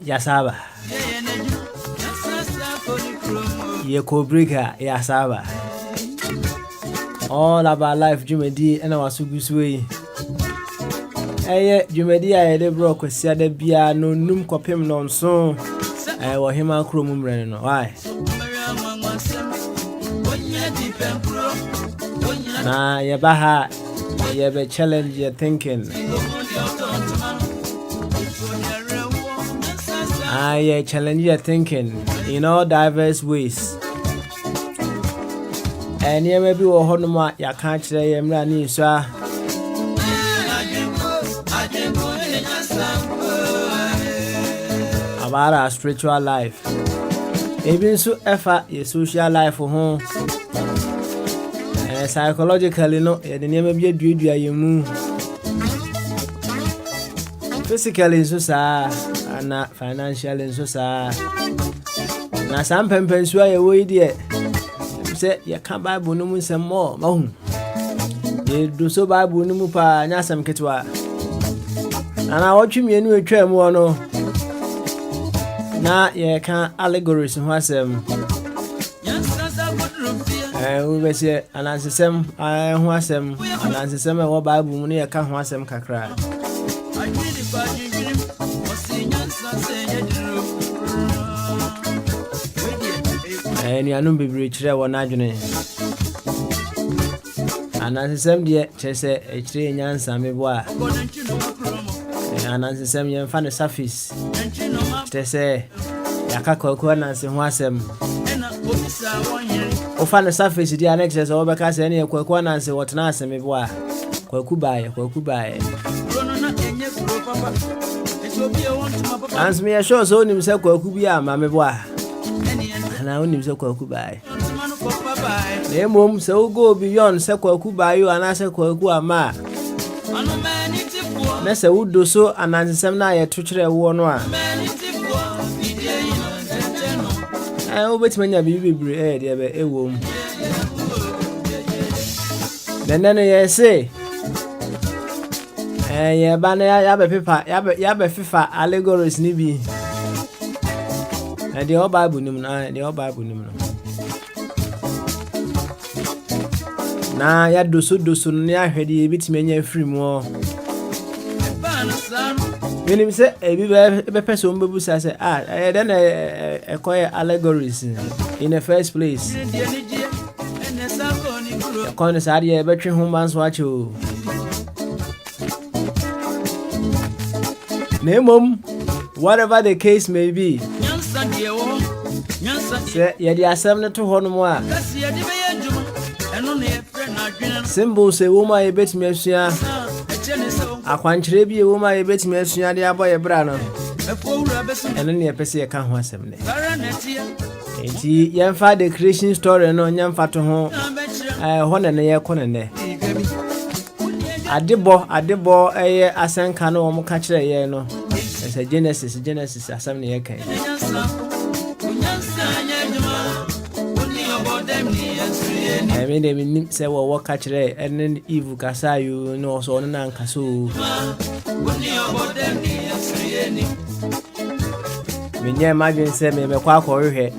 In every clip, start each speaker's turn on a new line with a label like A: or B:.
A: Yasaba. Yekobrika Yasaba. All about life, Jumedi, and our Sugusway. Jumedi, I had broke with Sada Bia, no num copim non so. I was him a crumum renno. Why? Nah, Yabaha, you have a challenge you're thinking. I challenge your thinking in all diverse ways. And you may be a honor, you can't say I'm running, sir. About our spiritual life. Even so, effort your social life for home. And psychologically, no, the name of your duty, you move. Physically, so sad. Na financial so sa na some pempens why we there say you can Bible no mun some more ma you do so Bible no mu pa nya sam ketwa na watch me enu atwa mu no na ye kan allegories ho asem we be say anansesem ho asem anansesem e wo Bible mu no ye ka ho asem kakra and you know, be rich, one adjune. And as the same day, chase a tree and yan some boy. And as the same young fan surface, they say, Yakako and some wasem. O fan surface, the annexes over cast any quaquan and say what nasa me boy. Quacubai. Answer me a show so himself Quacubia, mamma boy. And I only so Quacubai. Name mum so go beyond Sequacuba you and I say Quacua ma. Nessa would do so and answer some night to try one. I always mean a baby bread, a womb. Then I say. Yeah, banner yabe paper, yabe FIFA allegories nibi. And the old Bible nim na, the old Bible nim no. Na ya doso ne ahwede bitime nya free mo. When say e be person bebu say then acquire allegories in the first place. The corner side e be twe humans watch you. Nemom, whatever the case may be. Say, yet the assembly to Honoma. Symbol say, woman, a bit mercia. A quantity, a woman, a bit mercia, the boy, a brano. And then the Pessia can't want some day. Ain't he, young father, the creation story, no young fat to home. I want an air corner. Adebo, a san cano, catch a no. It's a Genesis, as some near came. I mean, they mean, say, well, what catch it, and then evil Casayu, no, so on and Casu. menye imagine say me kwa akọhwe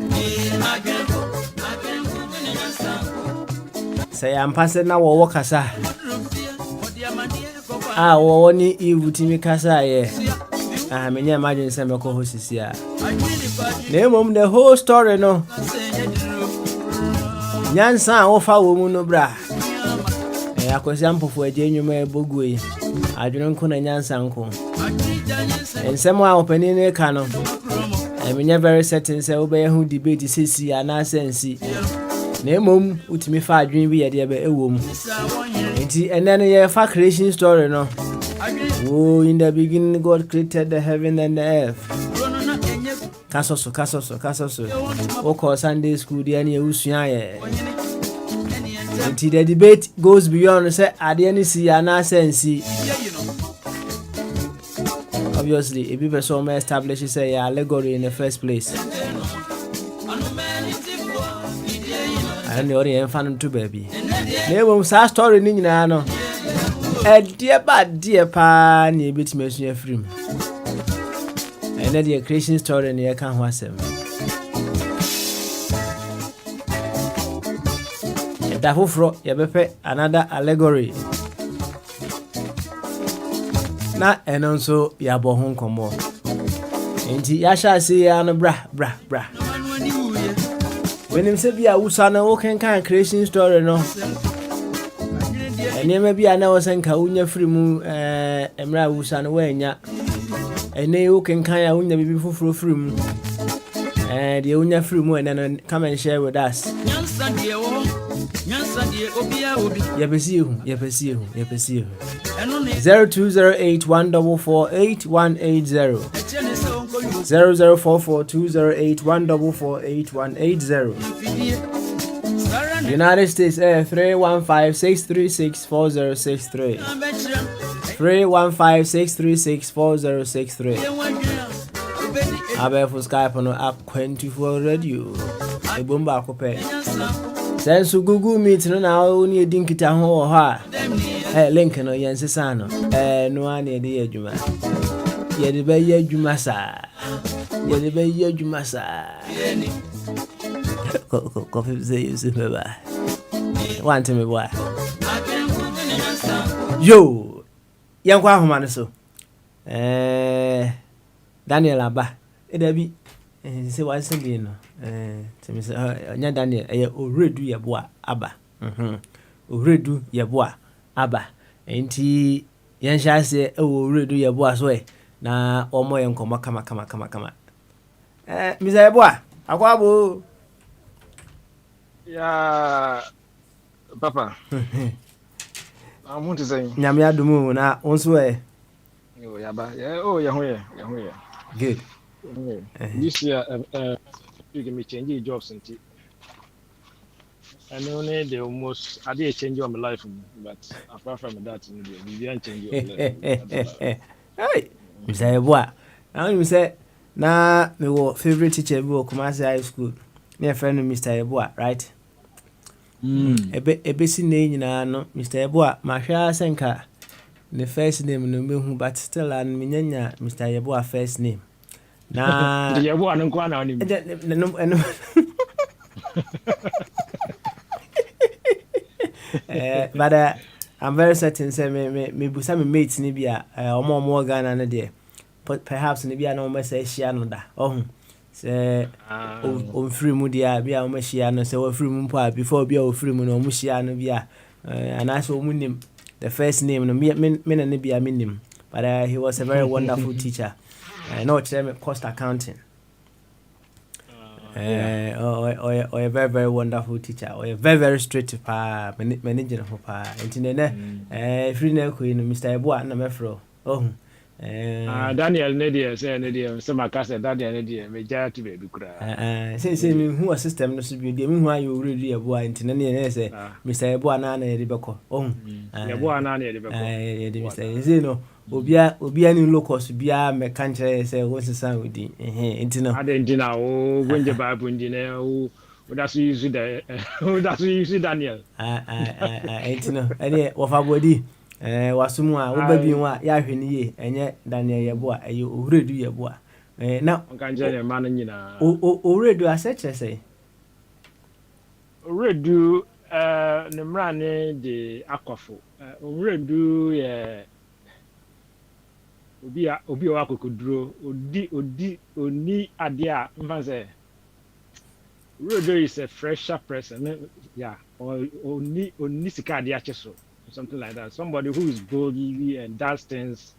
A: say ampase na wo kasa wo ni iwutimi kasa ye menye imagine say me ko hosisi a na emom the whole story no nyansa wo fa wo mu no bra akwasi ampofo agye nwuma ebogu yi adwene nko na nyansa nko ensem a opani ne ka no menye very certain say obey hu debate sesi ana sensi na emom utimi fa adwene bi ye de be ewom enti ene no ye fa creation story no. Oh, in the beginning God created the heaven and the earth. Kasoso. Oko Sunday school dey na usua ye. Until the debate goes beyond say ade ni si ana sensi. Obviously, if people so establish say allegory in the first place. I know the infant to baby. Never sa story ni nyina no. Dear pa ni betime asua free. And the creation story ni kan ho asem. Da foforo ye bepe another allegory. Na eno nso ya bo ho nkomo. Enti ya sha se ya no bra. When him say bia wusa na wo kan creation story no. Ene ma bia na wo senka unya free mu emra wusa no wanya. Ene wo kan ya unya bibi foforo free mu. The unya free mu ene no come and share with us. Nyansa de obia obi. Yepesi hu. 020814488180 004420814880 United States 315-636-4063 315-636-4063 Abe for Skype on app 24 radio ebomba akope sense Google Meet no na oni edinkita ho ha link no yensesa no no an e de adwuma ye de be ye adwuma sa coffee say you see me ba want me boy yo yankwa ahoma no so Daniel aba edabi say what say dey no temi say nya Daniel oredu ye boa aba oredu ye boa aba enti yen sha say oredu ye boa so na omo ye nkomo kama mi say boa akwabo
B: ya papa amuntu say
A: nyame adumu na onso
B: yo ya ba ya ho ye
A: good
B: this year you can change jobs and I know they almost I did change your life but apart from that you didn't change your life.
A: Hey Mr. Boa now you say na me wo favorite teacher bi wo Kumasi High School na friend Mr. Boa right ebe si na nyina no Mr. Boa ma hwa senka the first name no mehu but still an menyanya Mr. Boa first name na
B: the Yeboa no kwa na oni
A: but I'm very certain say me busa me mates ni bia omo Ghana na de perhaps ni bia na o message share no da say on free mu dia bia o share no say o free mu pa before bia o free mu no o share no bia and I saw name the first name no me na ne bia me name but he was a very wonderful teacher no cost accounting or a very very wonderful teacher or a very straight manager for internet free na ko no Mr. Eboa na mefro
B: Daniel Nadia say Nadia so makase Daniel Nadia me ja to baby kura
A: say me who system no so bi de me who ayo already Eboa internet na say Mr. Eboa na e de beko
B: Eboa na e de beko
A: de Mr. say no obia ni locus bia me kan kire say wo sesa wodi intino
B: adendina o gonje Bible ndina o that's you Daniel
A: intino ene wo fa body wasumu a wo ba bi nwa ya hwe ni ye enye Daniel Yeboa ayo ohredu Yeboa Now,
B: Kanjani manina.
A: Already do I say?
B: Redu nemrane de akwafo. Redu obi wa kokuduro oni ade a mfa say Redu is a fresher person. Yeah, or oni sika ade acheso, something like that. Somebody who is boldly and does things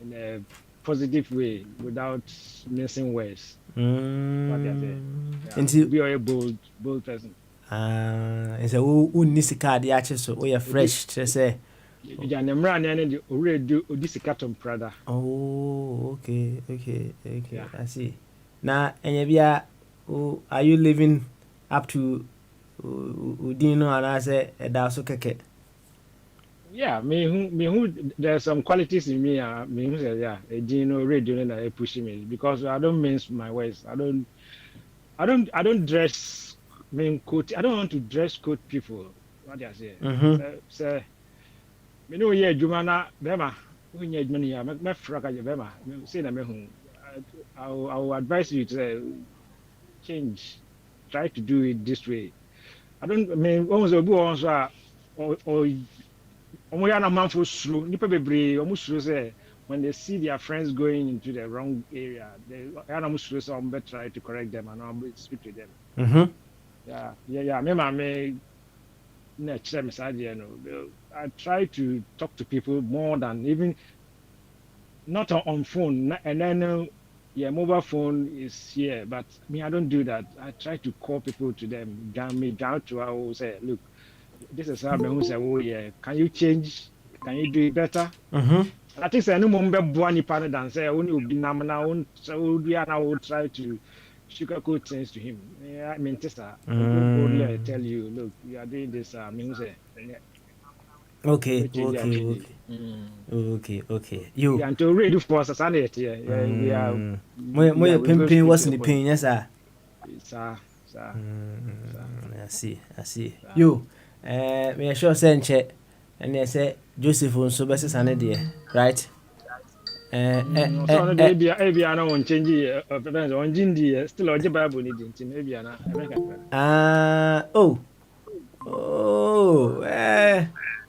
B: in a positive way without missing words. What they say. Yeah, be a bold person.
A: It's a unni sika ade ache so we are fresh say.
B: Ja nemra ne de already odi sika tom prada.
A: Oh, okay.
B: Yeah.
A: I see. Now, bia, are you living up to Udino and I say so keke?
B: Yeah, me who there's some qualities in me. Me who say yeah, Dino radio na pushing me because I don't mince my words. I don't dress mean code. I don't want to dress code people. What I say. So me no yeah juma na bema. When you admini ya me fraka je bema. Me say na me hu. I will advise you to say change. Try to do it this way. I mean almost obi on so or omo ya na manfo suro nipa bebre omo suro say when they see their friends going into the wrong area they ya na suro say omo try to correct them and omo speak to them. Me na chere me say no. I try to talk to people more than even not on phone and then yeah, mobile phone is here, but me, I don't do that. I try to call people to them, down to I will say, look, this is how me who say, oh yeah, can you change? Can you do it better? I think say no more be boani partner than say only will be namana own so we are now try to sugarcoat things to him. Yeah, I mean sister, boldly tell you, look, you are doing this me who say
A: Okay. You
B: yeah, to read for us yeah, we are
A: my pimpin was in the pain, yes, sir.
B: Sir.
A: I see. You me sure send check and they say Joseph on so best an dear, right?
B: So maybe I don't want change on Jindy still on the Bible needing maybe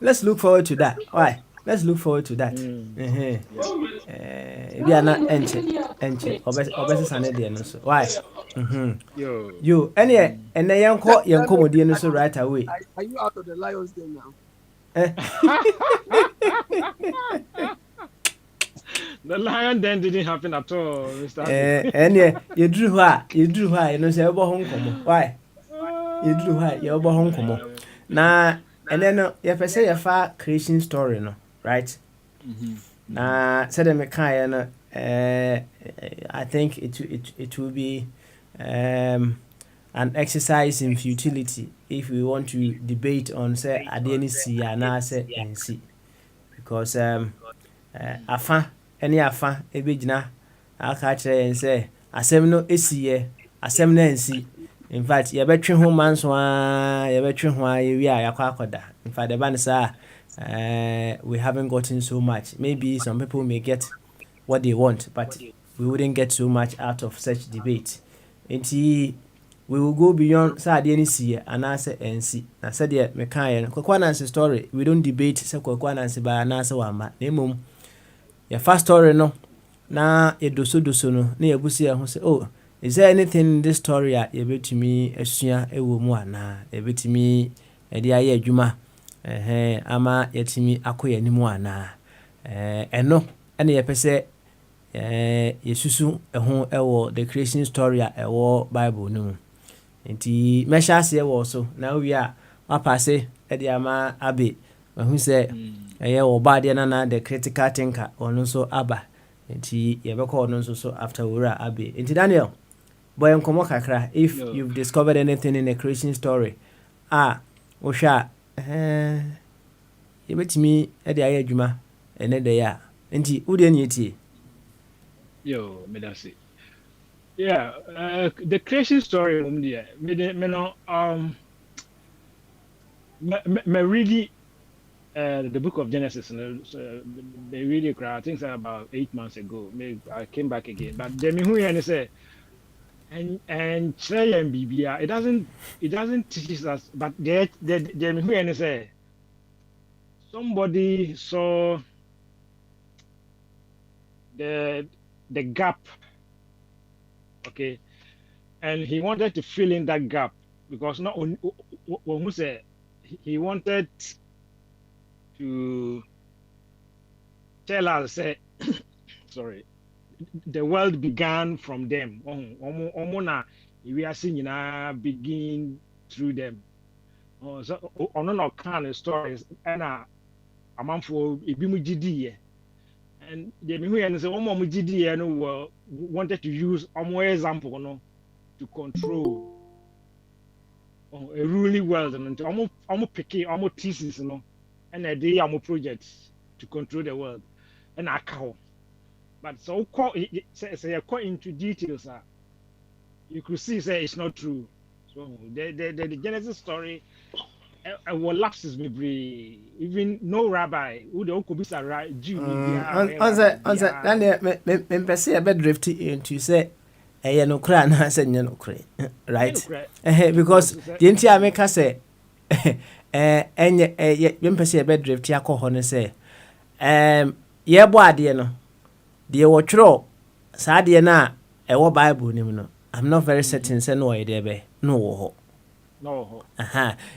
A: let's look forward to that. Why? Let's look forward to that. If you are not enche, obese sane de no so. Why? You, and then yanko no so right away.
C: Are you out of the Lions Den now?
B: The lion then didn't happen at all, Mr.
A: And you drew high, you know, say about home come. Why? You drew high, you about home come. Now, and then you say a far creation story, no, right? Said them kind I think it will be an exercise in futility if we want to debate on say adeni si ana say NC because afa ebegyina aka kire yen say asem no esiye asem na NC in fact ye betwe ho manso ye betwe ho ye wi a yakwa akoda in fact the ban say we haven't gotten so much. Maybe some people may get what they want, but we wouldn't get so much out of such debate. We will go beyond Saturday and answer NC. I said, yeah, Mekan, Kwakwanan's story. We don't debate Sakwanan's by an answer one, Nemo. Your first story, no. Now, you do so no. Near Busia who say, oh, is there anything in this story at a bit to me, a senior, a woman, a bit to me, a dear Juma. Ama yetimi akoye ni mu ana eno ene ye pese yesusu ho ewo the creation story a ewo Bible no nti mesha ase ewo so na wi a wapase e de ama abe hu se eye wo ba de na the critical thinker ono so aba nti ye beko ono so after wura abe nti Daniel boy nkomo kakra if you've discovered anything in the creation story wo hwa yebetimi e de aye adwuma ene de ya nti wo de na etie
B: yo me da say yeah the creation story me no me really the book of Genesis, they really cry. I think it's about 8 months ago. I came back again, but the me who and say and Chile and Biblia, it doesn't teach us, but the me who and say somebody saw the gap, okay, and he wanted to fill in that gap because not when who say he wanted to tell us say sorry, the world began from them. Omona we are seeing begin through them. So on no kind of stories and a man for ebimu gidi, and the me who say omo gidi no wanted to use omo example no to control a ruling world and omo picky omo thesis no and a day omo projects to control the world and I cow. But so say into details, you could see say it's not true. So the Genesis story, what lapses me be even no rabbi who the could be a Jew.
A: On say a bit drifty into say a no cry and I said no cray, right? Because the entire make us say and you say a bit drifty alcohol and say yeah boy no. The watchro sadia na ewo Bible nim no. I'm not very certain say no idea be no wo.
B: No.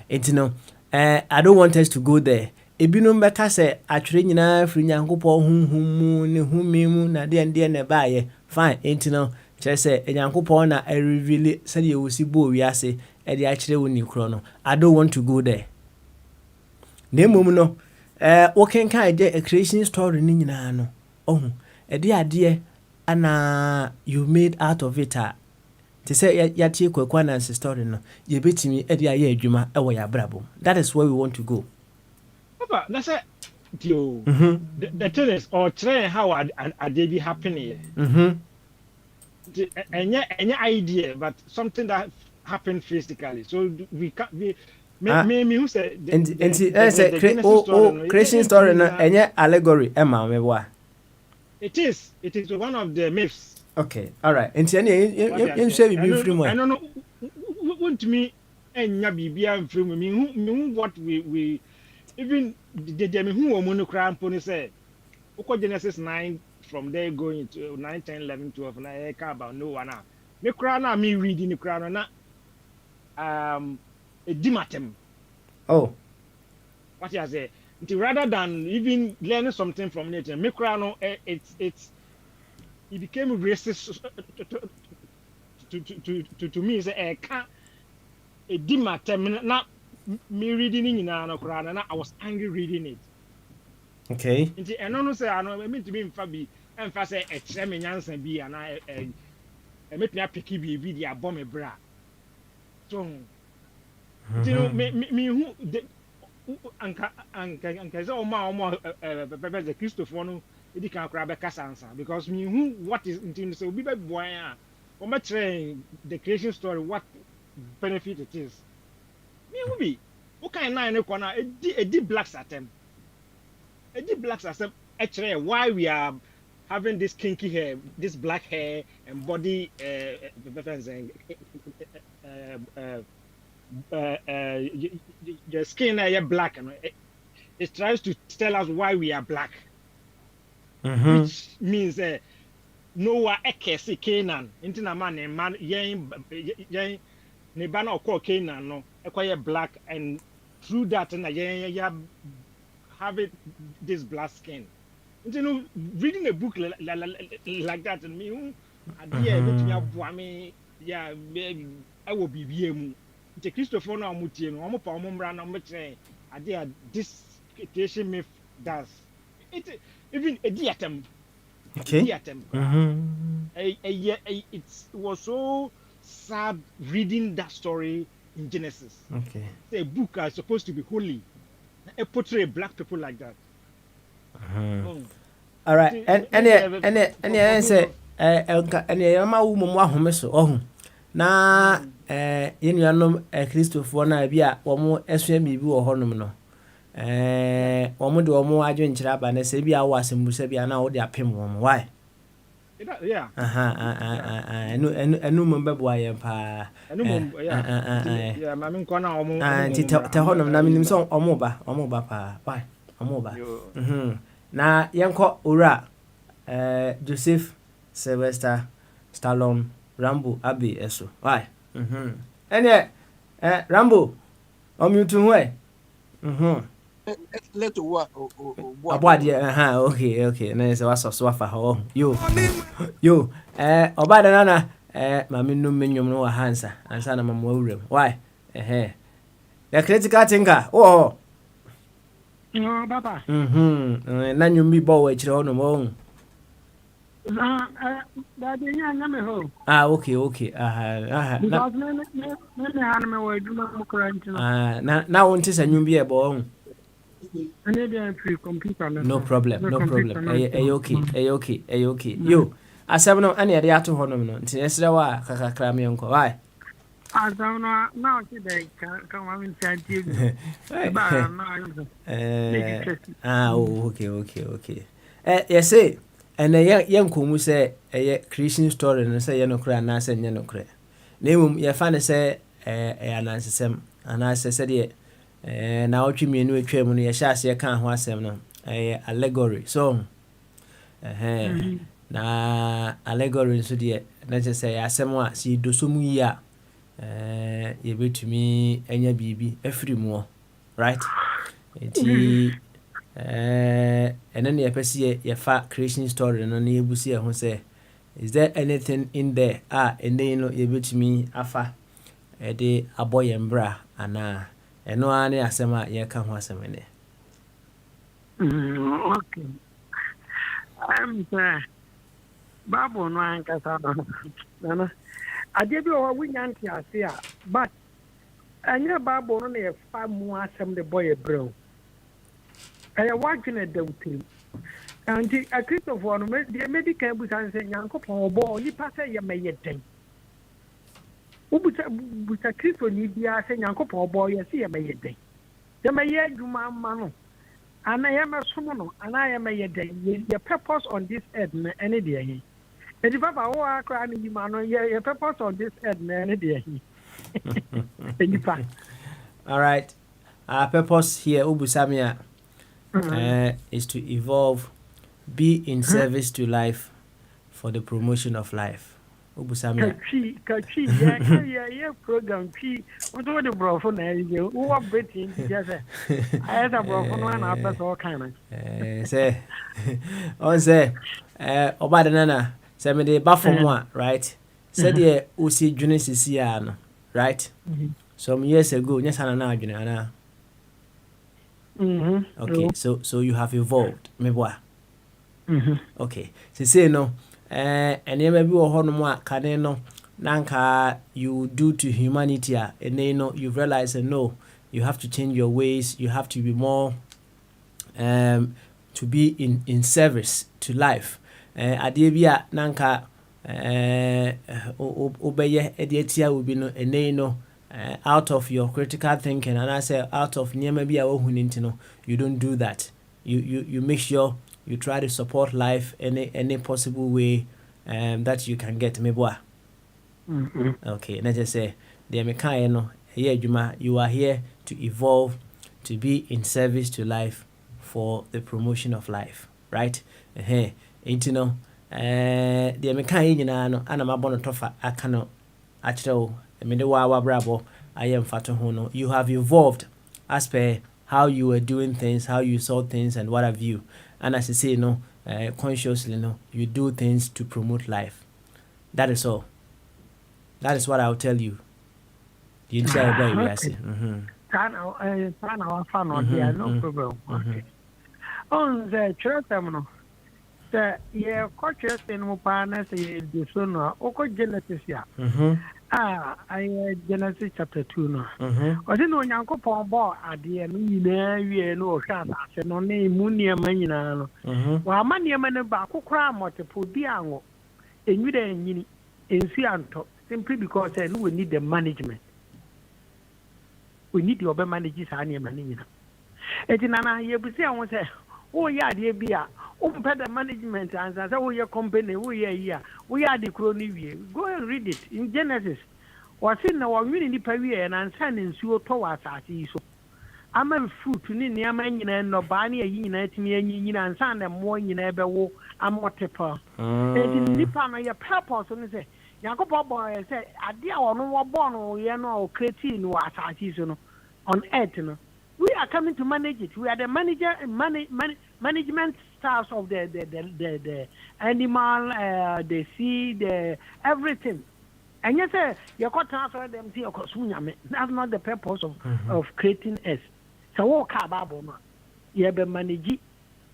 A: Enti no I don't want us to go there. Ebinum beka say atwere nyina afri nyankopɔ hunhum ne humimu na de na baaye. Fine. Enti no kire say nyankopɔ na reveal say ye wosi bo wiase e de akire woni kro no. I don't want to go there. Nemum no wo kenkan de a creation story ni nyina no. Idea and you made out of it. To say yati kwekwana story no, you bet me idea ye juma ewa ya brabo. That is where we want to go.
B: Papa, that's it. The thing is, or try how are they be happening? Any idea, but something that happened physically. So we can't be. Me who said
A: creation story no any allegory Emma me wa.
B: It is one of the myths.
A: Okay, all right. And you say be free more.
B: I don't know. Want me enya bibia free me who what we even the me who omo no kra mpo say Genesis 9 from there going to 9 10 11 12 na e ka about no one now. Me kra na me reading the kra na a dimatem.
A: Oh.
B: What you say? Rather than even learning something from nature, it became racist to me. Say, a dimatem, not me reading in an okra, I was angry reading it.
A: Okay.
B: And I don't say I know. I mean to be in Fabi and fast a tremenous and be and I make me a picky be the bomb bra. So, you know, me who. Anka say omo the Christopher no e kan kra be kasansa because me who what is in say obi be boy a o ma train the creation story what benefit it is me who be o kan na ne kona e di blacks atem actually why we are having this kinky hair, this black hair and body the skin is black, and it tries to tell us why we are black, which means Noah ekesi Canaan into na man yen ne bana call Canaan no acquire black, and through that and yen have it this black skin. You know, reading a book like that and me, yeah, I will be BM. The Christopher no Mutino, Omopa Mumbra, no Mutre, idea this creation myth does. It even a diatem.
A: Okay.
B: It was so sad reading that story in Genesis.
A: Okay.
B: The book is supposed to be holy. It portray black people like that.
A: All right. And I say ma wo mum ahome so ohun na yenuanom Christopher na bia wo mo esua bibi wo honom no Omo de omo adwen kira ba na se bia wo asembusa bia na wo de apem wo why
B: Yeah.
A: enu mo beboa ye pa
B: Yeah, I mean, corner
A: te honom na minim so omo ba pa why omo ba na yenko ora Joseph Sylvester Stallone Rambo Abi eso why ene Rambo omyutu ho
C: Let to work.
A: Abwadi okay na se waso afa ho yo oba da na mami num menwom no wa hansa ansa na mama awuram why the critical thinker oh
D: no papa
A: na nyum bi bo wa kire ho no mo
D: da de nya me ho
A: okay
D: because me han me wa duma mo kranti
A: na wonte sa nyum bi e bo ho
D: ane dia free computer
A: no problem okay yo asem no ane yade ato ho no no nti esre wa kakakra me enko why
D: asam no na o ti de ka ma min santi ba na
A: okay yes ene ye nkomu se Christian story no se ye no kra na se nye no kra na emum ye fa ne se anansesem anase se de na otwe mienu atwa mu no ye sha ase kan ho asem no allegory so na allegory so de na je se asem a si dosomu yi a ye betumi anya bibi afiri mu right enti ene ne yepese ye fa creation story no na yebusi ye ho se is there anything in there ene no ye betumi afa de aboye mbra ana eno ane asem a ye ka ho asem ne
D: okay Bible no ankasa no na ade bi o wunyanti ase a but anya Bible no na fa mu asem de boy ebrew aya wadwene dawtim anti a Christopher no me medical bu san se Nyankopon obo ni pase ye meyeden ubuta Christo ni bia se Nyankopon obo ye se ye meyeden ye meye adwuma ma no ana ye mesom no ana ye meyeden ye purpose on this earth na any day he edi papa wo akra ni ma no ye purpose on this earth na any day he
A: all right our purpose here ubusamia is to evolve, be in service to life for the promotion of life. Ubusamia.
D: Kachi, yeah, program. What do the bro for now? Who are betting? Yes, I had a bro for one after all kind of.
A: Say, Obadanana, say me the bafomwa, right? Said ye usi Genesis no, right? Some years ago, yes, ana. Okay, so you have evolved, meboa. Okay, say no, and you be a kane no, nanka you do to humanity, and then no, you realize that no, you have to change your ways, you have to be more, to be in service to life. Adebia nanka, obeye edietia will be no, and then no. Out of your critical thinking, and I say out of maybe you don't do that. You make sure you try to support life any possible way that you can get. Okay, let's just say you are here to evolve, to be in service to life for the promotion of life, right? The you have evolved as per how you were doing things, how you saw things, and what have you. And as I say, consciously, you do things to promote life. That is all. That is what I'll tell you. You
D: no problem. Okay. On the church, yeah, culture in Mupana say the son or Genesis. I Genesis chapter 2 no. I didn't know Yankopon bought at the end, you know, Shana, said no name, Munia Manina. While Mania Manaba, who cram multiple Diango, and you then in Sianto, simply because we need the management. We need your managers and your management. Eti nana ye bi say won say wo ya de bi a wo pɛ the management answer say wo ye company wo ye here wo ya de kro ni wie go and read it in Genesis. Wasi na wo nwini nipa wie na ansa na nsuo to wa asase yi so. Ama fruit ni nneɛma nyina no ba na yi nyina timi anyi nyina ansa na mo nyina ebe wo amotepa. Eti nipa no ye purpose no say Yankopɔn boy say ade a ono wo born no ye no create no asase so no on earth no. We are coming to manage it. We are the management staffs of the animal, the sea, the everything. And you say you got transfer them to your consumer. That's not the purpose of creating us. So what Bible no? You be manage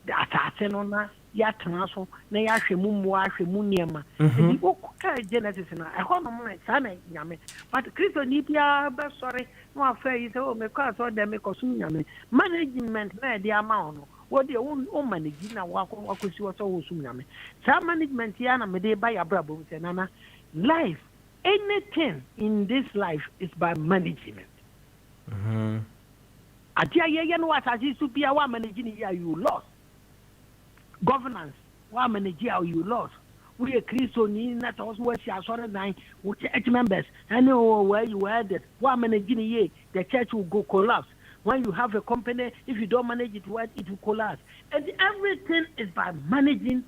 D: the assassin on that. Ya transfer. Na ya shemu mu ashemu niema. Edi okuka Genesis na. Eho no mo sana nyame. But Christo ni bia be sorry. No affair you say oh me cause all them me kosum nyame. Management na dey ama no. Wo dey o manage na wakosi wo so wo sum nyame. Sa management ya na me dey ba ya brabo say nana life anything in this life is by management. Atia ye no asasi su bia wa manage ni ya you lost. Governance, what manager you lost. We a Christian, not also what you are sort of nine, which members. I know where you were that what managing ye, the church will go collapse. When you have a company, if you don't manage it well, it will collapse. And everything is by managing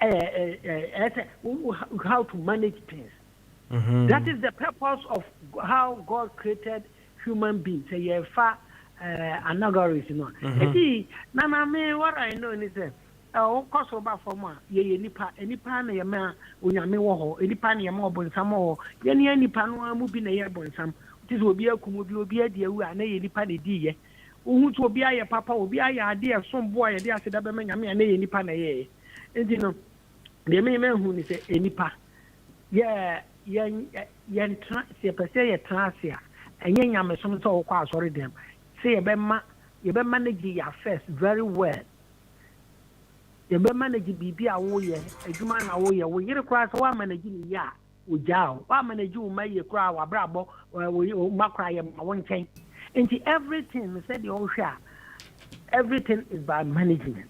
D: how to manage things. That is the purpose of how God created human beings. So you have Allegories, you know. See, Nana, me what I know is that cost over for ma ye nipa na ye ma onyame wo ho nipa na ye ma obonsam ho ye ne nipa no mu bi na ye bonsam it is obi akumu bi obi ade awu na ye nipa na di ye ohu to obi aye papa obi aye ade esom bo aye de aseda be ma nyame na ye nipa na ye enti no de me hu ni se nipa ye tra se pese ye transia enye nyame som so wo kwa asori dem se ye be manage your affairs very well. You be manage bibi a wo ye adwuma na wo ye wo yire kra so wa manage ni ya wo jao wa manage wo ma ye kra wa brabo wo makra ye ma won chen nti everything said you hwa everything is by management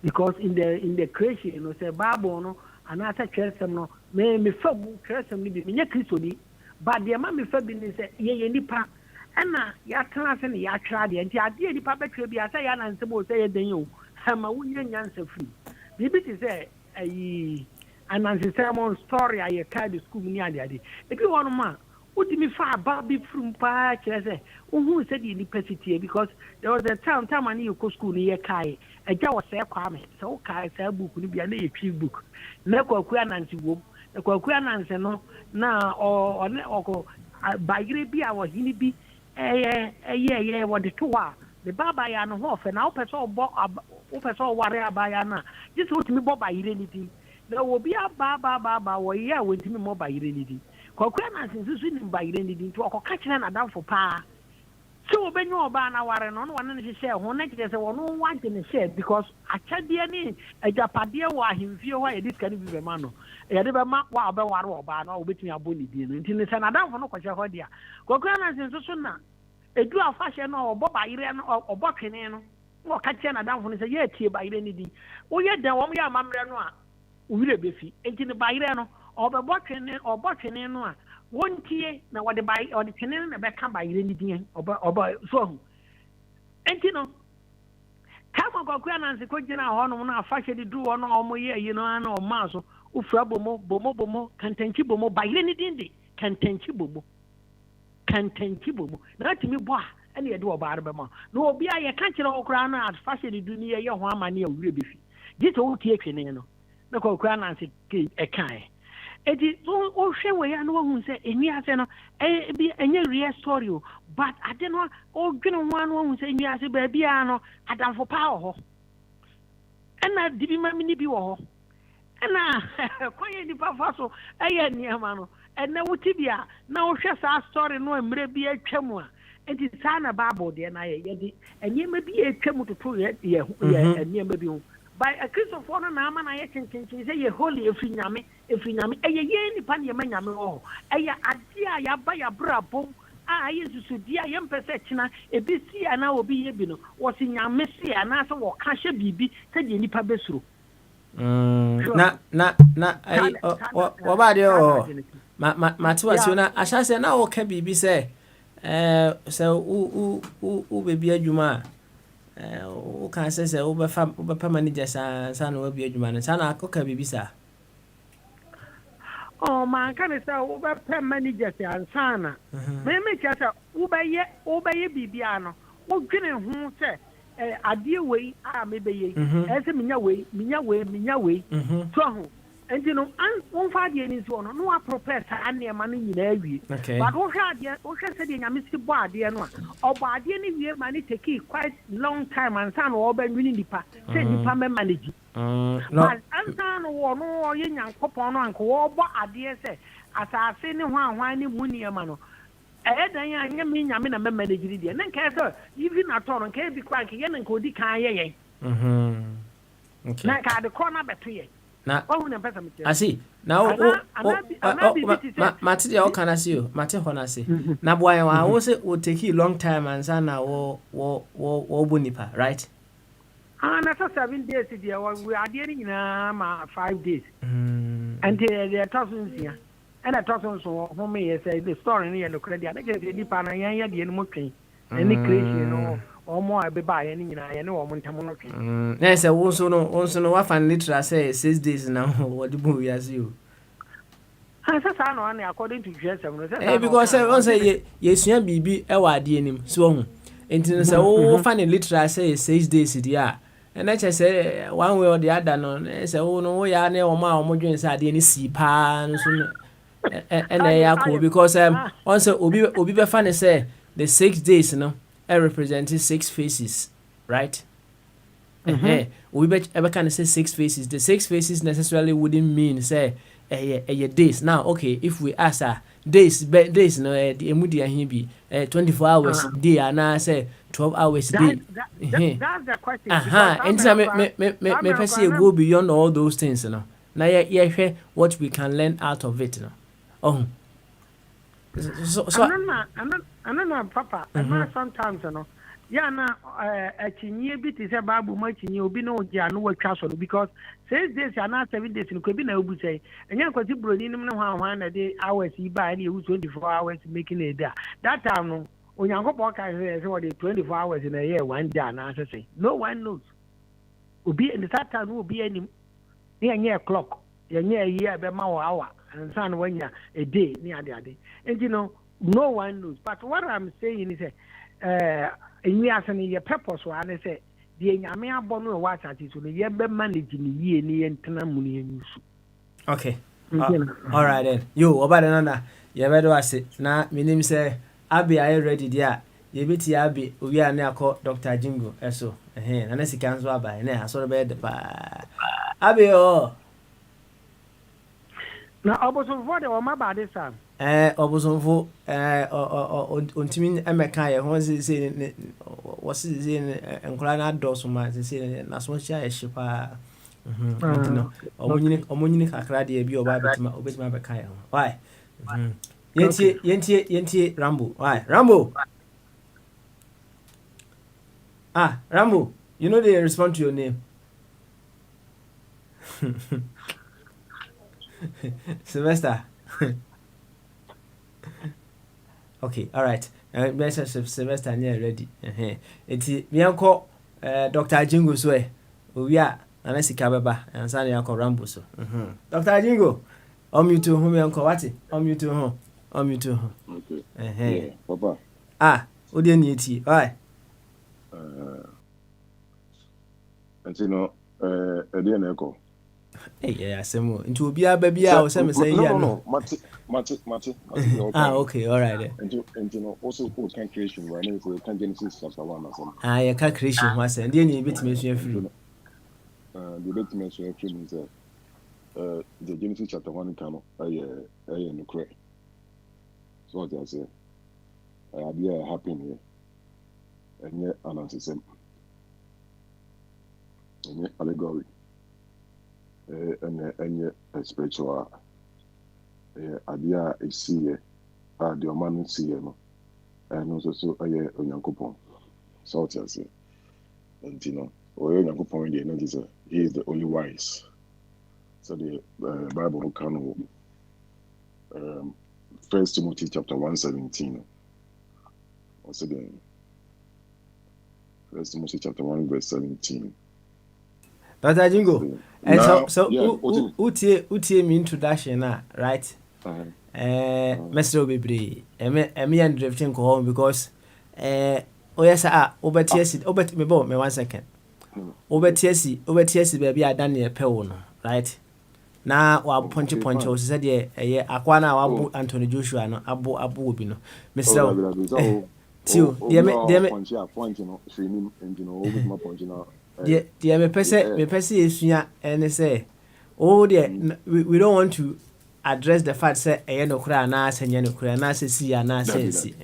D: because in the creation you know say Bible no anasa twesem no me fabu twesem ni bi me Kristo ni but the ma me fabi ni say ye nipa ana ya transe ni ya twa de nti ade nipa betwe bi asa ya na nsebo say ye den yo ama wunye nyansa free bibi ti say ayi anansi sermon story aye card school ni ade ebi wonu ma udimi fa ba bi from pa kire say who said the university because there was a time ani you go school ni ye kai eja wo say kwa me so kai say book ni bia na ye twi book na kwaku anansi wom na kwaku anansi no na o bayire bi a wo hini bi eye wo de to wa the baba ya no ho fe na wo pese ware abaya na just what me bo bayire ni di na wo bi aba wo ye a wentimi mo bayire ni di kwakwa na sensusu ni bayire ni di to okoka kire na danfo pa so obenyu oba na ware no no wane ne hye ho na kire se wo no wante ne share because achade ni ajapade wo ahemfie ho ye diska ni bi be ma no ye de be ma wa oba ware oba na obetumi abo ni di no nti ne se na danfo no kwahye ho dia kwakwa na sensusu na edu afahye no obo bayire no obo twene no wo ka kire na danfo no se ye tie bayire ni di wo ye dan wo ya amamre no a uwire befi enti ne bayire no obo twene no a wontie na wode twene na be ka bayire ni di obo so enti no kama kwakwa na nse ko gina ho no na afahye di du ho no omo ye yi no na o ma so ufura bomo kantanchi bomo bayire ni di kantanchi bomo na timi bo a ene ye de obaare be ma na obi a ye ka kire okura na afahye di du ni ye ho amane awure befi gito wotie twene no na kwakwa na nse e kan edi o hwe we ya no hu se eni ase no bi enye real story but ade no o dwene ho no hu se eni ase ba bia no adamfo pa ho ena dibi mami ni bi wo ho ena kwaye ni pa fa so eye ni ama no ena wuti bia na o hwe sa story no emre bi atwam a edi sana Bible de na ye de enye ma bi atwam to ye enye ma bi ho by a Christopher na ama na ye chinchin say ye holy efinyame eye ye nipa ne ma nyame ho eye ade a ya ba ya brabom yesu dia yem pese china ebisi ana obi ye bi no wo si nyame se ana so wo ka hye bibi se de nipa besuro
A: na ba de mate wasi na ahyase na wo ka bibi se se u bebi adwuma wo kan se wo befa manager sa na wo bi adwuma no sa na akoka bibi sa
D: oh man kan say wo befa manager se ansana me kasa wo be ye bibi ano wo dwene hu se adie wei a me be ye ese minya wei so ho enti no won fa de ni so no no prepare ane ma no nyina awie but wo hwa se de nyame si bo ade no a obo ade ni wie ma ni take quite long time and san wo ba nwini nipa se nipa me manage but ansan wo no ye nyankopon no anko wo bo ade se asase ni hwan ni mu ni ma no dan ya nyame nyame na me manage di de nka so even at all nka bi kwa nke ye nka odi kan ye
A: okay
D: na ka de corner beto ye
A: na asi na mate dia o kana si o mate ho na si na boan wa wo se o take long time ansa na wo bonipa right
D: na so 7 days dia we ade ni nyina ma 5 days and the thousands here and a thousands so me say the story ni no credit na ke di pa na yan ya de ni mo twen any creation no omo abeba ye ni nyina ye ne wo montam no twen
A: na se wo so no wa fan literal say 6 days na wo di bu ya si o
D: sa no na according to Jesus no say
A: because on say ye sua bibi e wa ade anim so hu enti se wo fan literal say 6 days dia and I say one way or the other no say wo no wo ya na wo ma wo dwen say ade ni si pa no so and ya ko because on say obi be fan say the 6 days no representing 6 faces, right? We can say 6 faces. The 6 faces necessarily wouldn't mean say days. Now, okay, if we ask days no the emudi ahibi 24 hours day and I say 12 hours day.
D: That's the question.
A: And me person go beyond all those things, you know. Now yeah, what we can learn out of it, you know. Oh. So
D: I don't know, Papa. Sometimes, you know, yeah, na a chinny bit is a babu much in you be no janu castle because 6 days are not 7 days in Quibina would say, and you could bring in one a day hours he buy any 24 hours making a day. That time, when you go back, I say, 24 hours in a year, one day, and I say, no one knows. Will be in the that time will be any near clock, near a year, be more hour. And son when you a day near the day. And you know, no one knows. But what I'm saying is in me asking your purpose one say the Yamia Bono watch at it to the year managing the year near Tanamuni.
A: Okay. All right then. You about another. You better was it. Now my name say Abby I ready there. You bet Abby we are now called Dr. Jingo so and as he can swab by now so bed Abby oh
D: na oboso for my body sam
A: oboso for ontimi emeka ye ho se was se enkola na doso ma se na so chia ye shipa no omonyini kakra de bi oba betima beka ye ho why yentie Rambo why Rambo Rambo you know they respond to your name Sylvester. Okay, all right. Sylvester near ready. It's me uncle Dr. Jingo so we are anasi kababa and Sunday uncle Rambo so. Dr. Jingo, you to whom uncle what? You to home. You to home. Okay. Papa. What do you need tea? Why?
E: And you know, I didn't echo.
A: Yeah, Samuel. Into will be a baby. I was saying,
E: no, Mate.
A: Okay, all right.
E: And you know, also called can creation, right? It's Genesis chapter 1 or something.
A: I can creation was and then you bit me free.
E: The bit me so free is the Genesis chapter 1 can I correct. So what I say, I be happy here. And yet, an answer, and yet, allegory. And a spiritual idea is see the man see no and also so Onyankopon. So what I say. And Onyankopon in the end is he is the only wise. So the Bible can 1 Timothy chapter 1:17. Also then 1 Timothy chapter 1 verse 17.
A: Dr. Jingo, and
E: Now,
A: so
E: yeah,
A: utie me introduction na, right? Mr. Obebre, me and drifting go home because oh yes, over TSC, over me 1 second. Over TSC, baby, I done a peon, right? Now, wa punchy o said, yeah, Aquana, Abu Anthony Joshua, no, Abu Bino. Mr. Tio, dear me pese esua and say, oh dear, we don't want to address the fact say no kra na asenya no kra na asesi ya na asensi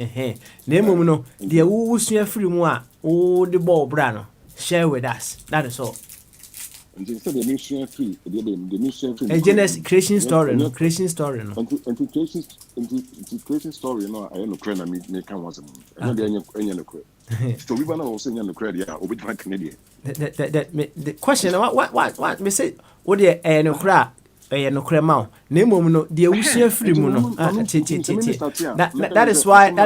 A: na emom no dear wo sua free mu a o de ball bra no share with us, that is all.
E: And instead the mission free, the mission free.
A: A Genesis creation story, no creation story, no.
E: And creation story, no. I no credit me can once a month. And then no credit. So we want to also no credit. Yeah, over my Canadian.
A: The question, what me say? What the no credit? No credit amount. Name no the usia free mu no. That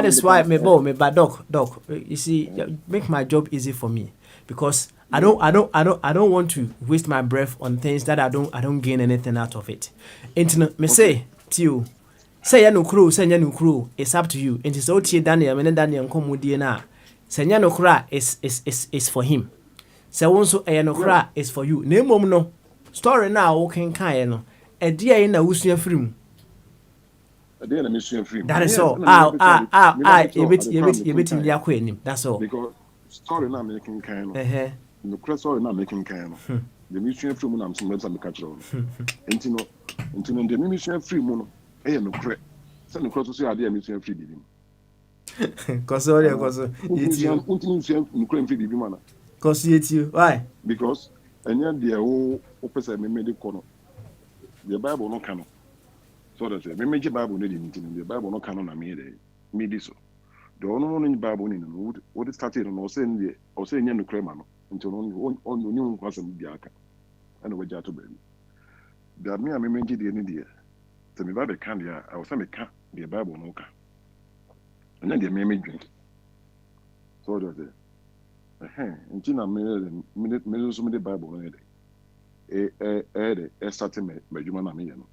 A: is why me but doc. You see, make my job easy for me because. I don't want to waste my breath on things that I don't gain anything out of it. Into me say to you, say no crew, it's up to you. Into so tie Daniel, and Daniel come with na. Say no cra is for him. Say also no cra is for you. Name mom no story now okay kan no. E dia in na usua film.
E: Dia na mission film.
A: That is all. You bit in yakwa enim. That's all.
E: Because story now making kind of. No cross or not making kind of the mission free moon. I'm some website catch on. Into the mission free moon. No credit. Send the cross to say I did mission free.
A: Because you why?
E: Because and yet the whole opposite made the corner. The Bible no canon. So that's it. Major Bible needing the Bible no canon. I made this. The only one in the Bible in what is started and saying no cremano. Until only new person be aka and we jar to baby. There me and me the any dear. To me, Bible can't ya, I was some cat, the Bible no car. And then they made me drink. So does it. And Tina made so many Bible on it. A starting by human amiano.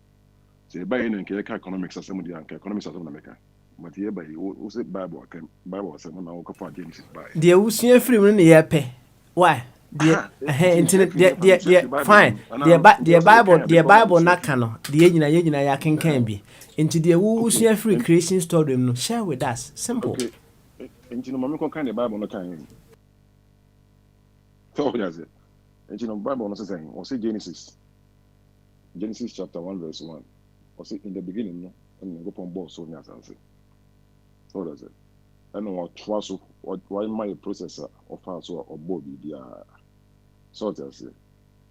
E: Say by any economics as some of the economics of America. But here by who said Bible was someone I'll for James by.
A: The Usia free in the ape. Why? Fine. The Bible na kano. The yina ya can be. Into the Usia free creation story no share with us. Simple.
E: Okay. Into the moment kind of Bible no kind. So that's it. Into the Bible no saying or say Genesis chapter 1 verse 1. Or say in the beginning no and go upon board so near as so that's it. And what trust why my processor of also or board be so that's it.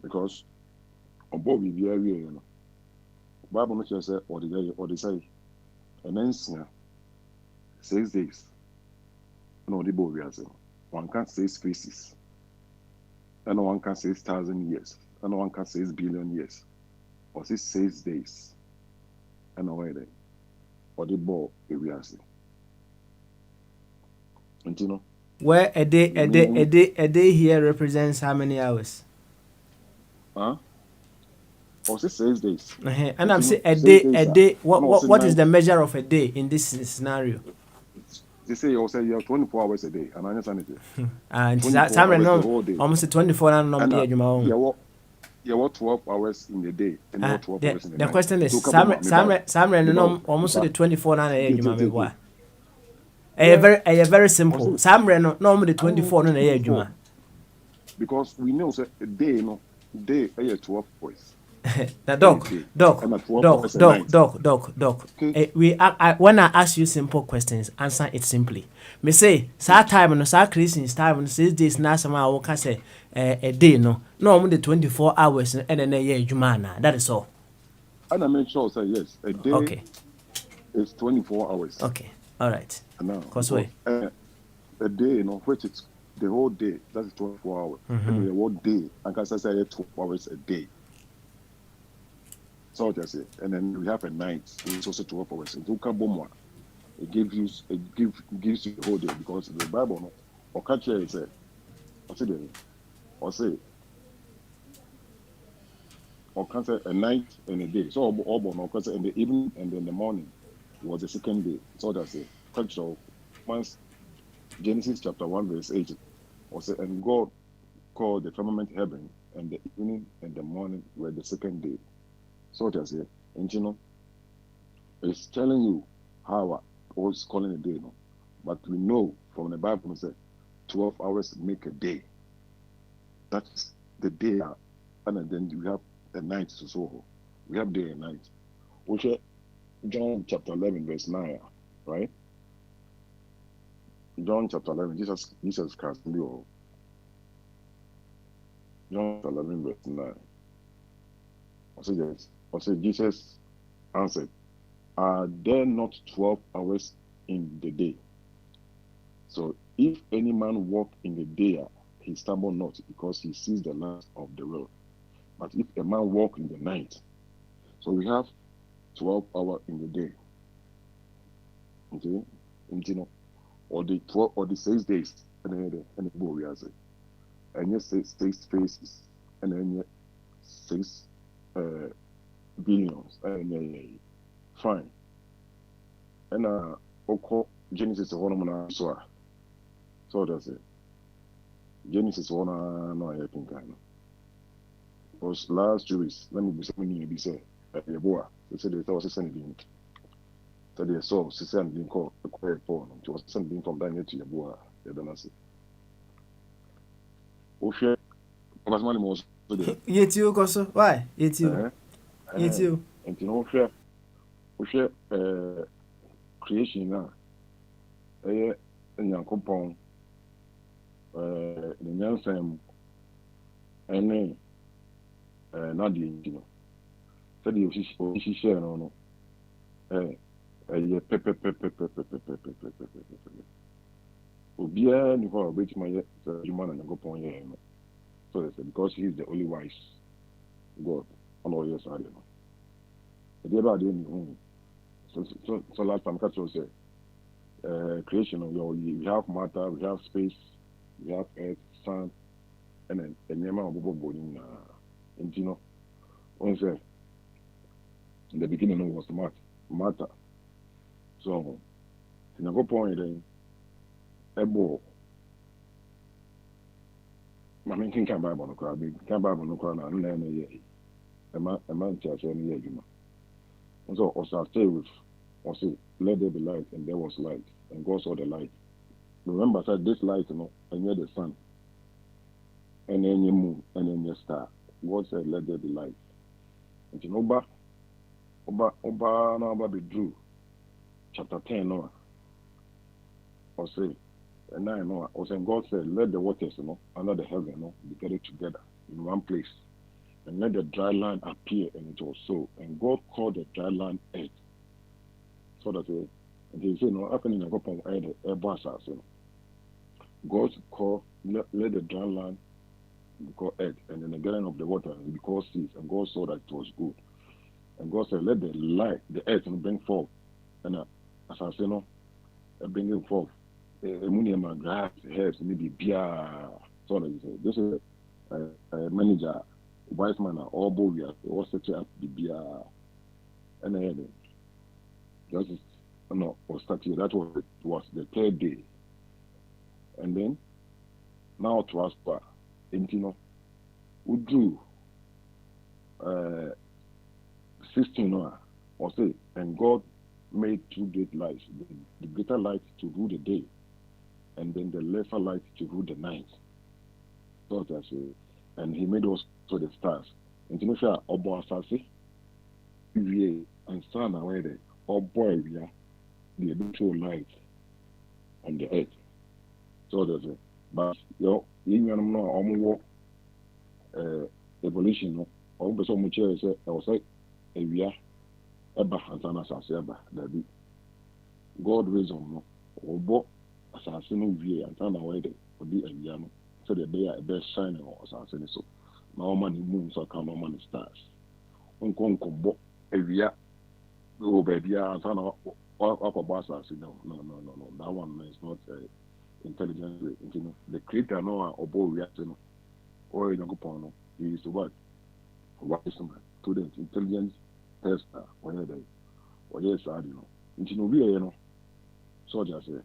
E: Because on board be you know. Bible not just say or the say and then 6 days. No the board we are saying. One can say species. And one can say 1,000 years. And one can say billion years. Or say 6 days. And away there. Or the ball we are saying. And you know,
A: where a day here represents how many hours?
E: Or say 6 days.
A: And I'm saying a day. What is the measure of a day in this scenario?
E: They say you have 24 hours a day, and I understand it.
A: And almost 24 hours.
E: You have 12 hours in the day, and 12 hours in the night.
A: The question is, Sam almost the 24 hours. Very simple. Sam normally 24 hours.
E: Because we know that a day 12 hours.
A: Now, doc. When I ask you simple questions, answer it simply. Me say, time no Christmas time 6 days na some I can say a day no the 24 hours and then a year jumana. That is all.
E: And I make sure say yes, a day is 24 hours.
A: Okay. All right.
E: Now,
A: Cause
E: because
A: way.
E: a day, which is the whole day, that's 24 hours. And the whole day, I can say 12 hours a day. So what I say. And then we have a night, which is also 12 hours. It gives you the whole day because the Bible, no, or catch here is or say, or can say a night and a day. So no, because in the evening and in the morning was the second day. So that's it. Catch once Genesis chapter 1 verse 8 or say, and God called the firmament heaven, and the evening and the morning were the second day. So that's it. And it's telling you how I was calling a day, no. But we know from the Bible it says 12 hours make a day. That's the day, and then we have the night to so we have day and night. Which John chapter 11 verse 9, right? John chapter 11, Jesus Christ, John 11 verse 9. I say Jesus answered, are there not 12 hours in the day? So if any man walk in the day, he stumble not, because he sees the light of the world. But if a man walk in the night, so we have 12 hours in the day. Okay, or the 12 or the 6 days, and the boy we say, and yes, six phases, and then 6 billions, and fine. And Genesis one so that's it. Genesis one no I think I know. Because last 2 weeks, let me be say a boy. They said they was sending. So they saw Sisan being called a quiet phone. It was sending from Daniel to Yabua. They don't say. Oshia, because money was today.
A: Yet you also. Why? Yet you. Yet you.
E: And Oshia, creation now. And Yankopon, the Yansam, and Nadia, said she share no. Pepper. Obia ni for which my human and go upon here. So they say because he is the only wise God on all your side. The other day, so last time Catch said creation of your we have matter, we have space, we have earth, sun, and then the name of Bobo in when say in the beginning was matter. So in a go point then ebo I mean can Bible no crowd can Bible no crowd na na ye a man church any ye juma. So also stay with also let there be light, and there was light, and God saw the light. Remember said this light, and near the sun, and then your moon, and then your star. God said let there be light. And Oba now be Drew chapter 10 no or say and 9 no or saying God said let the waters under the heaven be gathered together in one place, and let the dry land appear, and it was so. And God called the dry land earth. So that and he said no happening in upon air boss. God called let the dry land be called earth, and then the gathering of the water be called seas, and God saw that it was good. And God said let the earth bring forth, and as I say bringing forth ammonium grass, herbs, maybe beer. So that say this is a manager, wise man, all boy, all such as the beer, and then just or started. That was the 3rd day, and then now to us, we drew 16 or say, and God made 2 great lights, the greater light to rule the day, and then the lesser light to rule the night. So that say, and he made also the stars. And you know, Obo Asasi, and sun away there, or boy, we are the eventual light on the earth. So that's it. But you know, evolution, or so much as I was like, we are Eba and Sana Saseba, that God wisdom no obo asase no wie anta na wede odi awia no so the day a best shine on asase ni so na o man moon so come on the stars onkonkombo awia o baby anta na akọba asase no that one is not intelligent way. You know, the creator no obo wiase no or yankopon no he is what wise man student intelligence tester whatever or yes I don't know. You know we are so just say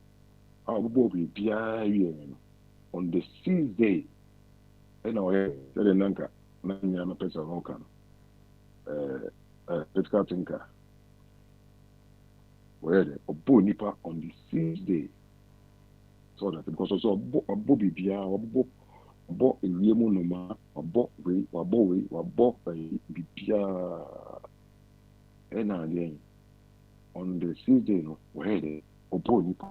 E: our boy be on the 6th day and our said nanka na nya no person no kan ethical thinker where the obo nipa on the 6th day so that because also obo bibia obo ewie mu no ma obo bibia and again on the 6th day no where the obo nipa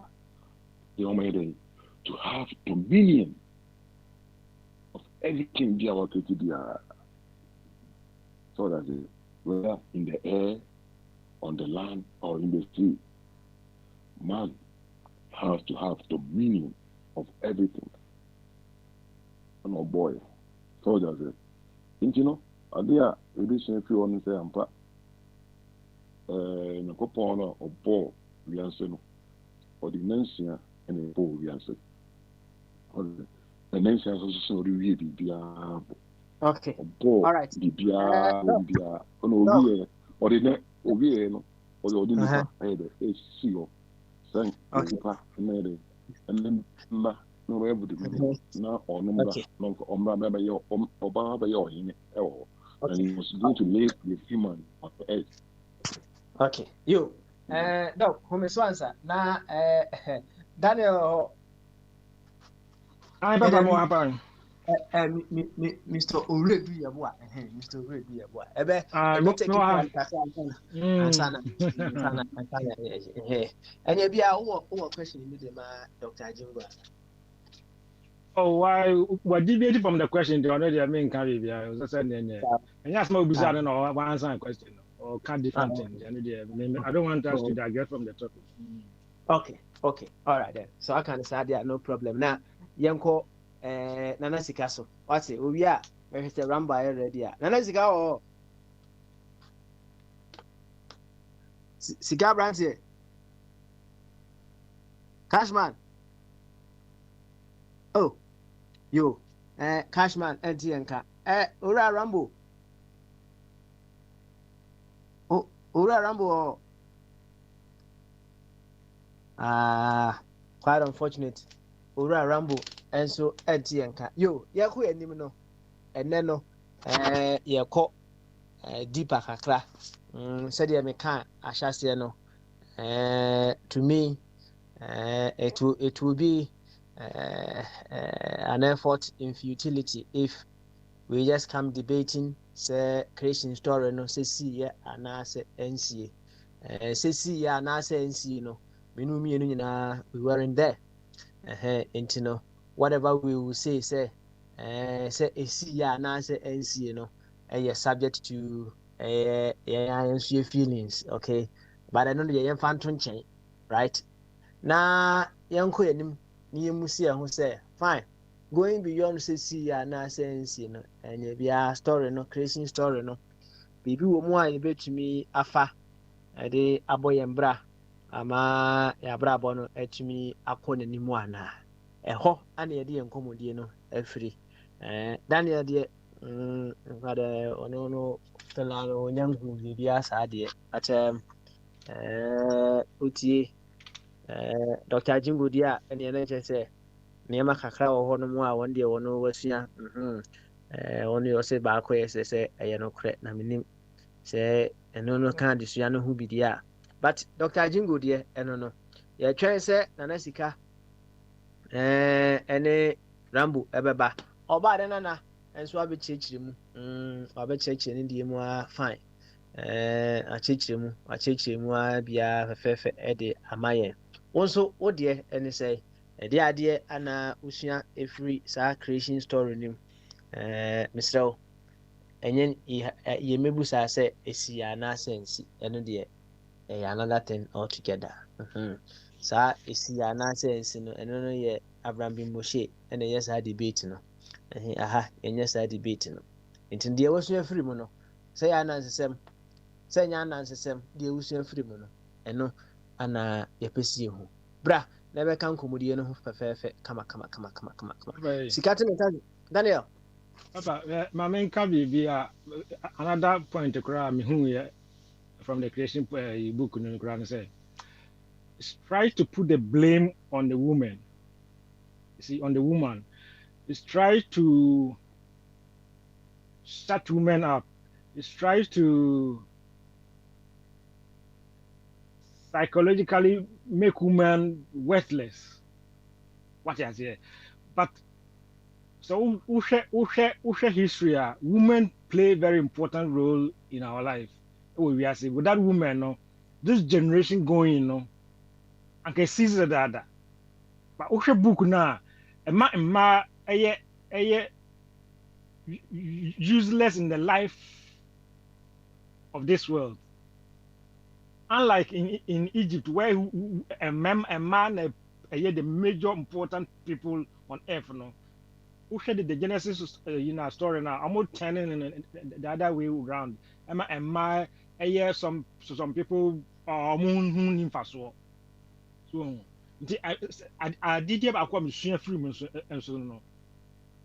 E: the Almighty to have dominion of everything they are created there, so that whether in the air, on the land, or in the sea, man has to have dominion of everything. And oh boy, so that's it. And you know, there edition if you want to say ampa no kopona or bo we answer no or the nation and the bo we answer. The nation also we be
F: Okay.
E: all
F: All right.
E: Bibia, no, or the net, or we no, or the ordinary, a seal, thank you, and then no everybody, now or number, no, or your Obama, your in and he was going to live with human on the earth.
F: Okay. You, no, who is answer now, Daniel.
B: I papa mo happen.
F: Mr. Oredu Yabua, Mr. Oredu Yabua. Ebe,
B: No,
F: take
B: no,
F: it ansana. And you be our question with him, Dr. Jimba.
B: Oh, why? What deviated from the question? The already I mean, carry I was saying, and yes, more bizarre than or one answer question or can't different things. I don't want us to digress from the topic.
F: Okay, all right then. So I can say there no problem. Now, Yanko, Nana Sikaso. What's it? We are Mr. Ramba already. Nana Sika or Sika Brands here. Cashman. Oh, you, Cashman, Nka. Ura Rambo. Oh, Ura Rambo. Quite unfortunate. Ura Rambo, and so Nka. Yo, Yaku and Nimino, and Neno, Yako, Deepa Kakra. Said ya meka Ashasiano. To me, it will be an effort in futility if we just come debating say creation story no say see ya and say NCA. Say see ya and say NCA no. Minu nyina we weren't there. No, whatever we will say say see ya and say NCA no. Subject to feelings, okay. But I know the phantom chain, right? Na yanko yanim ni musia who say fine. Going beyond say see ya na sense no and be a story no creation story no. Bibi wo mu a yebetumi afa de aboyembra ama ya brabo no etumi akọ nanimu ana. Eho ana ye de enkomodie no afiri. Daniel de ngade ono no telano nyangu bibia sa de atem utie Dr. Jimbo dia ene na che niema kakra wo ho no mu a won de wono wasua won yo se ba ko yese se eye no kre na minim se eno no kan de sua no hu bidia but Dr. Jimbo dia eno no ye twen se na sika ene Rambo ebeba oba de na enso abechichiri mu abechichiri ni die mu a fine achichiri mu a bia fefefe ede amaye wonso wodie ene say ede ade ana usua every sa creation story nim misrel enyen ye mebusa say esi ya na sense eno de another thing altogether. Sa esi ya na sense no eno no ye Abraham bin Moshe ene yes ha debate no. Aha yenye sa debate no. Nti de wasu afiri mu no. Say ya na nsesem. Say nya na nsesem de wasu afiri mu no. Eno ana yepesi ehu. Bra na be kan komodie no ho fefefe kama. Sikate ne kazi. Daniel.
B: Papa, my main be another point to cry me who from the creation book in the Quran say try to put the blame on the woman. You see, on the woman. It's try to shut women up. It's try to psychologically make women worthless. What you say? But so ushe history, women play a very important role in our life. We are saying without women, no, this generation going, no, and can see that. But ushe book na, emma, useless in the life of this world. Unlike in Egypt, where a man, the major important people on earth, no. Who said the Genesis, story now? I'm not turning in the other way around. Am I? Some people are moon so. So, I did have a commission free and so no.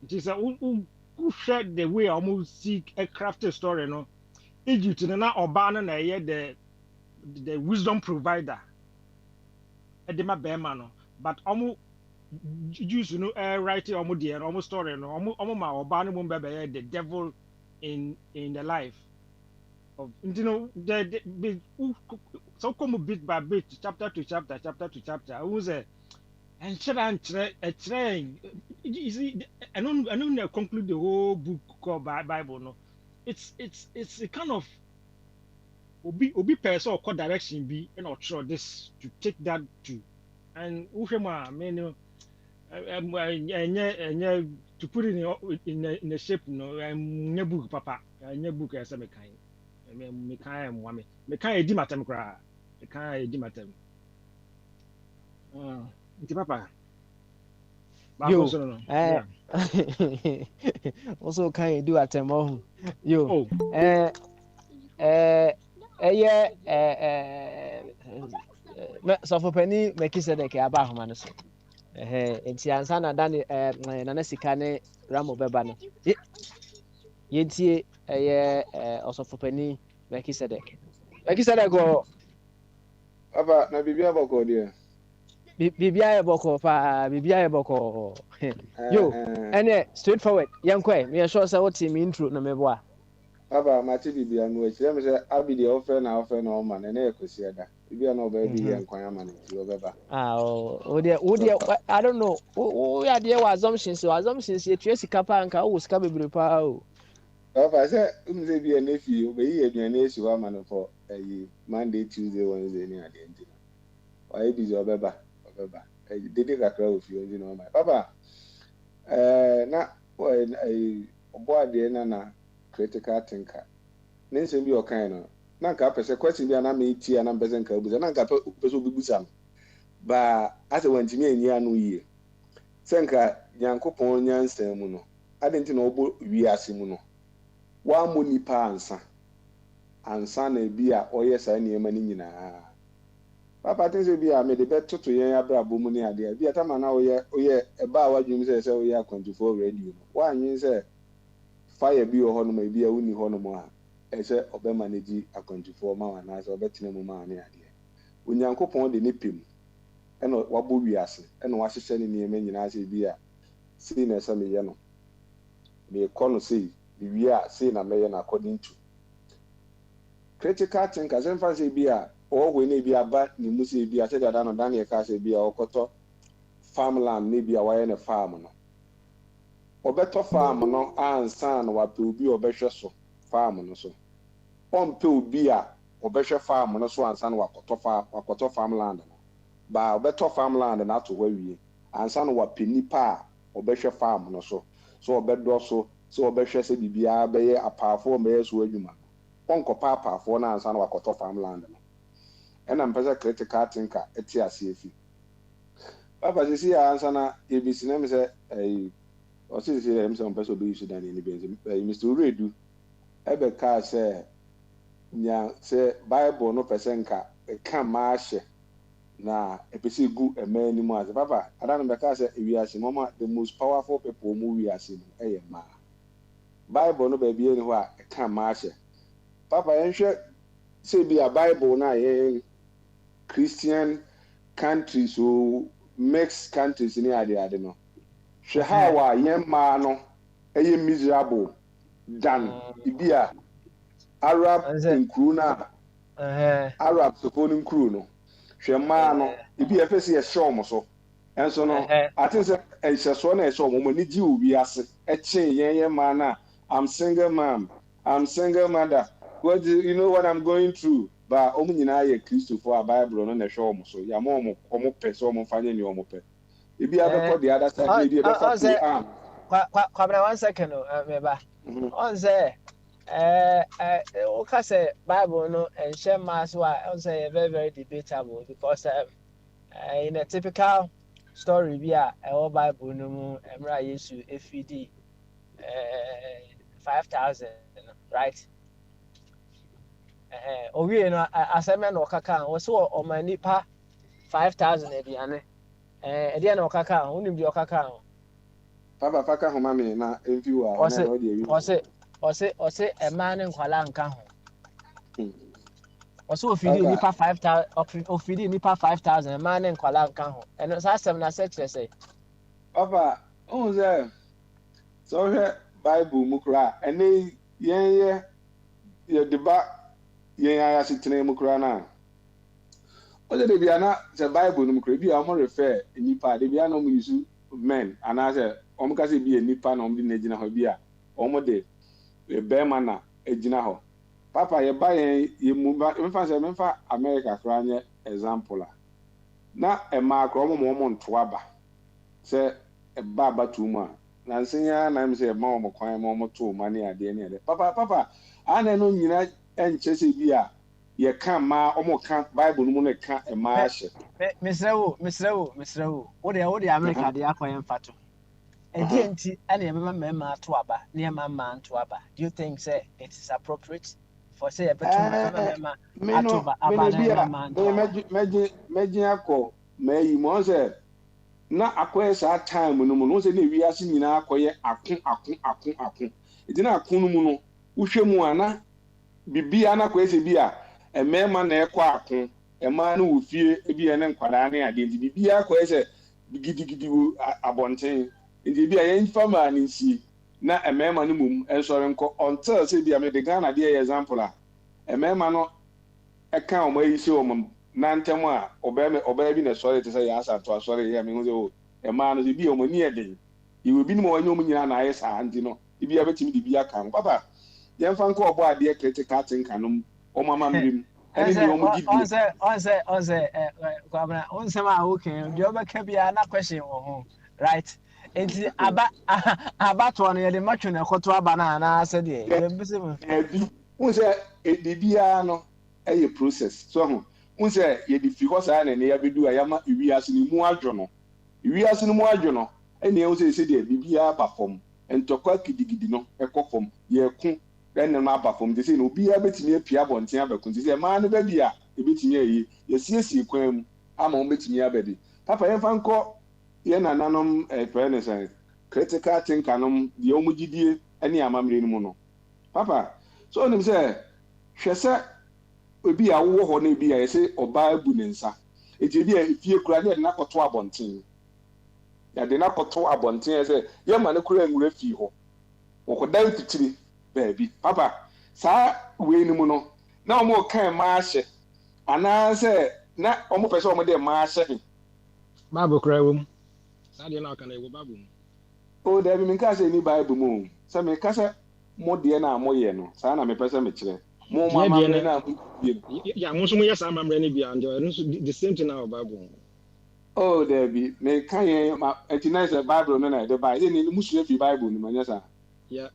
B: It is a who shared the way almost seek a crafted story, no. Egypt na Obana na the wisdom provider. Edema Bema no, but almost. Jews write almost there almost story no almost my urban woman the devil in the life of the so come bit by bit chapter to chapter who's a and train you see I don't conclude the whole book called Bible no it's a kind of obi person or direction be and not sure this to take that to and Ushema menu to put it in a shape, no, I'm book, papa, a book as a mechanic. Mechanic dimatem cry, a kind dimatem. Papa.
F: Yo, also can you do at a mo? Yo, so for penny make it said about humanity. Nti ansa na dani nana sika ne ramo beba no yentie osofopani Melchizedek go
G: Papa, na bibia boko dia.
F: bibia e boko yo ene straightforward yankwe me sure say what me intro na meboa
G: Papa, mati bibia no echi dem say abidi ofe na o ma na ekosi eda. Bibia no ba bi yankwan ama na ti obeba.
F: I don't know we are there assumptions you trace kapa anka o sika bebre pa o
G: Papa say umze bi enefi obeyi aduane esi wa ma no for Monday, Tuesday, Wednesday ni ade nti. Why busy obeba dede kakra ofi onzi no my papa na obo ade na critical thinker na nsem bi okan no na nka pese question bi na me ti na pese nka obuza na nka pese obibusa ba ase wantimi ani anu yie senka Nyankopon nyansam mu no ade nti na obo wiase mu no wa mo nipa ansa na bi a oye sa niema ni nyina papa tense bi a me de betoto yen abrabo mu ni ade bi atama na oye eba a wadwum se oye 24 radio no wa anyin se fire bi o hono ma bi a uni hono mo a se obe manage a 24 ma na se obetena mu ma ni ade Onyankopon de ne pem eno wabo wiase eno wa hyehyɛ ne niema nyina se bi a sei na se me ye no me kono sei bi wi a sei na me ye na according to critical thinker sem fa se bi a o we ne bi aba ni musi bi a se dada no Daniel ka se bi a okoto farmland ne bi a wa ye ne farm no obeto farm no ansa na wa pe obi obehwe so farm no so on pe obi a obehwe farm no so ansa na wakoto farmland no ba obeto farmland na to wa wie ansa na wa pe nipa a obehwe farm no so obedo so obehwe se bibia be ye apafo me yeso adwuma onko papa na ansa na wakoto farmland no ɛna mpɛ sɛ critical thinker ɛte ase efi papa sisi a ansa na ebisi na mi sɛ ɛyi ɔsisi yɛ mi sɛ mpɛ sɛ obi yi so dan n'ani bɛn sɛ ɛyi Mr. Uredu ɛbɛ kaa sɛ nya sɛ Bible no pɛ sɛ nka ɛka maa hyɛ na ɛpɛ sɛ egu ɛmɛ anim ase papa ada no bɛ kaa sɛ ewiase mɔma the most powerful people mu wiase no ɛyɛ mmaa Bible no baabi yɛ ni hɔ a ɛka maa hyɛ papa yɛnhwɛ sɛ bi a Bible na yɛn Christian countries o mixed countries ni ade no hwɛ ha wa yɛn mmaa no ɛyɛ miserable than ibi a Arab nkuru na Arab sofo no nkuru no hwɛ mmaa no ibi a ɛfɛ sɛ yɛhyɛ ɔmo so ɛnso no ate sɛ ɛhyɛsoɔ na ɛhyɛ ɔmo ni gye obi ase ɛkye yɛn mmaa na I'm single mom, I'm single mother. What do you know what I'm going through? But ɔmo nyinaa yɛ Kristofo a Bible no na ɛhwɛ ɔmo so ya mo ɔmo pɛ sɛ ɔmo fa nyɛ ni ɔmo pɛ ebi abɛkɔ the other side ebi abɛfa to arm
F: kwabra 1 second meba on say o ka say Bible no enhye ma so a on say very very debatable because in a typical story bi a ɛwɔ Bible no mu emra Yesu efidi 5,000 right owie no asɛmɛ na ɔkaka wo so ɔmanipa 5,000 aduane ɛdeɛ na ɔkaka wonim deɛ ɔkaka
G: papa faka ho mame na envi wa na ɔde ewi
F: ɔse ɛmaa ne nkwala nka ho ɔse ofidi nipa 5,000 ofidi nipa 5,000 ɛmaa ne nkwala nka ho ɛno saa asɛm na sɛ kyerɛ sɛ
G: papa on sɛ so hwɛ Bible mu kura ɛne yɛn yɛ deba yɛn ayase tena mu kura na ɔde de bia na sɛ Bible no mu kura bi a ɔmo refer nipa de bia na ɔmo use men anaasɛ ɔmo ka sɛ bi nipa na ɔmo de na gyina hɔ bi a ɔmo de bɛrima na gyina hɔ papa yɛ ba yɛn mu memfa America kura nyɛ example a na ɛmaa kura ɔmo ntoa ba sɛ ɛba abatu mu a na nsenya na me say ma ɔmo kwan ma ɔmo to ma ne ade ne ade papa ana no nyina enche se bi a ye kan ma ɔmo kan Bible no mu ne ka e ma ahye
F: misrewo wo de America de akwan fato edi enti ana ye bema mema to aba ne mama to aba do you think say it is appropriate for say beto mema ato aba na mama
G: meji akọ meyi mo say na akoye saa time no mu no se na wiase nyina akoye ako edi na ako no mu no uhwe mu ana bibia na akoye se bi a emema na ekọ ako ema na wofie ebi ene nkwada na ade edi bibia akoye se gidigidi abonten edi bi a yen fama na nsi na emema no mum ensore nko until se bi a me de Ghana de example a emema no eka o mai se o mum na ntem a obaa bi na sɔre te sɛ ya asanto asɔre ya me hu sɛ o ɛmaa no bi o mani ɛden iwe bi no ma wanyo mu nyina na ayɛ saa nti no ibi abetimi de bi aka papa yɛmfa nko ɔbɔ adeɛ critical thinker no ɔmama mrim ɛne ne ɔmo gidi
F: on say kwabra on say ma okay deɛ ɔbɛka bia na question wɔ ho right enti aba to no yɛ de matwe na ɛkɔto aba na na sɛ deɛ yɛbɛsɛ mu
G: bi hu sɛ bibia no ɛyɛ process so ho unse ye di fi hosa na ne ya bedu ayama iwiase ni mu adwo no ene unse se de bibia ba fom entokwa kidigidi no ekofom ye ku ene ma ba fom de se no bia betimi apia bonten abakun se ma no ba bia e betimi ayi ye siesie kwan mu ama on betimi abedi papa ye fanko ye nananom president critical thinker nom de omugidie ene amamre no mu no papa so onim se hwese obi a wo ho na bi a yese oba abu ne nsa eti bi a fie kura ne na koto abonten ya de na koto abonten ese ye ma ne kura nwura fi ho wo ko dan titiri baabi papa saa we ni mu no na omo kan ma ahye ana se na omo pese omo de ma ahye
B: Bible kura wo mu sa de na aka na wo Bible mu
G: o da bi min ka se ni Bible mu se me ka se mo de na mo ye no saa na me pese me kire mo mama me na
B: ya mo so mo yes am amre ne bia and the same thing now Bible
G: oh there be me kan yen ma etinize Bible no na de Bible ni musu fi Bible ni manya sa
B: ya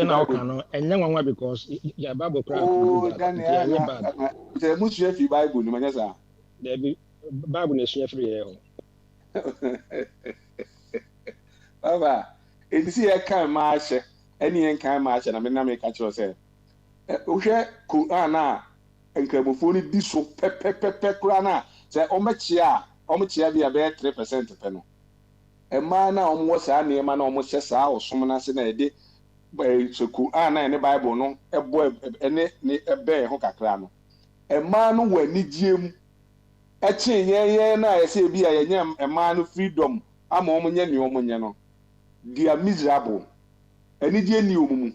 B: now can and young one because your Bible crack.
G: Oh, Daniel, the Muslim Bible, no matter.
B: The Bible is free.
G: Baba, it is a kind march, any kind march, and I mean, I make a choice. Uhe Kurana and Kabufuni diso pepe say omachia be about 3% penal. A man almost a near man almost says our summons in a day by so Kurana and the Bible no a boy a bear hoka crano. A man who will need Jim a chain, yeah, I say be a yam a man of freedom. I'm woman, they are miserable. Any dear new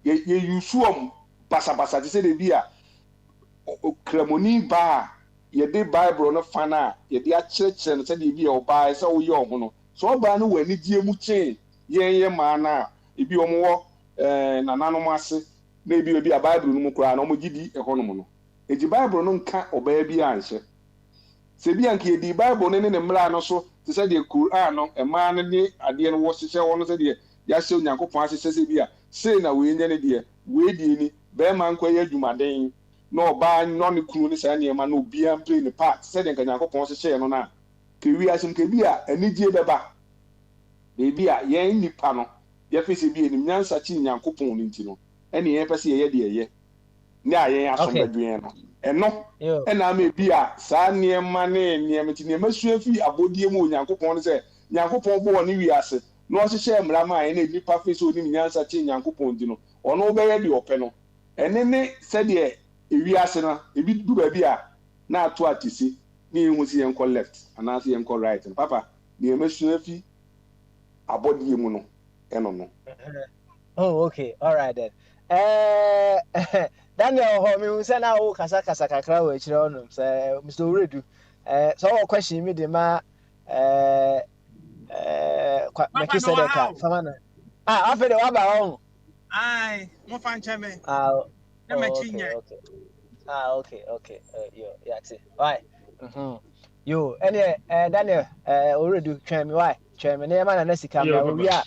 G: you swum. Basa ti say de bia kremoni ba ye de Bible no fana ye de a church no say de bia oba say wo ye oho no so oba no wani die mu chen ye ma na ebi omo wo nananom ase na ebi a Bible no mu kura na omo gidi eho no mu no eji Bible no nka oba bi anhye se bia nka ye di Bible no ne mra no so ti say de Quran no e ma no ni ade no wo hyehyɛ wo no say de ya hye Onyankopɔn ahyehyɛ se bia sei na we nya ne de we di ni bema nkwa ye adwumaden na oba no ne kunu ne saa niema na obia play ne part said nka Nyankopɔn se hye no na ke wi asem ke bia anigye beba de bia ye nipa no ye fese bia ni nyansa chi Nyankopɔn ni nti no ene ye pese ye de ye ne ayen asomdwen no eno ena ma bia saa niema ne niema ti niema suafi abodie mu Nyankopɔn se Nyankopɔn bo woni wi ase no hyehyɛ mra ma ene nipa fese oni nyansa chi Nyankopɔn di no ono obeye de ope no enene said ye ewiase na ebi du ba bia na ato atisi ni ehu si yenko left ana si yenko right papa ni emesu afi abodie mu no eno no.
F: Oh, okay, all right then. Daniel ho me say na wo kasa kakra wo akire onum say Mr. Oredu so what question me de ma make said ka famana afede wa ba on.
H: Ai, mo fan cheme.
F: Na machinya. Okay. Yo, yeah, see. Why? Yo, any Daniel, already try me why? Try me na na sika me we are.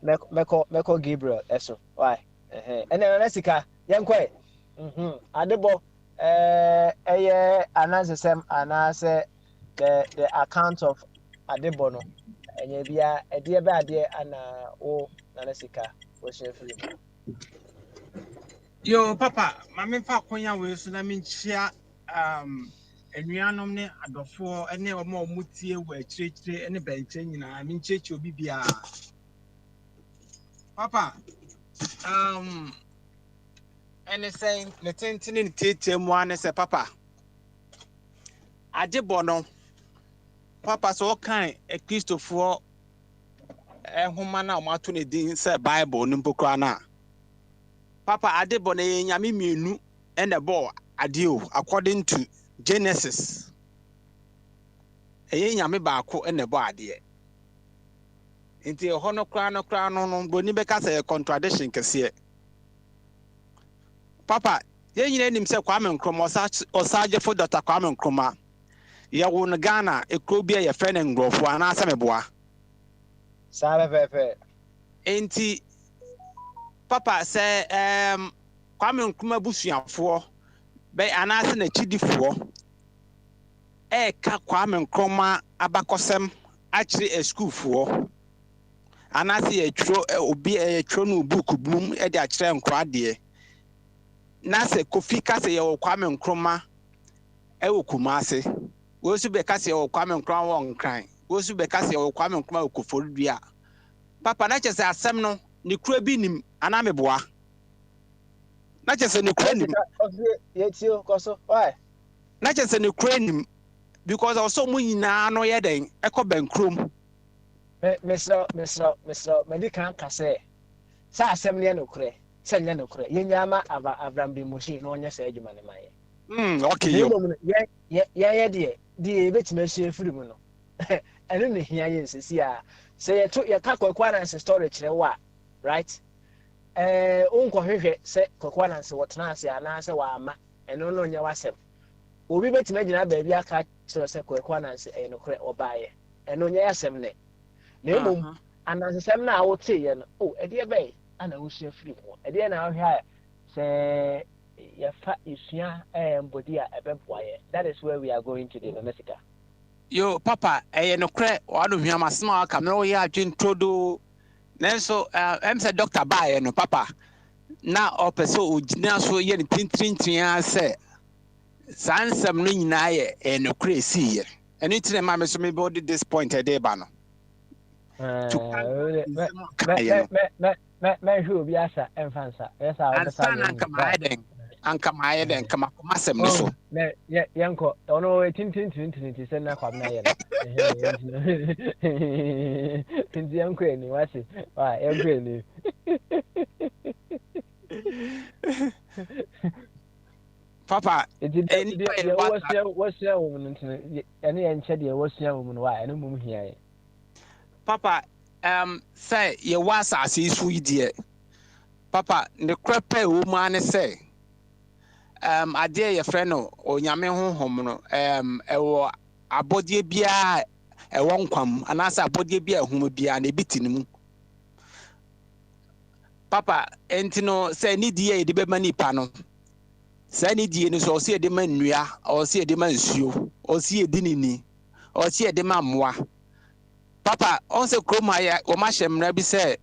F: Meko Gabriel eso. Why? And then na sika, yankwe. Adebo anase anase the account of Adebo no. Enye bia e de ba de ana o na sika wo share free.
H: Yo, Papa, my fa konya we so na minchia enuanom ne adofo ene omo mutie wo akirikire ene benche nyina minchechi obi bia. Papa, ene saying ne tentini tete mu ane se papa. Adebo no. Papa so kan e Christopher ehoma na o mato ne din se Bible no mpokra na. Papa Adebo na nyame mienu ene bo adeo according to Genesis. Nyame baako ene bo ade. Nti ho no kra no boni beka say contradiction kese. Papa nyina nim se Kwame Nkrumah osaje fo Dr. Kwame Nkrumah. Ye wo no Ghana ekrobia ye fe ne ngrofo ana asa meboa.
F: Sabe pepe.
H: Nti Papa say Kwame Nkrumah busuafo be anase na chidifo ka Kwame Nkrumah abakosem akire schoolfo anase ye tro obi tro no book blum de akire nkra de na se Kofi ka se ye Kwame Nkrumah wo Kumase wo su be ka se ye Kwame Nkrumah wo nkran wo su be ka se ye Kwame Nkrumah wo Koforudua. Papa na chese asem no ni kura bi nim ana meboa na chese ni kura nim
F: yetio koso why
H: na chese ni kura nim because also mu nyina no ye den ekoben krom
F: Mr. medical kase sa asem ne no kura se nya no kura yenyama Abraham bi moshi no nya sa adwuma ne maye
H: okay yo
F: ye de betima hye firi mu no eno ne hia ye nsisi a say you can't require storage right? Unko hwehwe se kokwana se wotena ase ana se wa ama eno no nya wasem obi betima gina ba bia aka kire se kokwana se eno kre obaye eno nya yasem ne na emom anasem na awote ye no e de be ana wosua firi ho ɛdeɛ na wohwɛ sɛ yɛfa esua mbɔdi a ɛbɛboa yɛ. That is where we are going today, no Mexica.
H: Yo, Papa, no credit, or do you must small camera, ya, Jin Todo. Nanso, I'm said Dr. Baye, no, Papa. Now, up so, now, so yen tin, say, Sans some ninae, and no crazy. And it's a mamma, so me body this point a day, Bano.
F: Me who be asa enfansa. Yes, I
H: And son, Anka my head and come up, Massam, so.
F: Yanko, don't know, tin, send na kwab na yen. Tin yanko ni wasi. Why, yanko ni.
H: Papa,
F: what's your woman? Any and said you was your woman. Why? I don't move here.
H: Papa, say you was as is sweet dear. Papa, the crepe woman say, I dear your friend or Yamin home, a body beer, a won't come, and as a body beer whom be an a bit in the Papa, Entino say, need ye the money panel. Say, need ye so see a demand, or see a demand shoe, or see a dinini, or see a demand moi. Papa, also Kromaya, or Mashem Rabbi say,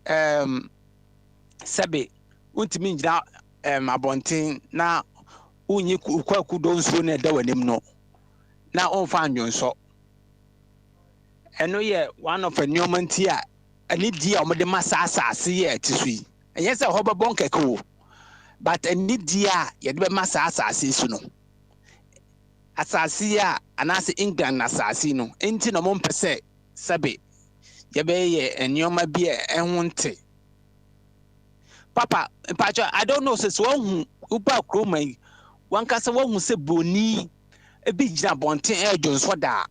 H: Sabi, won't mean now, Abontin, now, Uni Kwaku don't soon a day him no. Now, on find you so. And no, yeah, one of a Newman tia, and need dear of the Massasa, see it to see. And yes, a hobber bonker cool. But a need dear, yet be Massasa, see no. Assasia, and as England assassino, ain't no one per se, Sabi. Yabe and Yoma beer and one tea. Papa, I don't know, says one who about Cromay, one cast one who said Boni, a big jump on 10 air Jones for that.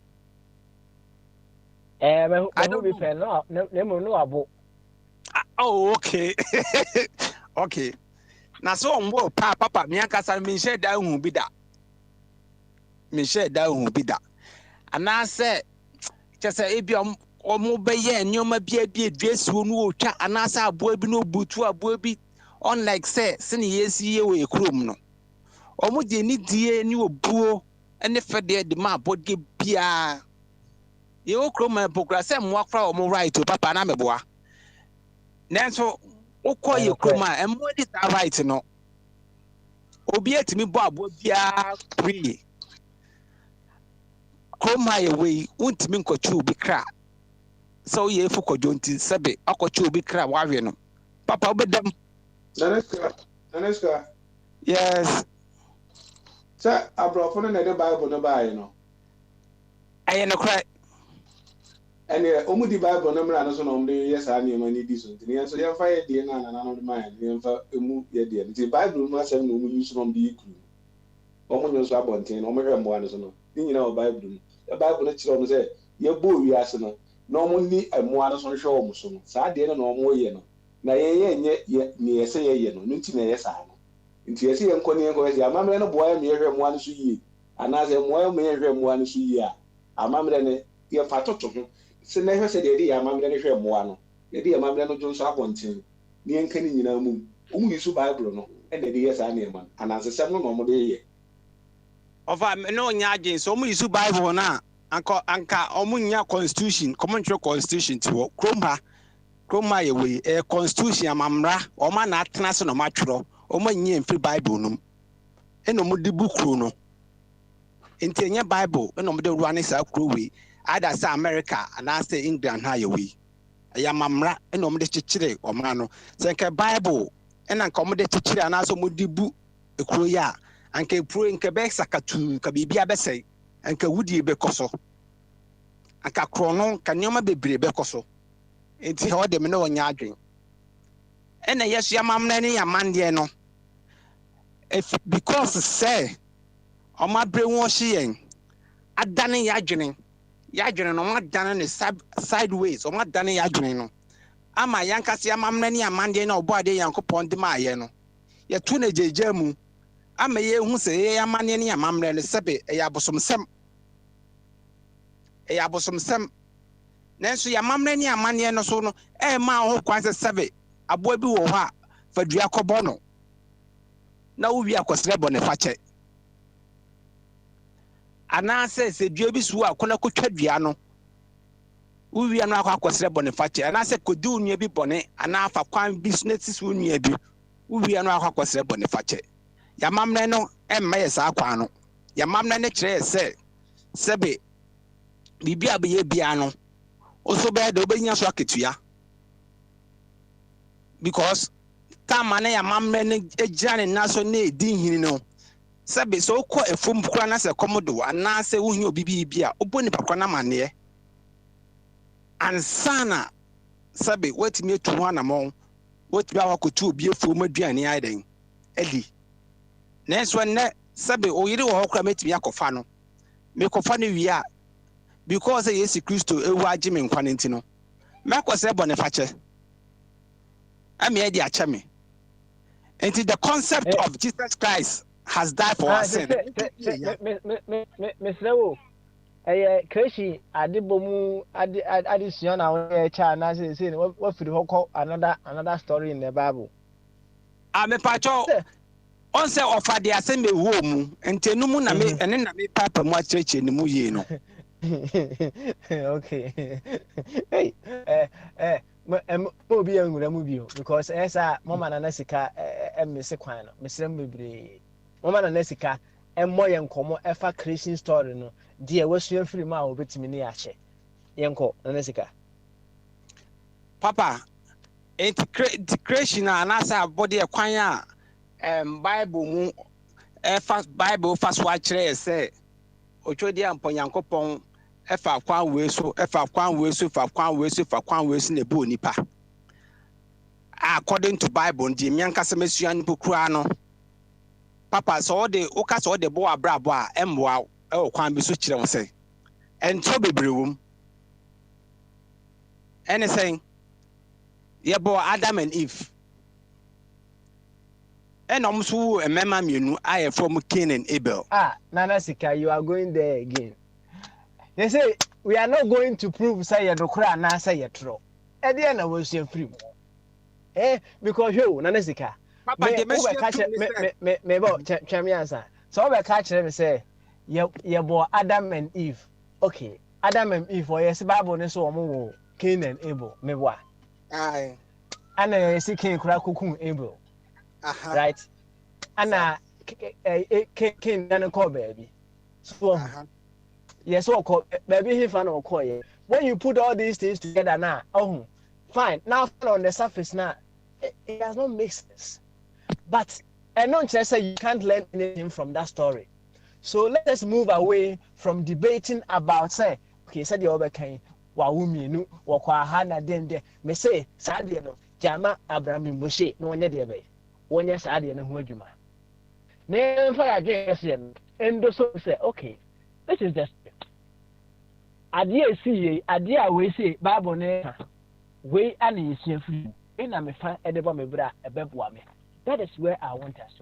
F: I don't be fair, no, about.
H: Oh, okay. Okay. Now, so on board, Papa, me and Castle, me share that won't be that. Me share that won't be that. And I said, just a ibium. Omo beye nyoma bia dress wonu otwa anasa aboa bi no butu aboa bi unlike say sene yesi ye we krom no omo de ni die ni obuo ene fede de ma bodge bia ye wo krom ma pokra say mo akra omo right o papa na meboa nanso ukọ ye krom a emo di ta right no obi etimi bo aboa bia free krom ma ye we untimi nkochu bi kra. So ye for Jonti Sabe, Okochu be crab warrior. Papa obedem.
G: Naneska.
H: Yes.
G: Sir, I brought for another Bible no buy, you know.
H: I ain't a cry.
G: And yeah, the Bible number and so on the yes, I need money decent. So you're fired the and another mind. You move your dear. The Bible must have no use from the crew. Almost about 10 or more one is no. You know, Bible. The Bible let you say, your boy, we ask no. Normally a more on show almost so. Sad no more yen. Na ye near say yen, no, Ninty yes, I know. Into a sea and Connie and Goya, Mamma and a boy may have one to ye. And as a boy may have one to ye. A mamma and a fato to him. So never said the idea, Mamma and a one. The dear Mamma Jones are wanting. Near and Kenny in a moon. Only so Bible no. And the years I name man. And as a 7 normal day.
H: Of no nyagin, so mu use Bible na. Anka omunya constitution, commonwealth constitution to Kroma ye a constitution amamra, o man atena so no matro, o man nye free Bible num. Eno mu di book no. Enti enye Bible, eno mu de ruane sa kro we, either say America and I say England ha ye we. Ya mamra, eno mu de chichire o man no. Se nke Bible, ena nka mu de chichire anaso mu di bu ekro ya, anka pro nke be sakatu, ka bibia be sei. Anka wudi be koso anka krono ka nyoma bebre be koso enti ho de me no nya adwen ena yesu amamna ne yamande no if because say o ma bre won hye yen adane yadwene no ma dane ne sideways o ma dane yadwene no ama yanka se amamna ne yamande na obo ade yankopon de ma ye no ye tu na jeje mu ama ye hu se ye yamane ne yamamna ne sebe e ya bosomsem nanso ya mamre ni amane no so no e ma ho kwan se sebe aboa bi wo ho a fa dua kɔbɔ no na wo wi akɔsrɛ bɔ ne fakyɛ ana se dua bi so a kona kotwa dua no wo wi no akɔsrɛ bɔ ne fakyɛ ana se kodi unua bi bɔne ana fa kwan business so unua bi wo wi no akɔsrɛ bɔ ne fakyɛ yamamne no emma yɛ saa kwan no yamamne ne kyerɛ sɛ sɛbe bibia be ye bia no also be de obenya so aketua because time na yamamne ne egira ne naso na edi hini no sɛbe so kɔ efom kura na sɛ komodo ana sɛ wo hi obi bia obo ni pakwa na mane ansana sɛbe watimi etu ho anamon watimi awakotu obi efom aduane aiden eli na so ne sɛbe oyiri wo kura metimi akɔfa no me kɔfa no wi a because Yesu Kristo ewu agye me nkwa nti no mekɔsɛ bɔ ne fakyɛ am ye di akyɛ me nti the concept of Jesus Christ has died for our sin.
F: Mr. Wo, Kreshi, Adibomu, Addition, our child, as I say, what for the another story in the Bible.
H: I'm a pacho. On say offer the assembly womb, and Tenumu na me, and then I make papa more church in the Muye. No.
F: Okay. Hey, be young with you because as a Mama Nasika and Miss Equino, Miss Embry. Mama Nesika and more young common ever Christian story no dear was your free mouth with me near Yanko Nesika.
H: Papa, ain't creation and answer body a choir Bible fast Bible fast watch say Ochodia and Ponyankopon efa kwan we so efa kwan we so fa kwan we so fa kwan we so na bu nipa according to Bible ndi mianka semesuan pokura no Papa so de oka so de bo abrabo a emboa e o kwan bi so kire won say ento bebrewum anything ye bo Adam and Eve and so a mema mienu I from Cain and Abel.
F: Nana Sika, you are going there again. They say we are not going to prove say you dokra na say you true. E dey na wo so free. Because you Nana Sika
H: Papa, they
F: me about me answer. So we catch them say, ye boy Adam and Eve. Okay, Adam and Eve. For yes, Bible ne so omo Cain and Abel. Me boy.
H: Aye.
F: And I see Cain kura kukun Abel. Right. And Cain na call baby. So yes, so call baby he fan or call. When you put all these things together now, oh, fine. Now on the surface now, it does not make sense. But and not just say you can't learn anything from that story. So let us move away from debating about say, okay, said the other kind, Wawumi nu, Wakwahana dende, me say, Sadiano, Jama Abraham Moshe, no one there, one yes, Adian Hujuma. Name for again, and so say, okay, this is just idea see, idea we say, Bible ne, we and is free, and I'm a fan, Edeba me bra, a bebwame. That is where I want us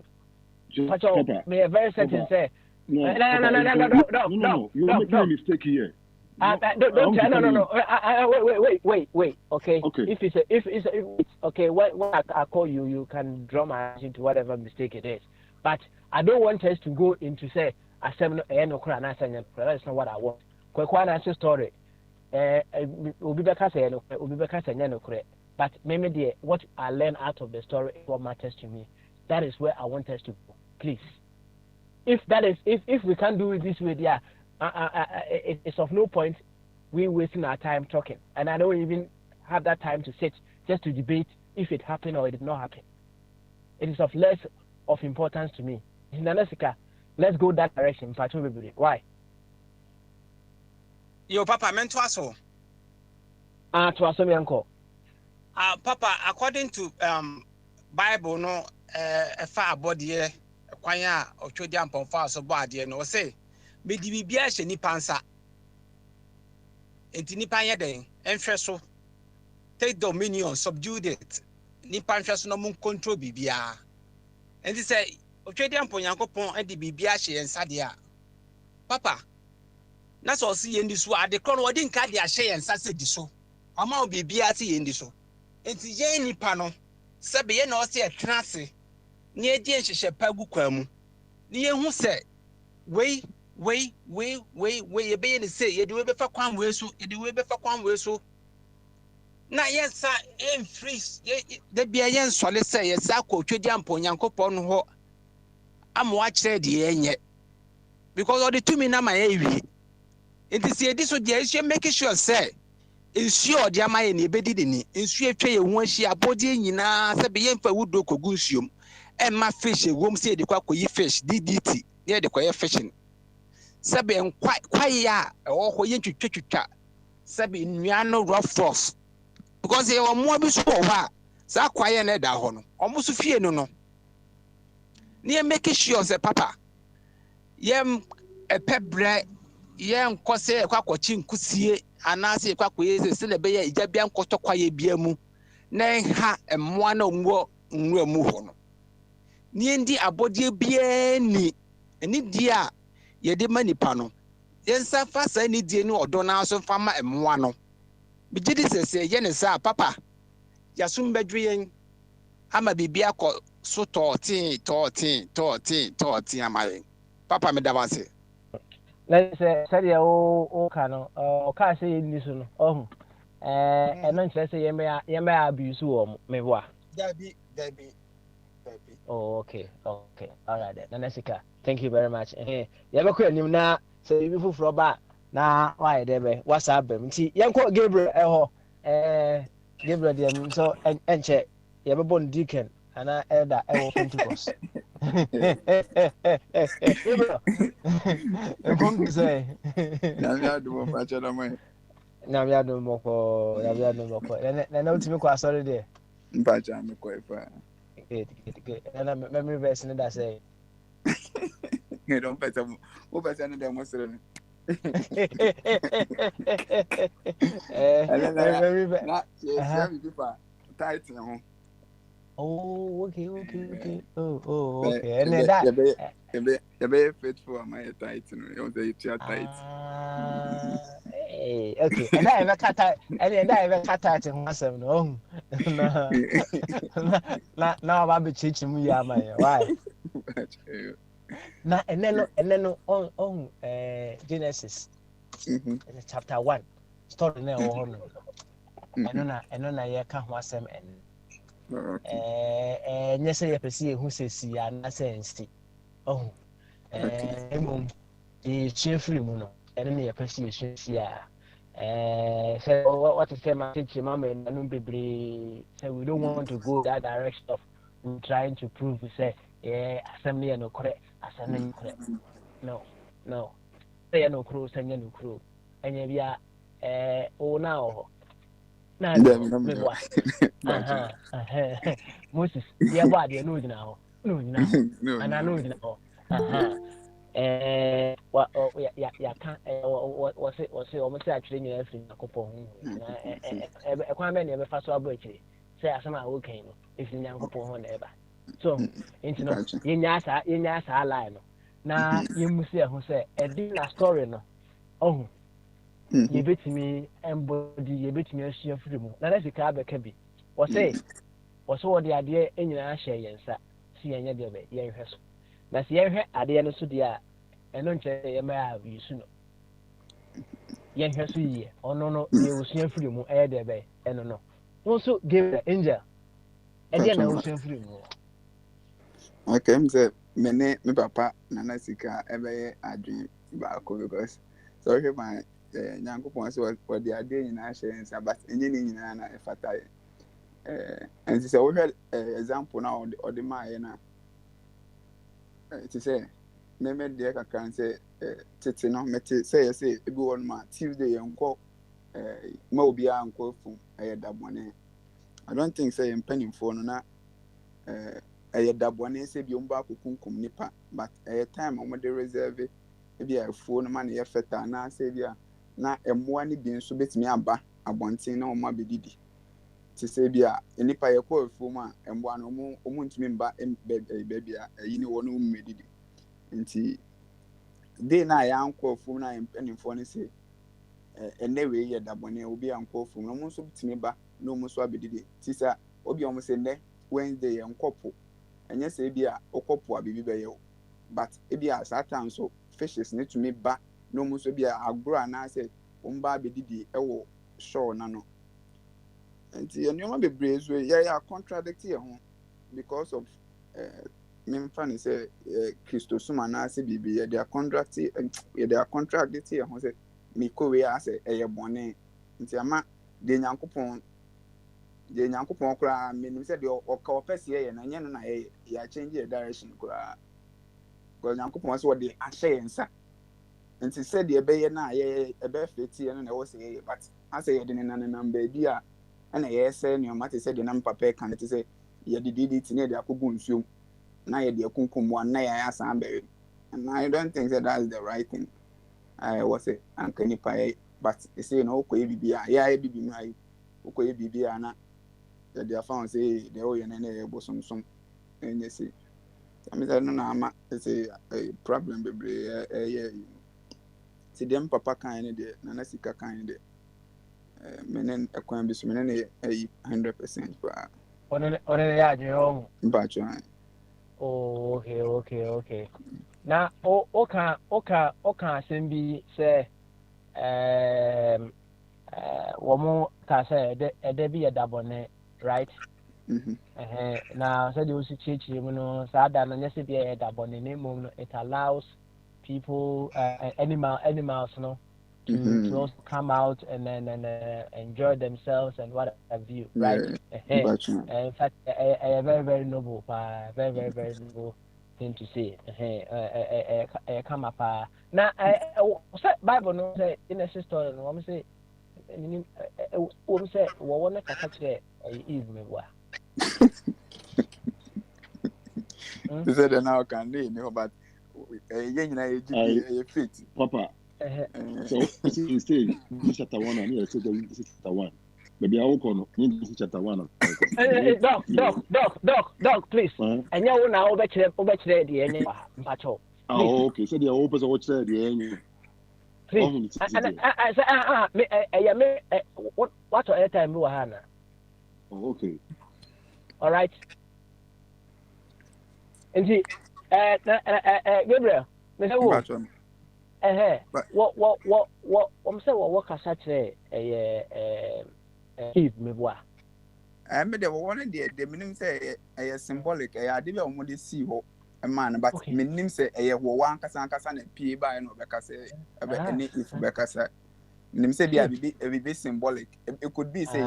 F: to. Papa, may a very certain say. No.
E: You're making a mistake here.
F: No. Wait. Okay. If it's okay, when I call you, you can draw my attention to whatever mistake it is. But I don't want us to go into say that is not what I want. Kwekwana story. But maybe what I learned out of the story is what matters to me. That is where I want us to go. Please. If we can't do it this way, it's of no point we wasting our time talking. And I don't even have that time to sit just to debate if it happened or it did not happen. It is of less of importance to me. In Anasika, let's go that direction. Why?
H: Yo, Papa, meant to us all.
F: To us, uncle.
H: Papa, according to Bible, no, a far body, a choir or chodium ponfa so body, no say, be the biash ni pansa. And Nipanya day, and so take dominion, subdue it. Nipan no moon control bibia. And they say, Ochodium ponyanko pon and the bibiashi and sadia. Papa, that's all see in this war, the chrono didn't cut their share and sassy so. Amount be biati in this so. Enti ye nipa no Sabe ye no se trance ni e die nhyehyɛ pa gu kwa mu ni ye hu sɛ wei ye be ye ne say ye de we be fa kwan we so ye de we be fa kwan we so na yes in freeze de bia ye nsɔle sɛ ye sa kɔ twedi ampo Nyankopɔn no hɔ amwa kyerɛ de yenye because all the two me na ma ye wi it is ye so de ye make sure say nsuo ɔde ama ye ne ebedi de ni nsuo atwa ye ho ahia abɔde nyinaa sɛ be ye mfa wudo kogu nsuom emma fish egwom sɛ de kwa koyi fish DDT ne de kwa ye fishing sɛ be kwai ya ɛwɔ hɔ ye twetwetwa sɛ be nnua no rough force because ye omo bi so wɔ hɔ a saa kwaye na da hɔ no omo so fie no ne make sure sɛ papa yem epebre ye nkɔse kwakɔchi nkusie anase kwakɔye se le be ye ija bia nkɔtɔ kwaye bia mu na ha emmoa na omwo nwura mu hɔ no ne ndi abɔde bia ni dia ye de manipa no yensa fa sa ni die ni ɔdɔ na so fa ma emmoa no bigidi sese ye ne sa papa yasum badwe yen ama bibia kɔ so tɔɔtin amaye papa me da wase.
F: Let's say o kano o ka say ni so no ohun eno nkyerɛ sɛ yɛmɛ abuse wɔ me boa.
H: Dabi.
F: Oh, okay. All right then. Nanesika. Thank you very much. Yɛbɛkɔ anim na sɛ bibi foforɔ ba na wayɛ dɛ bɛ WhatsApp bɛm nti yɛnkɔ Gabriel ɛhɔ Gabriel deɛ nso ɛnkyɛ yɛbɛbɔ no deacon ana elder ɛwɔ Pentecost. Gabriel. Nkɔm sɛ. Nyame adom mɔkɔ. Na wotumi kɔ asɔre deɛ.
I: Mpacha me kɔ ifa.
F: Good. Na memory verse no da say.
I: You don't better. Who better than them was it?
F: Memory verse.
I: Not yes, people tight.
F: Oh, okay. Oh, okay. And then that.
I: You be faithful, my tight. You say you tight.
F: Hey, okay. And I ever cut out. And I ever cut out in myself. No. Now I'm be teaching me my why. Now and then on Genesis chapter 1 story na wo no eno na ye ka ho asem nye se ye pese hu sesi ya na sense emum e chefri mu no eno na ye pese ye sesi ya say what is say my teacher mama no bebre say we don't want to go that direction of trying to prove say assembly no correct assembly no correct no say no crow sanya no crow enya bia o na me boa Moses dia boa dia no gyina ho ana no gyina ho ya ka wose o mo say atwere nyina afiri nakopɔ ho na kwan bɛ ne be fa so abo akire say asama wo kan no efiri nakopɔ ho na eba so into no yenya sa line no na yemusi ehun say edi na story no ohun yebetimi embody yebetimi ahyia firi mu na sika abeka bi wose wo de ade enyina ahye yensa si yenye de be yenhwe so na si yenhwe ade no so de a eno nche yema ya yisu no yenhwe so yie ono no ye osua firi mu de be eno no wo so give angel ede na osua firi mu
I: okay me papa na sika ebe adwin baako because so he my Nyankopɔn sɛ wɔde ade nyinaa hyɛ nsa but enye ne nyinaa na ɛfata and sɛ wohwɛ example na ɔde maa yɛ na te sɛ meme deɛ kakra sɛ tete no mete sɛ yɛ sɛ ebi wɔ no ma Tuesday yɛnkɔ ma obiara nkɔ fom ɛyɛ dabɔne I don't think sɛ yɛ mpanimfoɔ no na ɛyɛ dabɔne sɛ bi ɔmba akɔkunkum nipa but ɛyɛ time ɔmode reserve ebi a ɛfuo no ma ne yɛ fɛta na sɛ bi a na emmoa ni bi nso betimi aba abɔnten na ɔmo abedidi te sɛ bi a nipa yɛ kɔ afuo mu a emmoa no ɔmo ntumi mba baabi a ayi ne wɔ no mmedidi nti day na ya ankɔ afuo na mpanimfoɔ no sɛ ɛnɛ wei yɛ dabɔne obi ankɔ afuo no ɔmo nso betimi ba na ɔmo nso abedidi te sɛ obi ɔmo sɛ nɛ Wednesday and couple. And yes, ebi a okopo a bibi be yo. But ebi a satan so fishes need to me back no muso ebi a agro na say umba be didi ewo show na no. And you know bebree so yeah contradict here because of me fan say Christosuma na say bibi they are contradict here say me ko we say bone nti ama de nyankopon kura menim say de oka opese ye na nye no na ya change the direction kura because nyankopon say de ahye nsa nti say de ebe ye na ye ebe feti ye no na wo say but I say de na number bi a na ye say no mate say de na papa kan te say ye de didi ne de akogu nsuom na ye de akunkum wa na ya asan be and I don't think that that's the right thing. I was say ankani pa but you say no ko bibi a ya bibi no ai ko bibi a na they are found say the oil and any bosom and you see. I mean, I don't know, ama say a problem, baby. See them papa kind de, Nana Sika kind de. Menen a coin be swimming 100%.
F: On the yard,
I: But
F: oh, okay. Now, oka sembi say, woman ka say, there be a dabone, right? Now, said you see church, you know, sad and yesterday be a dabone name, it allows people, animals, no, to also come out and then enjoy themselves and what have you, right? In fact, a very noble, very noble thing to say. Come up now. Bible no say in a sister, no one say, one say, one catch Eve me wa.
I: You said now can name but a fit.
E: Papa. So instead, chapter 1 and here, so chapter 1. Maybe I will call chapter 1.
F: Doc, please. And you now over the end.
E: Oh, okay. So the opposite watch the end.
F: Please. I say, what time you are?
E: Oh, okay.
F: All right. And see, Gabriel, what I'm saying, what can I say? Eve, me boy.
I: I made the one the minimum say a symbolic. I did almost see a man, but minimum say a one casan and P by no because any if because minimum say be be symbolic. It could be say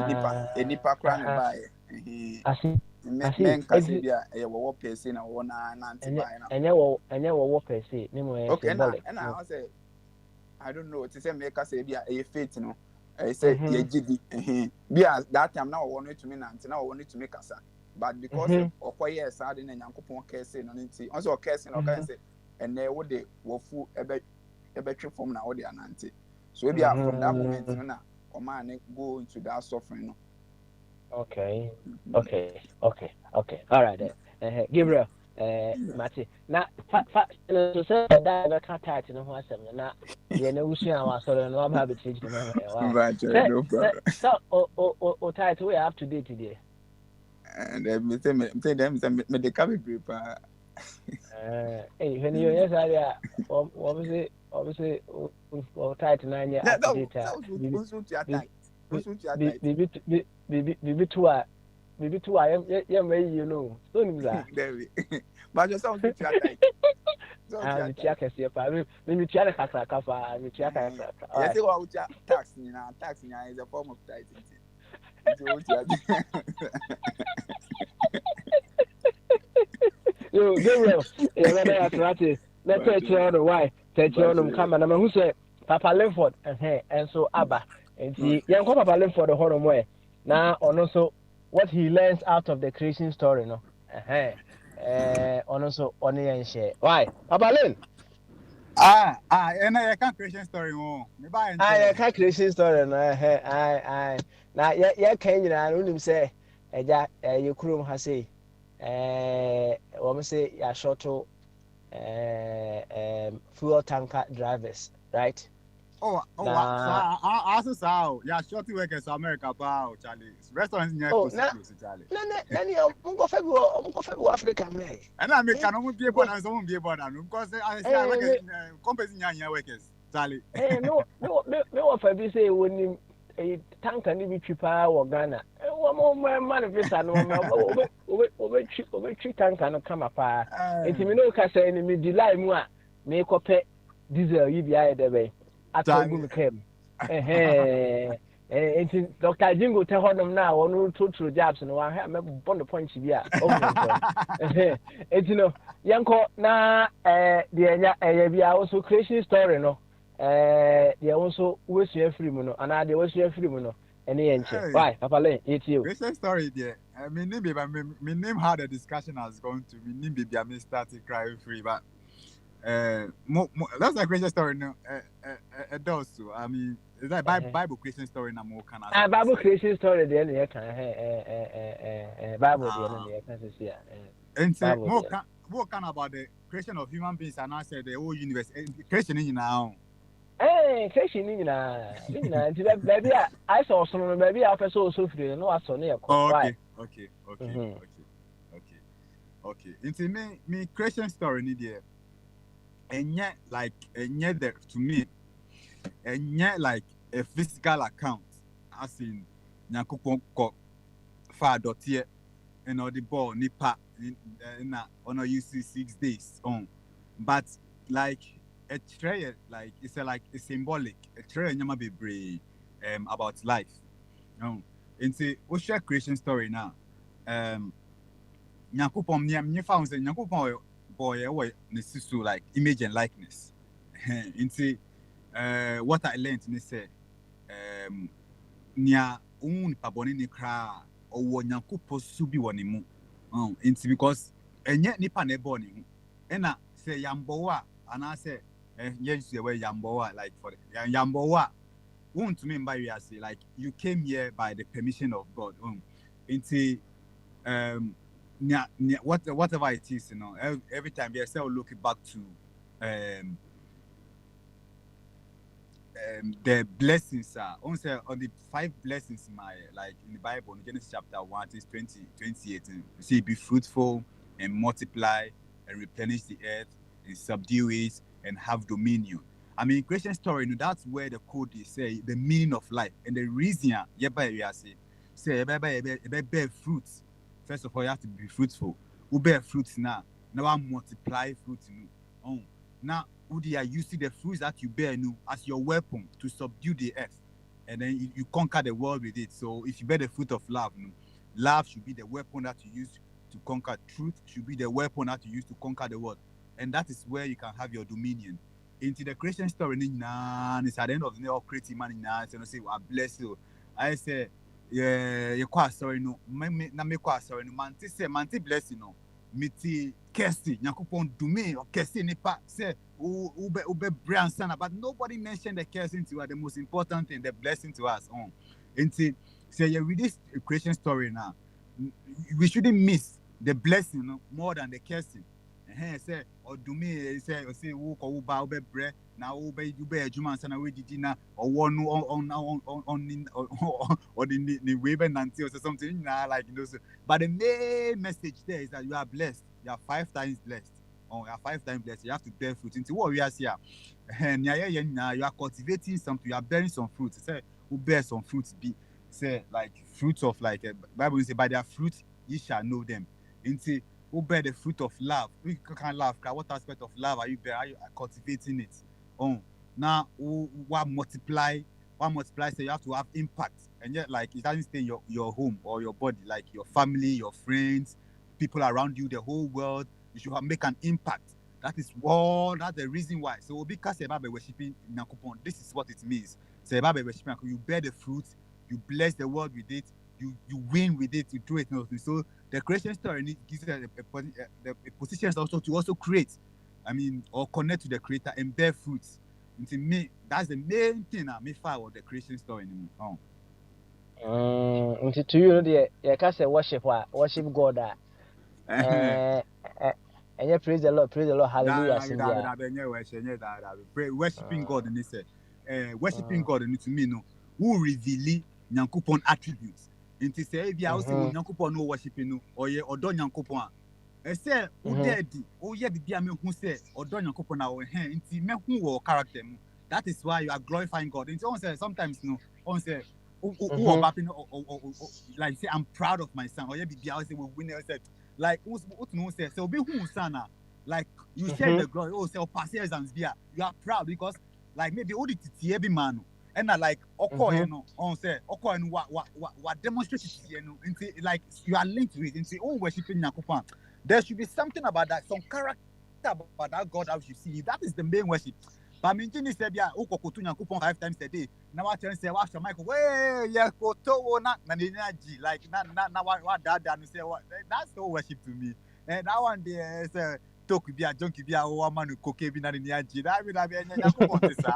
I: nipa crown by.
F: I see.
I: Men Casabia, a war person, or 1 90
F: and you will per se.
I: Okay, and I say, I don't know, to say make Casabia a fate, no. I say, yeah, GD, that time now I wanted to mean, and now I wanted to make us, but because of quite years, I didn't Yankupon casing on it, also casing or can say, and there would they were full a better from now, the ananti. So maybe from that moment, or man go into that suffering.
F: Okay. All right. Gabriel, Mati. Now, so say that I can't touch no one some. Now, you know, we see our sort of no have change the memory.
I: No problem.
F: So, title we have today.
I: And me say them me the cabin paper.
F: Hey, when you yes, I obviously, title 9 years up to date. Bibi two I am you know. So
I: but just sound too tight.
F: I'm check as your father. Maybe check a kafa, we check.
I: Yes, what tax is a form of tithing.
F: Yo, Gabriel, let's take you on why. Take you on come and who said Papa Linford and so Abba. And see, young Papa Linford the horror way. Now, also what he learns out of the creation story, no? Also on the share. Why? Papa Lin?
J: And I can't creation story more.
F: I can't creation story, no. Now, yeah, can you know, say, your crew has say, what we say, yeah, shuttle, fuel tanker drivers, right?
J: Oh, so
F: na
J: I also saw. Yeah, shorty workers America, bow, Charlie. Restaurants in
F: oh
J: close, Charlie.
F: na ni mungo febu Africa me
J: And I make
F: eh
J: an be born and someone be born, because I say I work
F: eh
J: company workers, Charlie.
F: me wa fa bi say woni tanka ni bi twi pa wo Ghana wo mo man visa no me obe twi tanka no kama pa enti me no ka say ni me delay mu a me kope diesel yi bi aye de be atogu me kem enti Dr. Jingo te hodom na wonu true jobs no wa ha me bond point bi a o hu enti no yanko na de enya bi a also creation story no they also wasua free mu no ana they wasua free mu no ene ye nche why papa len it you
J: Recent story there. Me name how the discussion has gone to. Me name baby I started crying free, but that's a Christian story no. It does too. I mean, is that Bible Christian story na more can
F: Bible creation story there ne kan Bible there ne kan say
J: and say more can about the creation of human beings and I said the whole universe creation in now.
F: Creation ni na nti baby I saw some baby I person so free no aso ne
J: okay. Into me creation story ni there. And yet like to me and yet like a physical account as in Nyankopon ko fa dotie and all the ball nipa na on you see 6 days on but like a trail like it's like a symbolic a trail nyama be brave about life into we share creation story now Nyankopon me found say Nyankopon boy necessary like image and likeness into what I learned me say nia nipa boni ni kra owo Nyankopon subi wonimu into because enye nipa na ebo ni na say yambowa ana say yes the way yambowa like for yambowa won't to me by we say like you came here by the permission of God into whatever it is, you know, every time they say look back to the blessings on the 5 blessings in my like in the Bible in Genesis chapter 1 is 28 you see be fruitful and multiply and replenish the earth and subdue it and have dominion. I mean Christian story, you know, that's where the code is say the meaning of life and the reason say bear fruits. First of all, you have to be fruitful. Who bear fruits now? Now I multiply fruits. Now would you use the fruits that you bear as your weapon to subdue the earth, and then you conquer the world with it. So if you bear the fruit of love, love should be the weapon that you use to conquer. Truth should be the weapon that you use to conquer the world, and that is where you can have your dominion. Into the creation story, it's at the end of the day, all creating man say, "I bless you." I say. You quite sorry no me quite sorry no manti blessing no miti kersi Nyankopon do me or kersi nipa say ube brand sana but nobody mentioned the kersi to the most important thing the blessing to us into say you read this creation story now we shouldn't miss the blessing more than the kersi say or do me say wo ko ba ube bre na ube adwuma sana we didi na or one on or the wave and or something like those but the main message there is that you are blessed, you are 5 times blessed you are 5 times blessed, you have to bear fruit into what we are here and you are cultivating something, you are bearing some fruit say who bear some fruits be say like fruits of like Bible say by their fruit ye shall know them into who bear the fruit of love. We can't love. What aspect of love are you bearing? Are you cultivating it? Now what multiply? So you have to have impact, and yet like it doesn't stay in your home or your body, like your family, your friends, people around you, the whole world. You should make an impact. That is all. That's the reason why. So because Sebabe worshiping Nyankopon, this is what it means. Sebabe worshiping, you bear the fruit, you bless the world with it, you win with it, you do it. So the creation story gives you a position also to also create, I mean, or connect to the creator and bear fruits. And to me, that's the main thing I make fire with the creation story.
F: To you, you can say worship God. And you praise the Lord, hallelujah.
J: Worshiping God in this. worshiping God and to me no who reveal Nyankopon attributes. Nti say bia wo say Nyankopon no worshiping no or ye odo Nyankopon a say wo dead o ye bibia me hu say odo Nyankopon na wo he nti me hu wo character mu. That is why you are glorifying God. Nti on say sometimes no on say like say I'm proud of my son or ye bibia say we win say like what no say so be who son like you share the glory oh say pass exams bia you are proud because like maybe all the tie be man and like okoye no on say okoye no what demonstrate it you know like you are linked to it into all worshiping Nyankopon. There should be something about that, some character about that God that you see. That is the main worship. But me jini say bia okokotu Nyankopon 5 times a day. Now I tell say wa Michael way yeah koto na energy like na what that say what that's no worship to me. And that one there say talk be a junkie be a woman who cook be na energy. That be Nyankopon say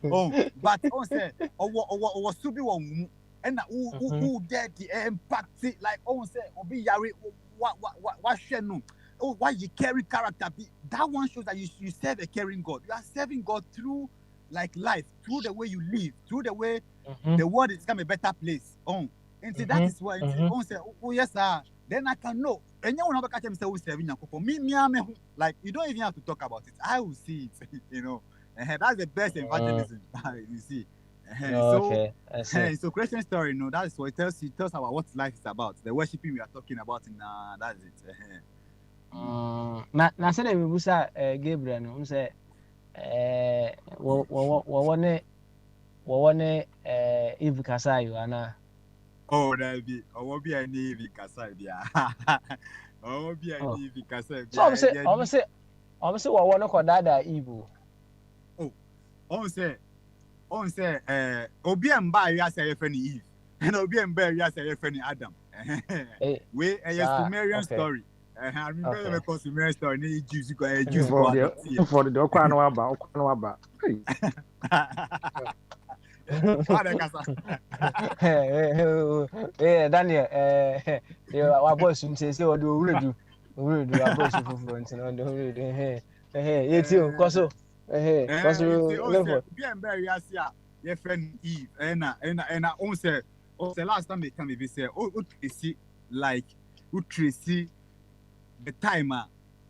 J: oh but on say o subi won and who there the impact like on say obi yare what share no. Oh, why you carry character? That one shows that you serve a caring God. You are serving God through like life, through the way you live, through the way the world is become a better place. Oh, and see that is why say, oh yes, sir. Then I can know. And you will not catch him say, "Who's serving Nyankopon?" Me, like you don't even have to talk about it. I will see it. You know, that's the best evangelism. You see. So Christian story, no, that's what it tells about what life is about. The worshiping we are talking about, that's it.
F: Na sɛ na mebusa Gabriel no sɛ wɔwɔ ne Eve kasayo ana
J: oh that be or be a Eve kasayo bia oh be a Eve kasayo
F: so I'm say wɔwɔ no kɔdada Eve
J: oh on say obi amba ya say your friend Eve and obi amba ya say your friend Adam we a Sumerian story. I remember the consumer story. Ni juice go juice go.
D: For the okwa no aba.
F: Daniel our boss say o do owuredu our boss fufu nti no do owuredu yeti o koso
J: be embarrass ya your friend Eve and on say last time they come be say see like Tracy the time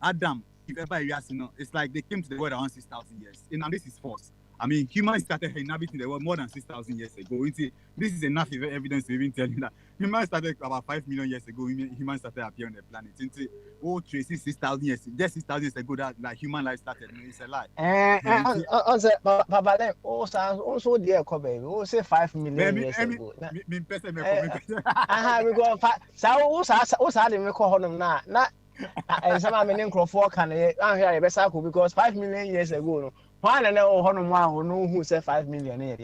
J: Adam, if ever you ask, it's like they came to the world around 6,000 years. And this is false. I mean, humans started inhabiting the world more than 6,000 years ago. This is enough evidence to even tell you that humans started about 5 million years ago. Humans started appearing on the planet. Oh, Tracy, 6,000 years. Just 6,000 years ago that human life started. It's a lie.
F: But also dear Kobe, we say 5 million years ago.
J: We
F: go 5. So and some are meaning for can I because 5 million years ago no one and one who said 5 million and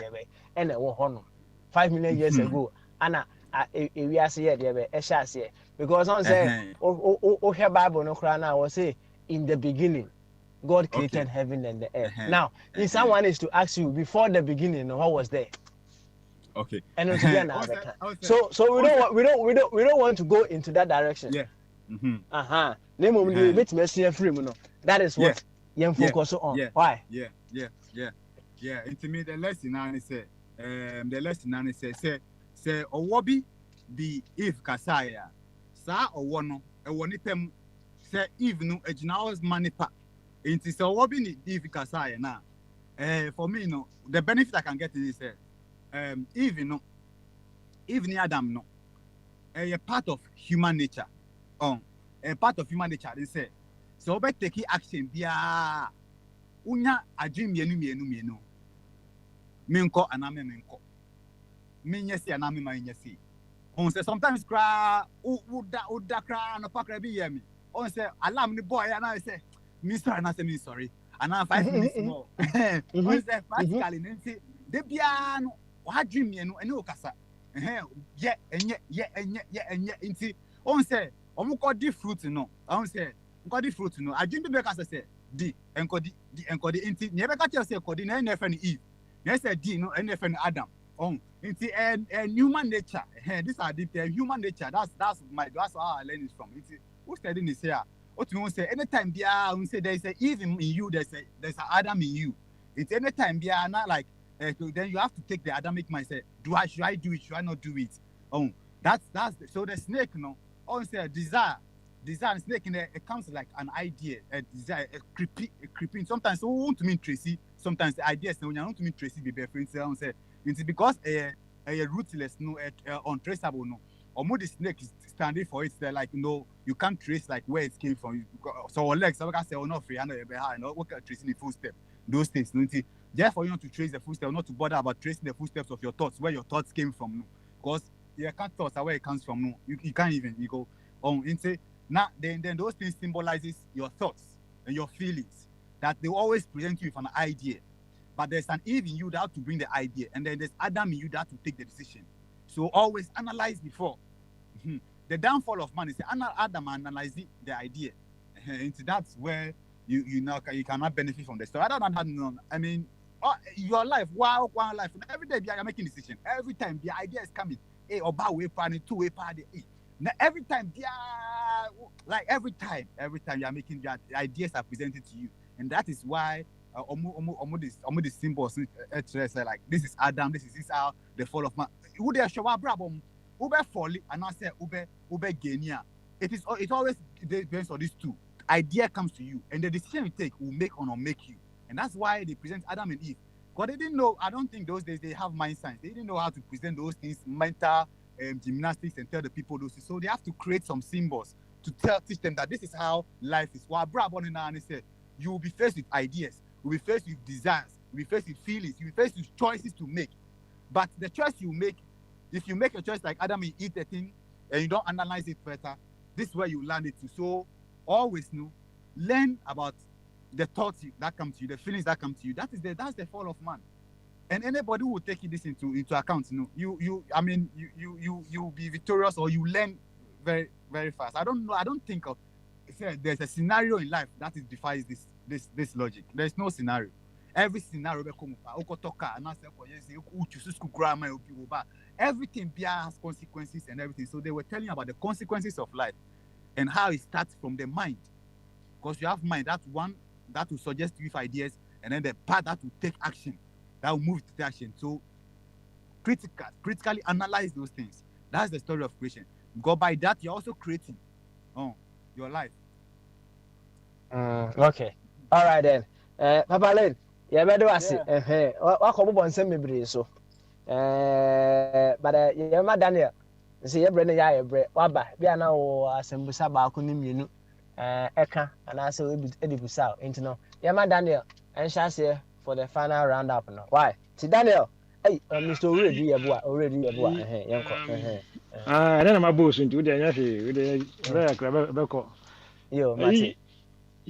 F: 5 million years ago Anna we are say there because on say oh Bible no cry now was say in the beginning God created heaven and the earth. Now if someone is to ask you before the beginning what was there?
J: Okay.
F: And so we don't want to go into that direction.
J: Yeah.
F: That is what young focus on.
J: Yeah.
F: Why?
J: Yeah. And to me, the lesson now is say Owobi be Eve Kasaya. Sa Owono, a wonipem say Eve no ejinaos manipa. Into so Owobi ni Eve Kasaya now. For me, no, the benefit I can get is Eve ni Adam no. A part of human nature. A part of human nature, they say. So, we take action. Bia, unya adrim mienu. Minko aname minko. Minyesi aname minyesi. On say sometimes cry. Uda cry no pakra bi yemi. On say alarm the boy and I say, me sorry, and I say me sorry. And now 5 minutes more. On say practically, nti de bia no adrim mienu ene okasa. Yeah. Nti on say. Omuko fruit no. I say nkodi fruit no. I drink the because say D enkodi inti nyebe ka tell say kodi na NFN Eve. Na say D no NFN Adam. Inti and human nature. These are the human nature. That's how I learn it from. Inti who studying this here? What you say anytime there say there is a Eve in you, there's a Adam in you. It's anytime be not like then you have to take the Adamic mindset. Should I do it? Should I not do it? So the snake, say desire and snake in there, it comes like an idea, a desire, a creeping. Sometimes so want to mean Tracy. Sometimes the ideas when you want to mean Tracy be friends say it's because a rootless, untraceable, no. Or more the snake is standing for it. They're like, you can't trace like where it came from. So legs, so I can say, not free, what can tracing the footstep, those things, therefore you want to trace the footsteps, not to bother about tracing the footsteps of your thoughts, where your thoughts came from, because you can't thoughts where it comes from, you can't even, you go on into now. Then those things symbolizes your thoughts and your feelings that they always present you with an idea, but there's an Eve in you that have to bring the idea, and then there's Adam in you that have to take the decision. So always analyze before. The downfall of man is Adam analyzing the idea. And that's where you cannot benefit from the story. Other than that, I mean, your life, one life, every day you're making decision. Every time the idea is coming, about way party, 2-way party. Every time, every time you're making the ideas are presented to you, and that is why the symbols like this is Adam, this is how the fall of man. Who they show up, Ube folly and I say Ube genia. It always depends on these two. Idea comes to you, and the decision you take will make or not make you. And that's why they present Adam and Eve. Because they didn't know, I don't think those days they have mind science. They didn't know how to present those things, mental gymnastics, and tell the people those things. So they have to create some symbols to teach them that this is how life is. Well, and say, you will be faced with ideas, you will be faced with desires, you will be faced with feelings, you will be faced with choices to make. But the choice you make, if you make a choice like Adam, you eat a thing and you don't analyze it better, this is where you learn it to. So always learn about the thoughts that come to you, the feelings that come to you. That's the fall of man. And anybody who will take this into account, you'll be victorious, or you learn very, very fast. I don't think there's a scenario in life that defies this logic. There's no scenario. Every scenario everything has consequences and everything. So they were telling about the consequences of life and how it starts from the mind. Because you have mind, that's one that will suggest you with ideas, and then the part that will take action, that will move to action. So critically analyze those things. That's the story of creation. Because by that you're also creating your life.
F: Okay. All right then. Papa Len, you better ask it. What come on send me breeze so. But you Daniel. See your brother ya bre. Waba. Bia na o asembusa ba ko ni mienu. Eka and I say edibusa into no. Yeah, Daniel. And shall say for the final roundup no. Why? See Daniel. Hey, Mr. Already
B: I don't know my boss into the very clever.
F: Yo, Martin.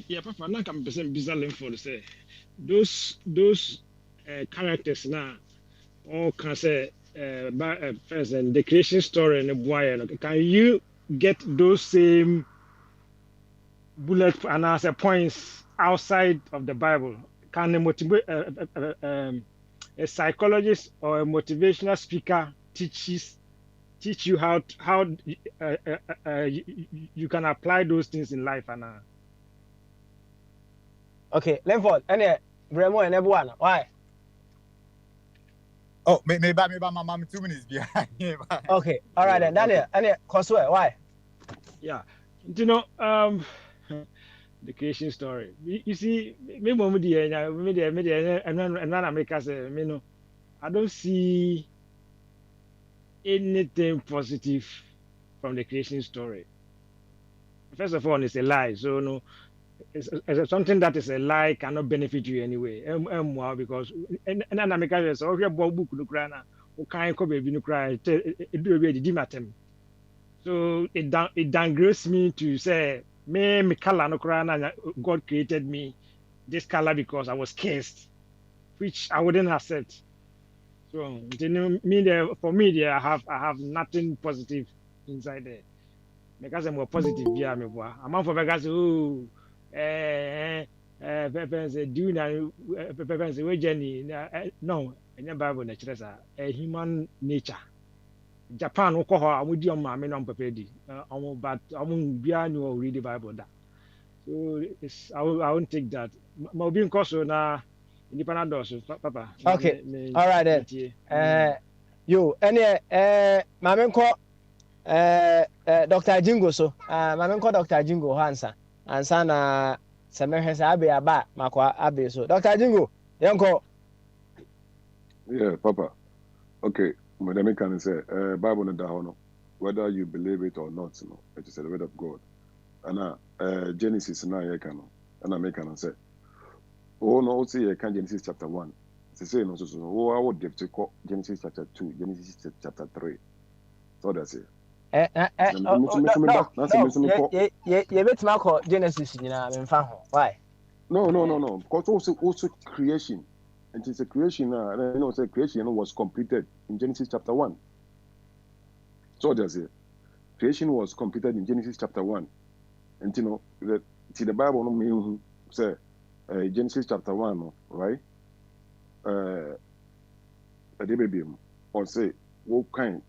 B: Yeah, Papa, now I'm bizarre for say those characters now all can say first and the creation story and the boy. Can you get those same bullet and answer points outside of the Bible? Can a motivate a psychologist or a motivational speaker teach you how you can apply those things in life and
F: Okay, Lenford, any Bremo and everyone. Why?
J: Oh, maybe my mom 2 minutes behind.
F: Okay, all right then. Daniel, any Cosway, why?
B: Yeah, the creation story. You see, me and America say, I don't see anything positive from the creation story. First of all, it's a lie. So it's something that is a lie cannot benefit you anyway. Because and America says, oh, we have book no crana, o kind ko baby no cry. It do be the matem. So it downgrades me to say me color no crana. God created me this color because I was cursed, which I wouldn't accept. So for me, I have nothing positive inside there. Because I'm more positive, yeah, me boy. I'm for because Pepe say do na Pepe say we journey no, in Bible na kyerɛ sa human nature. Japan wo kɔ hɔ amudi ɔma me no Pepe di. But bia ni o read the Bible da. So I won't take that. Ma obi nkɔ so na nipa na dɔɔso papa.
F: Okay. All right then. Yo, any maame nkɔ Dr. Jingo so. Maame nkɔ Dr. Jingo hɔ ansa na sɛ mɛhwɛ sɛ abe aba makɔ abe so. Dr. Jingo, yɛnkɔ.
E: Yeah, Papa. Okay, madam can say, Bible no da no, whether you believe it or not, no, it is the word of God. And Genesis na ye can, and I make can say, oh no, see you can Genesis chapter 1. To say no, so oh, I would have to call Genesis chapter 2, Genesis chapter 3. So that's it.
F: No, yɛbɛtumi akɔ Genesis nyinaa memfa ho. Why?
E: No. Because also creation. And it's a creation, say creation was completed in Genesis chapter 1. So that's it. Creation was completed in Genesis chapter 1. And the Bible no mean say Genesis chapter 1, right? Or say what kind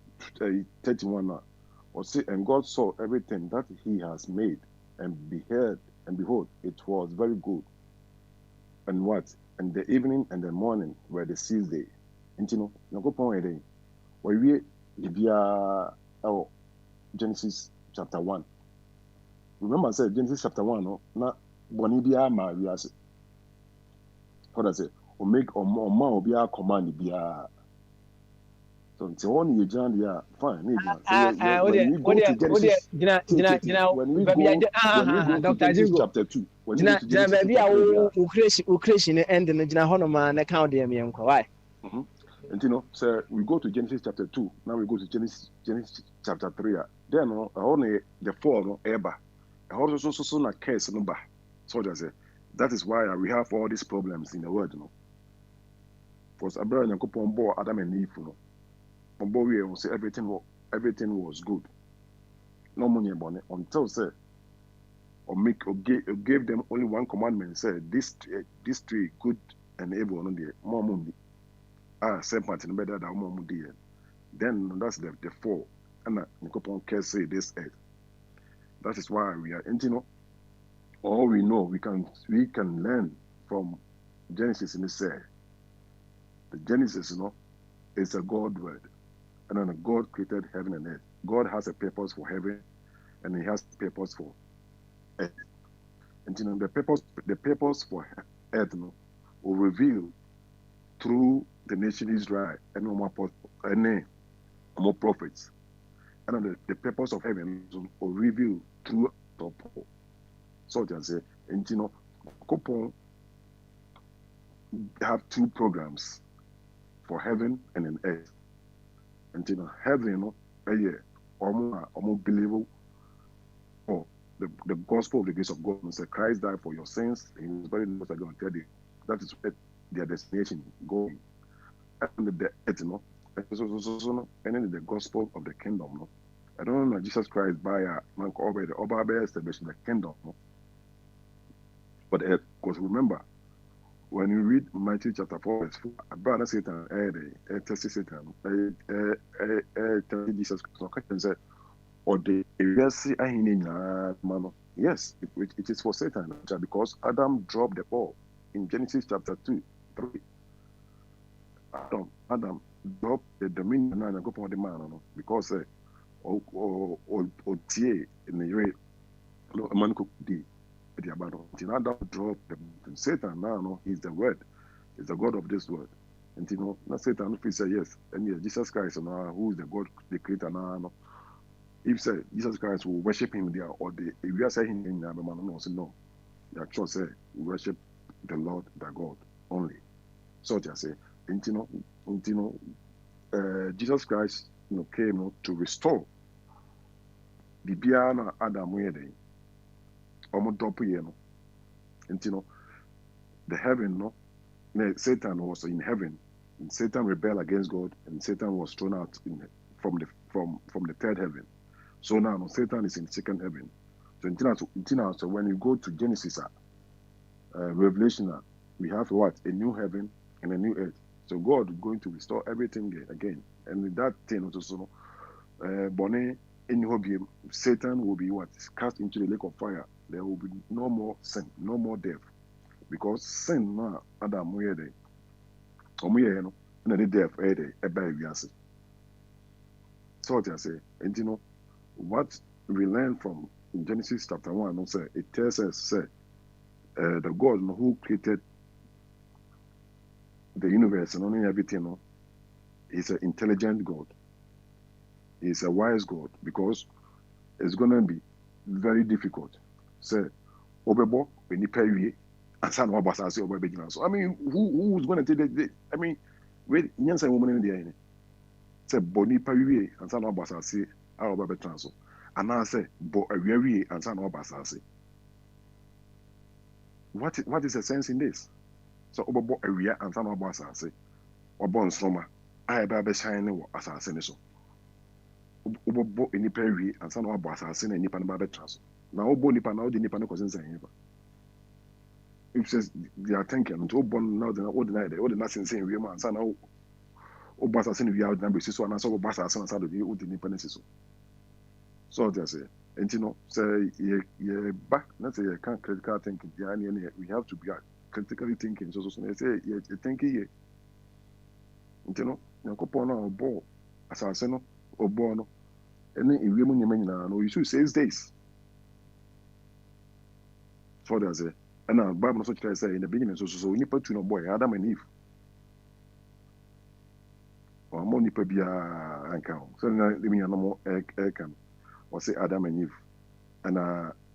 E: 31 or say, and God saw everything that he has made, and behold, it was very good. And what? And the evening and the morning were the sixth day. And we Genesis chapter 1. Remember I said Genesis chapter 1, no, na bonibia ma we as what I say, or make or more be a command be a so until one you join the fine. When we go to Genesis, when we go to Genesis chapter 2, when we go to Genesis chapter 2,
F: creation end in the Honoma na count them young. Why?
E: And sir, we go to Genesis chapter 2. Now we go to Genesis chapter 3. Then only the 4 no ever. Also na case no ba. So just say that is why we have all these problems in the world, no. Because Abraham and Yakupon bore Adam and Eve, no. We will say everything was good. No money about it until say or gave them only one commandment. Say this tree good and evil on the more money. Same part in better than more money. Then that's the 4. And Yakupon can say this earth. That is why we are all we know we can learn from Genesis in the say the Genesis, is a God word. And then God created heaven and earth. God has a purpose for heaven, and he has a purpose for earth. And the purpose for earth will reveal through the nation Israel and more prophets. And then the purpose of heaven will reveal through Paul. So just say, and Coupon have 2 programs for heaven and in earth. And heaven, almost believable, or the gospel of the grace of God. And say Christ died for your sins. He was very much going to tell you that is where their destination going. And the earth, and then the gospel of the kingdom. I don't know Jesus Christ by a man called the Oba establishing the kingdom. But because remember, when you read Matthew chapter 4, verse 4, about Satan, test Satan, Jesus Christ said, or the yes, it is for Satan, because Adam dropped the ball in Genesis chapter 2, 3. Adam dropped the dominion and go for the man, because or in the rate, a man could be. Adam dropped the Satan now, he's the word, he's the God of this world. And not Satan if he say yes, and Jesus Christ who is the God, the creator now. If say Jesus Christ will worship him there, or if you are saying in the man, no, you actually say we worship the Lord, the God only. So just say, Jesus Christ came to restore the Biana Adam wedding. The heaven, Satan was in heaven, and Satan rebelled against God, and Satan was thrown out from the third heaven. So now Satan is in second heaven. So when you go to Genesis, Revelation, we have what? A new heaven and a new earth. So God is going to restore everything again, and with that thing also, Bonnet in Hobium, Satan will be what? Cast into the lake of fire. There will be no more sin, no more death. because sin no Adam we dey omuye no na the death dey eba wiase. So what I say, and you know what we learn from in Genesis chapter 1, no, say it tells us say the God who created the universe and only everything, no, is an intelligent God. He's a wise God because it's gonna be very difficult. Say, Obebo, when you pay we, and son of us, so I mean, who's gonna take the I mean, wait, Yansa woman in the end. Say, Boni pay and son of us, say, our Baby Transo. And I say, Bo a weary and son of us, say. What is the sense in this? So, Obebo a weary and son of us, say, or born summer, I have shining as I say so. Obo any perry and son of us are seen any pan about trans. Now, Obo Nipa now the Nipa no causes any. If says they are thinking to born now the ordinary, all the nothing saying we man, son of Obasa seen we out number so and so Obasa son of the old independence. So they say, and you know, say ye back, not say you can't critical thinking, we have to be critically thinking. So they say, ye thinking ye. You know, you coupon on ball as I say no. Obono, and then if women no, you should 6 days. So there's a and now Bible so say in the beginning, so we need to know boy Adam and Eve. Or more nipa bia anka. So now let me no more can or say Adam and Eve and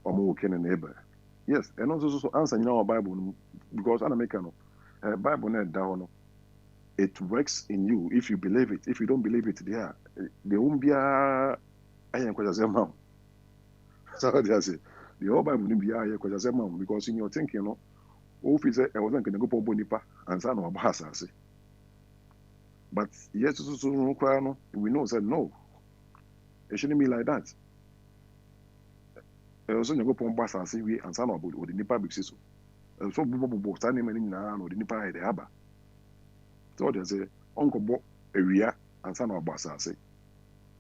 E: omo ken and neighbor. Yes, and also so answer in our Bible because American Bible net down. It works in you if you believe it. If you don't believe it, there won't be a mom. So they say the whole Bible will be a mom because in your thinking, you know, officer I wasn't going to go for Bonipa and son of Bahasa. But yes, we know said no. It shouldn't be like that. I was going to go for Bahasa we and son of the Nipa Big Siso. So Bobo standing in the Nipa the Haba. So they say, Uncle Bo area and son of Basase.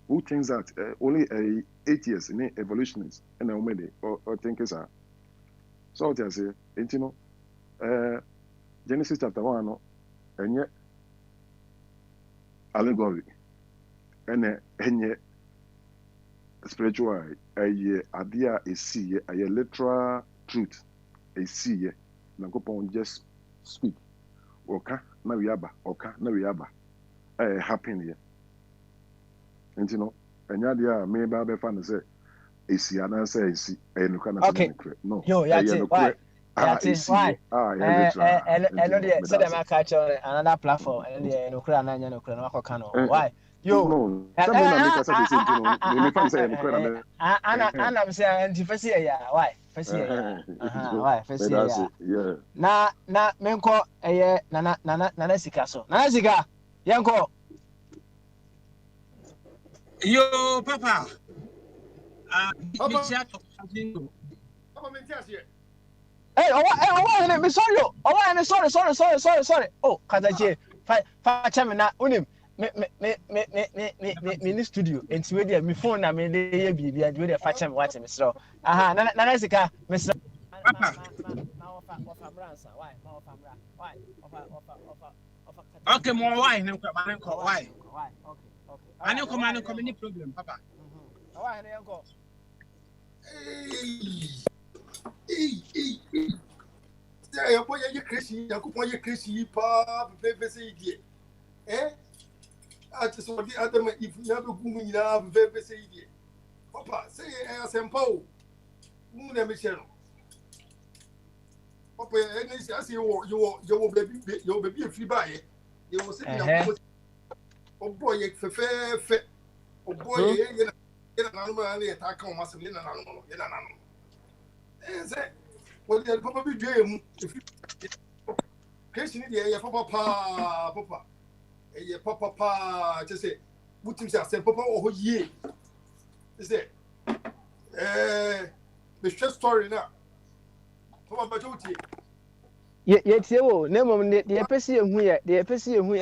E: Who thinks that only 8 years in evolutionists and or thinkers are. So they say, and you know, Genesis chapter 1, and yet allegory, and yet spiritual, a idea is see, a literal truth, a see, Nakopon just speak. Oka na wiaba oka na wiaba happen here and you know enya dia me ba be fa no say esi ana say esi enuka na say no
F: yo yati why yati why eno de say dem aka catch another platform eno de enukura na nya enukura na akoka no why yo
E: no some na make us say you know me fa say enukura na
F: ana me say anti fasi ya why fasi ya why fasi ya
E: yeah
F: na menko eye nana sika so nana sika yanko
H: yo papa
F: hey oh me sorry sorry oh kazaje fa chame na unim me ni studio enti we dia me phone na me dey bibia we dey fa chame watch me sro aha nana sika me sro ma ofa bransa why ma ofa bra why ofa
H: okay mo why nko why
F: okay
H: ani ko any problem papa
F: why na yanko
C: say your boy you crazy yakupon you crazy pa be say die at so the adam if you have gumi na be say die papa say asempa o mu na me share no papa any say you baby a free buy you will say na o boy fe o boy ye na no ma na ta kan o ma se na no ye na no say well the papa be dream if case ni dey papa ye papa just say butim say papa o ho ye say the short story now papa ba jotie
F: ye tie wo na mom de pese ehu ye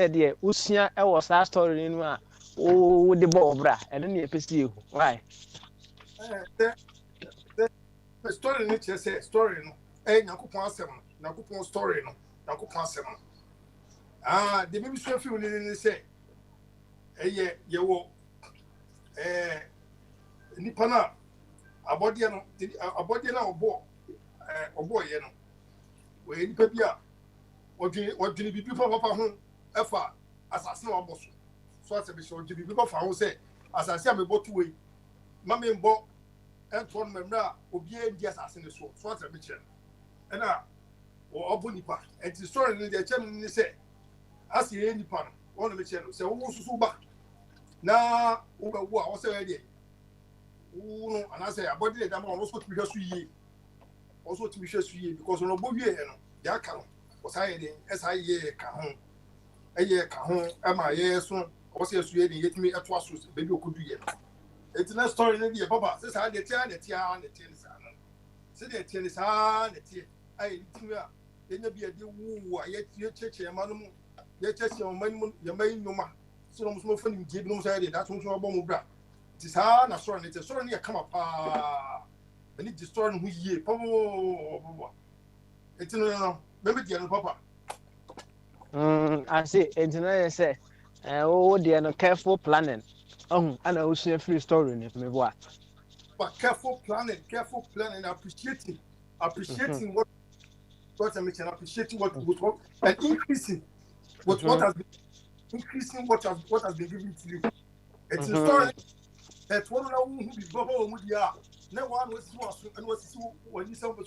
F: de usua e wo sa story ni no a o de bo obra e no ne pese ehu why
C: the story ni che say story no yakupon asem Nyankopɔn story no Nyankopɔn asɛm no de me so afi ni say eye yewo nipa na abɔde na ɔbɔ ye no we nipa bi a ɔdwene bibi papa ho ɛfa asase na wabɔ so asɛ bi so ɔdwene bibi papa ho sɛ asase a mebɔ tuwe ma me mbɔ ɛnto no memra obi endi asase ne so asɛ bi kyerɛ ɛna ɔbɔ nipa enti story no de kyerɛ no ni sɛ asi ye nipa no ɔno me kyerɛ no sɛ wo susu ba na wo ba wo a wo sɛ ɛde wo no anase abɔde de dama ɔno so tumi hwɛ so yie ɔso tumi hwɛ so yie because ɔno bɔ wie no de aka no ɔsa yɛ de ɛsa yɛ ka ho ɛyɛ ka ho ɛma yɛ so ɔsɛ so yɛ de yɛtumi ɛto aso baabi okodu yɛ eti na story no de papa sɛ saa de tia ne saa no sɛ de tia ne saa ne tia ai tumi a yɛnya bi de wu a yɛ kyekye ma no mu yɛ kyekye ma no mu yɛ mai noma so no mo fa nim die bi no sɛ de da so so bɔ mo bra ti saa na story ne te story ne yɛ kama paa ani di story no hu yie papa eti no maybe the no papa
F: I see engineer say oh dear no careful planning and I will see free story ni me boa
C: but careful planning appreciating what I mentioned appreciating what and increasing what has been increasing what has been given to you it's a story that one who be bubble with ya no one was and was when you saw so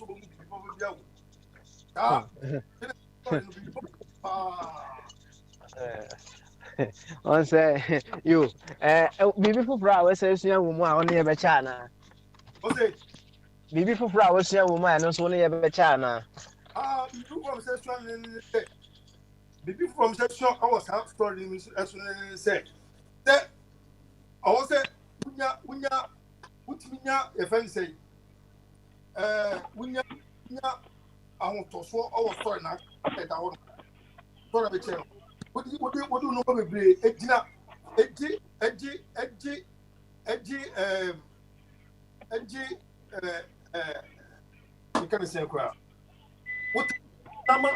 F: on say you bibi fufura we say sua wo mu a one ye be cha na bibi fufura we sua wo mu a no so one ye be cha na
C: bibi from session I was half story as say that I was say unya utiminya e fan say unya ahun to so our story na e da won story be che what do no be ejina eji you can say kwa what tama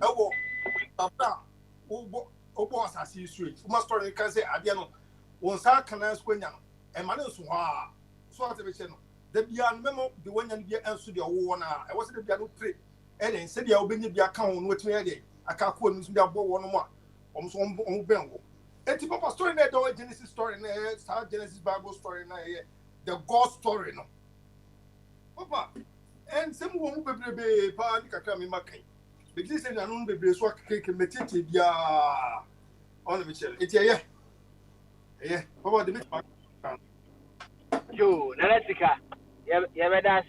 C: ewo tata obo asasi straight uma story can say ade no won sa kana skwanya no e ma ne so ha so ate be che no da bia no memo de wanya no bia enso de owo na e wo se de bia no pray e den se de obenya bia ka ho no otimi e de aka ko no so bia bo wo no mo a omso om ben wo enti papa story na do Genesis story na sa Genesis Bible story na the God story no papa and some wo bebrebe pa ni kakra me makan be gi se na no bebrebe so akeke metete bia on Michel enti papa de bit
F: yo nalatika ye be das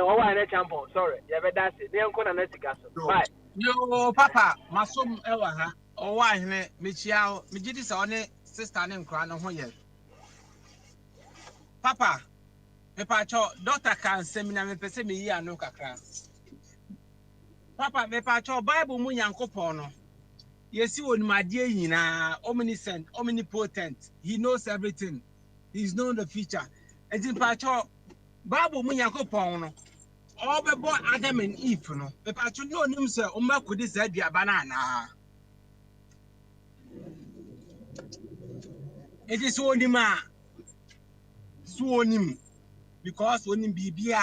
F: o wa na champion sorry ye be das ne enko na nalatika so bye
H: yo papa masom ewa ha o wa hene mechia me gidi se one sister ne nkra no ho ye papa me pa cho doctor kan seminar me pese me yi anu kakra papa me pa cho Bible mu Nyankopon no yesi onimade nyina omniscient omnipotent he knows everything he's known the future and pa cho Bible mu Nyankopon no all be born Adam and Eve no me pa cho no nim se o makodi sa aduaba na na it is onima so onim because onim bibia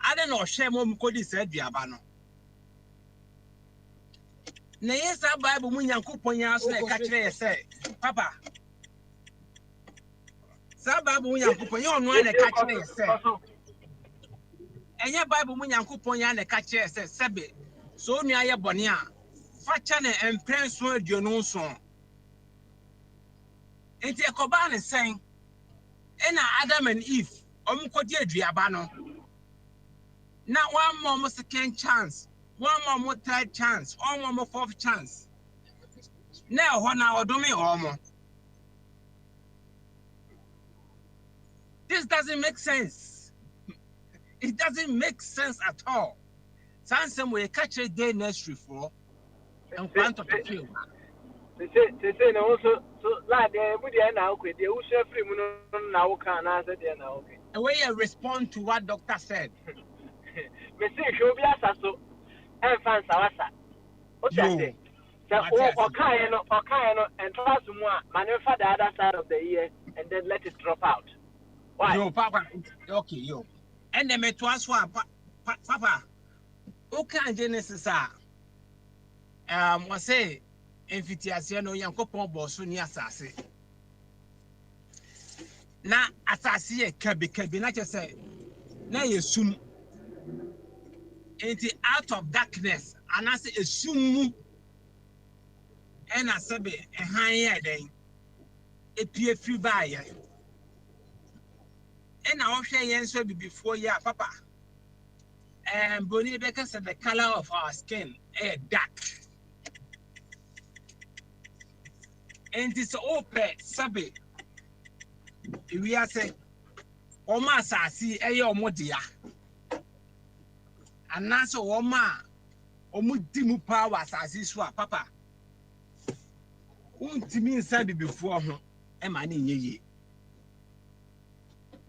H: ade na ohwe mo makodi sa aduaba no na yesa Bible mu Nyankopon ya so na ka kire ye say papa sa Bible mu Nyankopon ya onu na ka kire ye say enye Bible mu Nyankopon ya na ka kire ye say sebe so onu aye bone a fa cha na emprenso aduonu so enti ekoba ne sen ena Adam and Eve omkodi aduaba no na one more second chance one more third chance, one more fourth chance. Now, when I do me almost. This doesn't make sense. It doesn't make sense at all. Some way catch a day nursery for and front of the field.
F: They say also so like everybody now okay. They will share free now can answer there now okay.
H: The way I respond to what doctor said.
F: Me say show bi asaso en fan sawasa. O ti ase. So okay no and trust mu a maneuver the other side of the ear and then let it drop out. Why?
H: Yo, Papa. Okay, yo. And then me to ask Papa. Okay, Genesis was say mfitiase no Yankopon boso ni asase. Na asase ye kabi na say na yesum. Enti out of darkness and I say esum and I say be han ye den. Epie fi ba ye. And I hwe yen so be before ya Papa. Bonnie Becker said the color of our skin is dark. And it's open, sabi. We are saying, Oma Sasi, Ayo Modia. And now so Oma, Omudimu power Sasi Swa, Papa. Untimi sabi before him, Emani ye.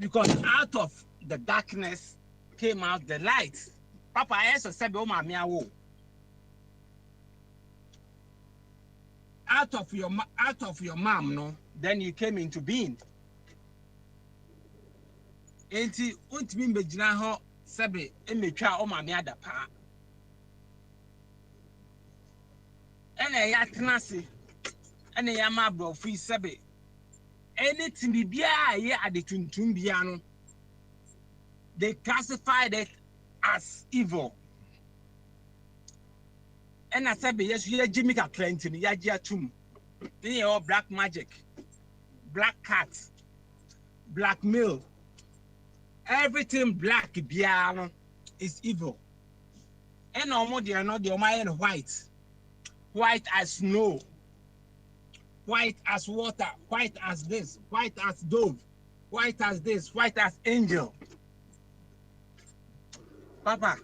H: Because out of the darkness came out the light. Papa, I also said, "Oh, my meow." Out of your mom, no. Then you came into being. Enti untimi mbejina ho sebe emetwa o ma me adapa. Ene ya tenase. Ene ya ma brofi sebe. Anything bibia ye adetuntum bia no. They classified it as evil. And I said, yes, you Jimmy Clinton, Yajia Tum. Then you all black magic, black cat, blackmail. Everything black biano is evil. And almost they are not the Omayan white as snow, white as water, white as this, white as dove, white as this, white as angel. Papa.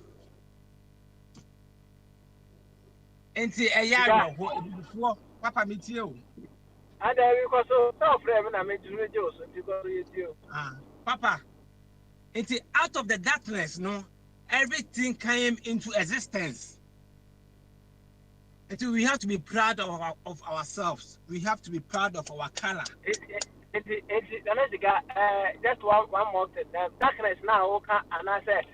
H: Enti eya before Papa meet you.
F: And because so frame na me junu je so because you.
H: Papa. Enti out of the darkness, no, everything came into existence. Enti we have to be proud of ourselves. We have to be proud of our color.
F: Just one more thing. Darkness now, and I said,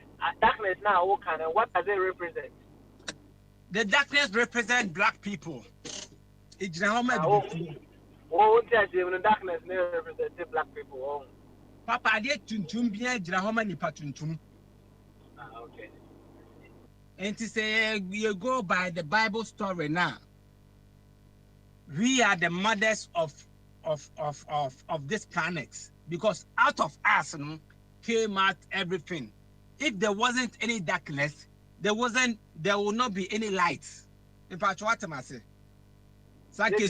F: darkness now, and what does it represent?
H: The darkness represents black people. It's darkness
F: represents black people.
H: Papa, I did tuntum bien Jirahoma ni patuntum.
F: Okay.
H: And to say we go by the Bible story now. We are the mothers of this planet because out of us came out everything. If there wasn't any darkness, there will not be any light. In fact, what am I saying? Sake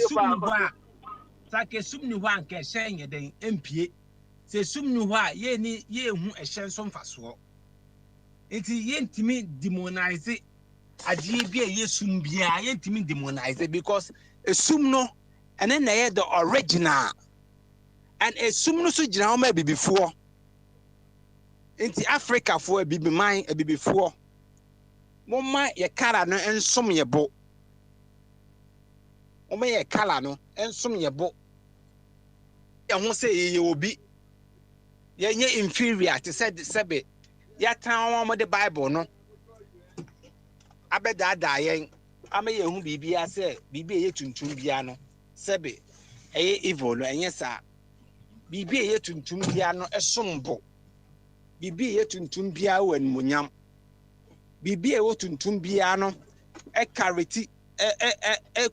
H: sum ni wa nke hyen ye den empie. Se sum ni wa ye hu ehyen so mfaso. Enti ye ntimi demonize agye bia ye sum bia ye ntimi demonize because esum no ene na ye the original. And esum no so gina ho ma bibifo. Enti Africa for bibi man bibifo. Mama ye kala no ensom ye bo. Mama ye kala no ensom ye bo. Ye ho say ye obi. Ye nye inferior to said sebe. Ya tan mo the Bible no. Abeda da yen. Ama ye hu bibia say bibi ye tuntum bia no. Sebe eye evil no enye sa. Bibi ye tuntum bia no esom bo. Bibi ye tuntum bia wo anmunyam. Bibi e wo tuntum bia no e carity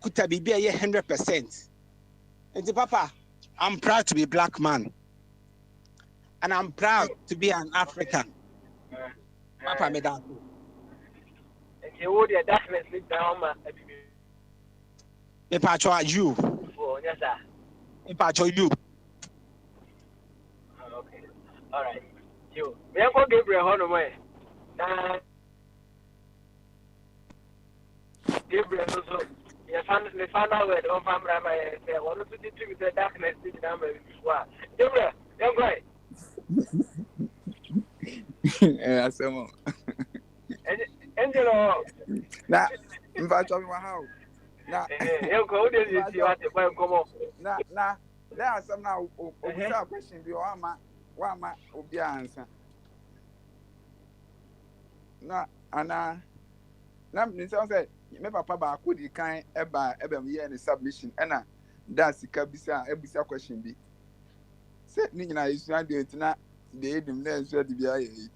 H: kuta bibi e 100%. And Papa, I'm proud to be a black man. And I'm proud to be an African. Papa me that.
F: And you would the darkness lead down
H: Me patcho you.
F: Oh, yes sir.
H: Me patcho you.
F: Okay. All right. You. Me go Gabriel hono me. Gabriel also, you found out where the family may say, one of the two with the darkness in the number before. Gabriel, young guy.
I: Yeah, some.
K: Angelo.
I: Na mbacho mi wa how. Na
K: Go there you see what the boy come on.
I: Na there are some now obisa question bi wa ma obi answer. Na ana na me say me papa ba ko di kan eba me ye ni submission na da sika bisa ebisa question bi. Say ni nyina isu ade ntina de edim na enso de bia ye.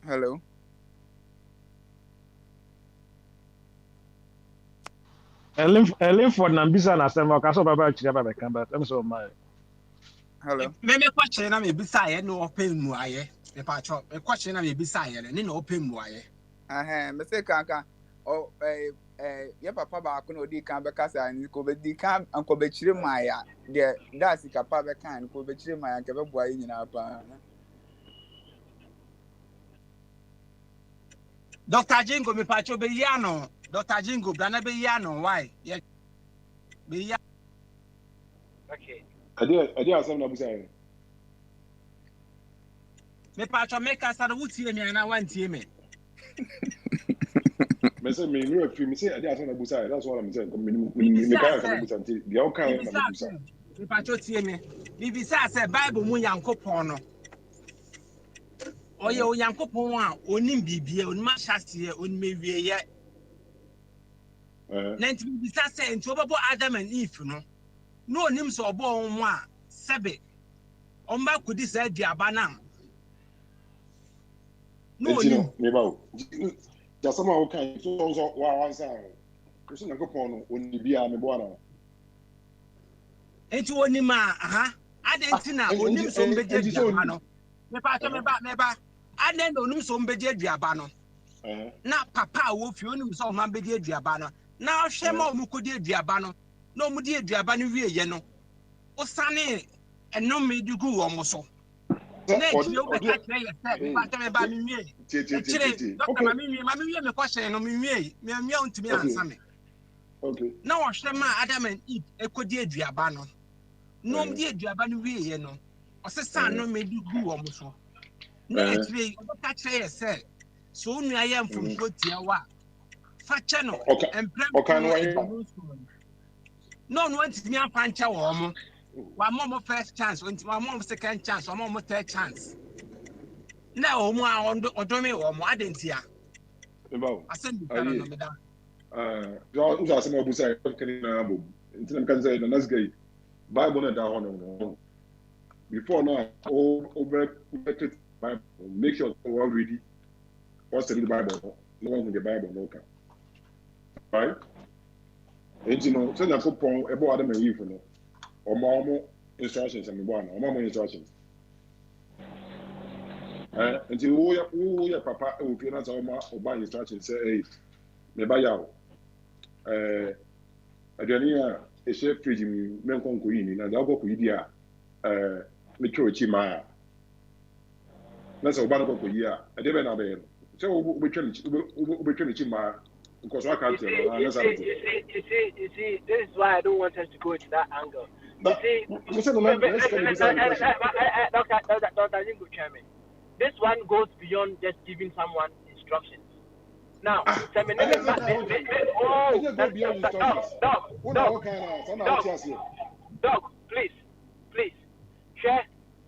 I: Hello.
B: Ellen for Nambisa na Sam Kaso Baba Chiraba can but I'm so my.
I: Hello.
H: Me question na me bisa ye no open mu aye. Me pa cho. Me question na me bisa ye ne no open mu aye.
I: Me say kanka o ye papa ba ko no di kan be kasa ni ko be di kan anko be chire maya de da sika pa be kan ko be chire maya ke be boa yi nyina pa.
H: Dr. Jingo me pa cho be ya no. Dr. Jingo bra na be ya no why? Ye be ya.
K: Okay.
E: Ade asem na busa ye.
H: Me pa cho make us na wutie me na wantie me.
E: Me say me no afi me say ade asem na busa ye. That's what I'm saying. Me kai asem busa nti dia o kai na busa.
H: Me pa cho tie me. Bibisa say Bible mu Yankopon no. Oye o Yankopon a onim bibie onim ahyase onim ewie ye. Na nti bibisa say nti obabo Adam and Eve no onim so obo onwo a sebe omba kudi say aduaba na no onim
E: me bawo. Ja sama o kai so wa answer. Kusi na kopon no oni bia me bo ana.
H: Enti onim a adentina onim so mbeje aduaba no. Me pa cho me ba aden onim so mbeje aduaba no. Na papa wo fi onim so ma mbeje aduaba no. Na ohwe ma omukodi aduaba no. Na omudi aduaba no wie ye no. Osane enom medugu wo mo so. Na ekire wo beka kire ye se pa cho me ba mi wie. Ekire doctor ma mi wie me question no mi wie. Me ontimi ansa me.
E: Okay.
H: Na ohwe ma Adam and Eve ekodi aduaba no. No omudi aduaba no wie ye no. Osesa no medugu wo mo so. Na ekire wo beka kire ye se so nua ye mfomfo tia wa. Fa che no emprem no want me apancha wo mo. Wa mom first chance, wa mom second chance, wa mom third chance. Na o mu a odomi wo mo adentia.
E: Eba.
H: Asem bi no me da.
E: Jo uza asem obusa ye kani na abo. Nti na kan say na nas guy. Bible na da hono. Before now, over Bible, make sure we're all ready. What's in the Bible? No one in the Bible, no can. Right? And you know, send a coupon about Adam and Eve, no, or more instructions and one, or more instructions. Until who your papa will clean us all or buy instructions, say, hey, me buy out. Adriania, a chef fridge, men conquering, and I'll go with you. Me chochi ma. Na so ba no ko yi a e de be na be. Se wo be twene chi ma because I can't tell.
K: You see, this is why I don't want us to go to that angle. You see, Dr. Zingo Chairman, this one goes beyond just giving someone instructions. Now, Dog, please. Share.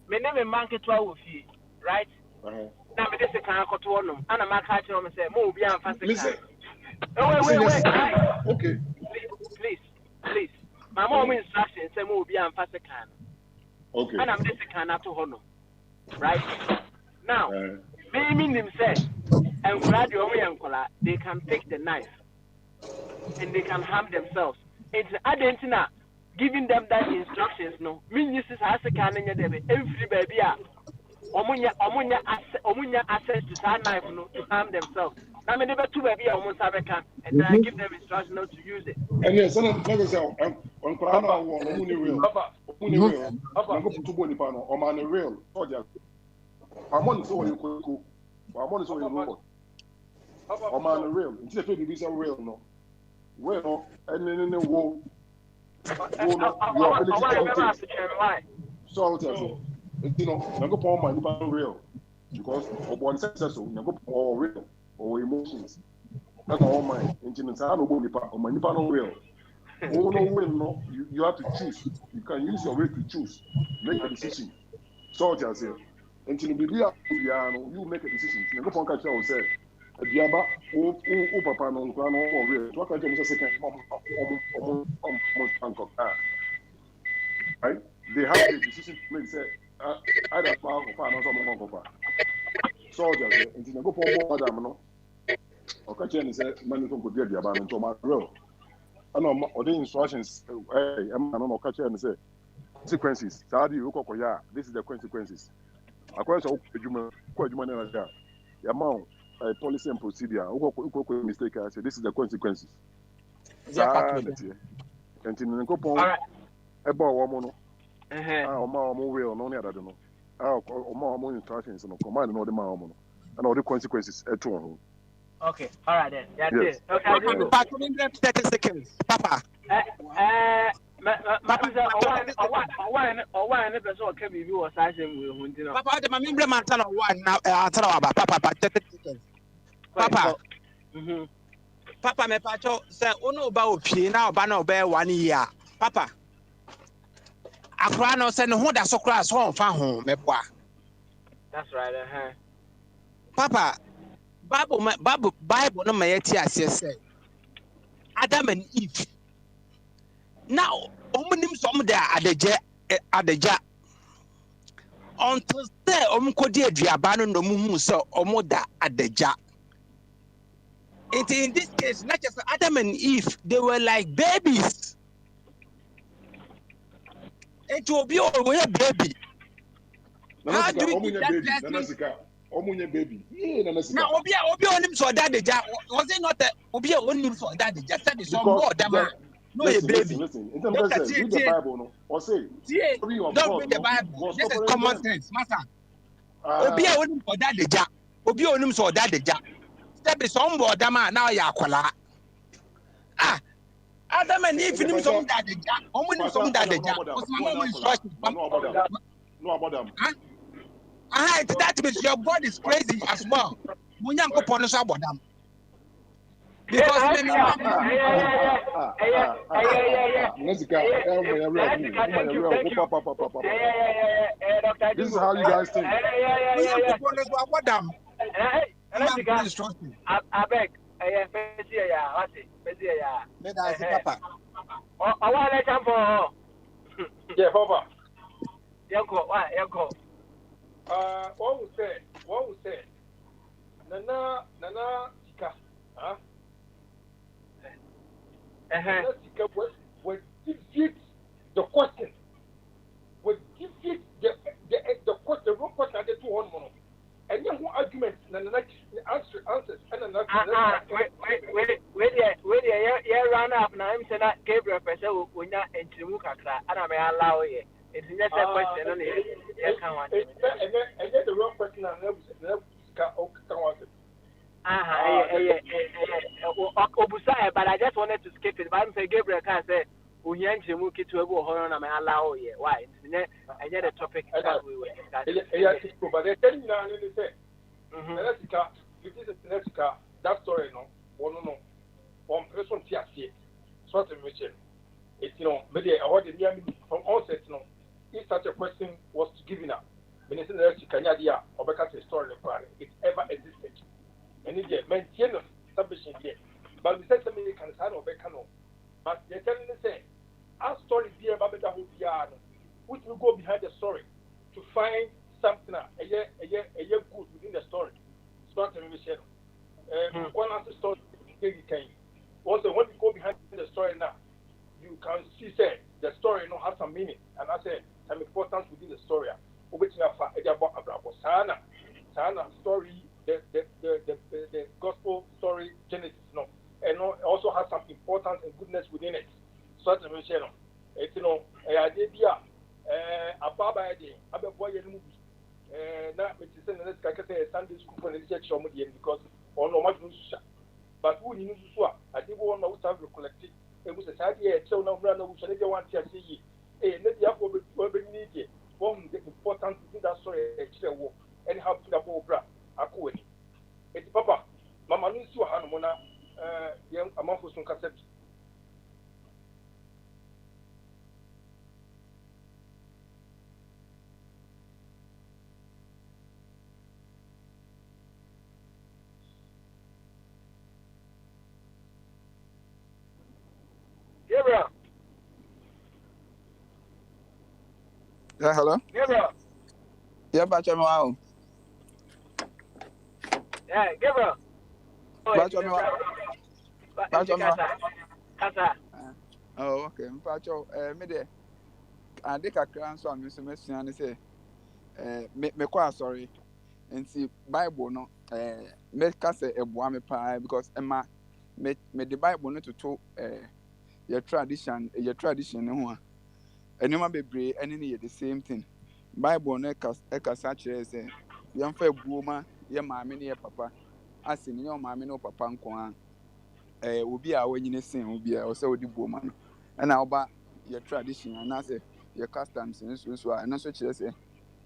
K: My name is Manke 12 with you, right? Now, this is a kind of one. And I'm not catching on and say, move beyond fancy. Wait.
E: Okay.
K: Please. My mom instructions say, move beyond fancy.
E: Okay.
K: And I'm this kind of honor, right? Now, maybe himself and they can take the knife and they can harm themselves. It's Argentina giving them that instructions. No, mean this is as a can every baby. Omunya access to that knife to harm themselves. I mean, never two baby almost have a can and then I give them instructions not to use it.
E: And yes, I'm on Corona or Muni real. Go to Boni Pano or man real. I'm on so you could. I'm on so you know. Or man real. It's a baby so real no. Well, and then the war. So You know, Nyankopɔn ma nipa real because upon successful Nyankopɔn all real or emotions. That's all mine. And you know, I don't nipa or my nipa no real. Oh no, win no. You have to choose. You can use your way to choose. Make a decision. So what I say. And you you make a decision. Nyankopɔn catch you say. Aduaba o papa no nkwa no o real. To aka tell me say second right? They have the decision to make. Say either far or far, not some more. Soldiers, and you go for more than no. Or catch any say money from good the abandoned to my real. I know or the instructions. I'm not catch and say consequences. Sadi Ukoya. This is the consequences. According to Juma, quite Juma the amount policy and procedure. Uko mistake. I say this is the consequences. And in the go about woman. Omo real no other no. Omo instructions no command no the man and all the consequences at all.
K: Okay, all right then. That's
E: Yes.
K: it. Okay,
H: 30 seconds. Papa.
K: Papa, one person can be was asking we
H: Papa, the member man tell one now. Papa, 30 seconds. Papa. Papa, me pacho say ono ba opie na oba na oba 1 year. Papa. Akra no say no ho da so kra so onfa ho meboa.
K: That's right,
H: Papa, Bible no ma yeti ase say Adam and Eve. Now, omunim some there adeja. Until say omukodi aduaba no muhu say omoda adeja. In this case, not just Adam and Eve, they were like babies. It will be always a baby. How do you get that person?
E: Baby.
H: Now, Obi on him so that the was it not Obi on him so that the just said it's on board, man. No, a baby.
E: Listen. In terms of read the Bible, no, or say,
H: don't read the Bible. This is common sense, master. Obi on him for that the jack. Obi on him so that the jack. Step is on board, man. Now you are Adam and Eve him some that the jack. Only some that the jack.
E: No about them.
H: That means your God is crazy as well. Munyanko punish about them. Because
E: this is how you guys think.
K: I beg.
C: Yeah, Papa.
K: Yanko.
C: What we say? Nana Sika. Huh? Nana Sika will defeat the question. Will defeat the question, the wrong question at the 200 mono. And then who arguments and answers and another.
K: Wait, run up now. I'm saying that Gabriel person will not enter Mukaka, and I may allow it. It's not a question only. And then the wrong question and never but I just wanted to skip it. But I'm saying Gabriel can say, Unyanchimuki to a horror and I may allow it. Why? And yet the topic we were discussing.
C: But they're telling you now, they say, it is a Netica, that story, no, one person, TSC, sort of mission. It's, maybe I want to from onset, if such a question was given up, Minister Kanydia, or because the story of it ever existed. And it maintained establishing here. But we said to me, can sign or Becano. But they're telling me, say, our story is here about the which will go behind the story to find something a year good within the story. It's not a mission. One answer story came. Also, when you go behind the story now, you can see say the story has some meaning and I say some importance within the story. Which Sana story, the gospel story Genesis, and also has some importance and goodness within it. So that's a mission. It's a idea. A Baba idea. A boy movie. Now it's a Sunday school for the church because on no much but who knew I think one must have collected. It was a idea. So now, we shall never want to see. Let the apple be needed. important in that story and how to the whole bra akweni it's papa mama no si wa hanu na yem amafo sun kasa bi
K: Gabriel.
I: Yeah, hello.
K: Gabriel.
I: Yeah, bacha me wow.
K: Yeah, Gabriel.
I: Bacha me wow. Bacha me wow.
K: Kasa.
I: Oh, okay. Bacha me de ade kakra nso am nso mesua ne say me kwa sorry. Nti Bible no me ka say eboa me pa because me the Bible no to your tradition ho a enema bebre ene ne the same thing. Bible no ekasa kire say yemfa buoma ye maame ne ye papa ase ne yo maame ne papa nko a obi a wanyine sen obi a o say odi buoma no na oba your tradition and say your customs nso a no so kire say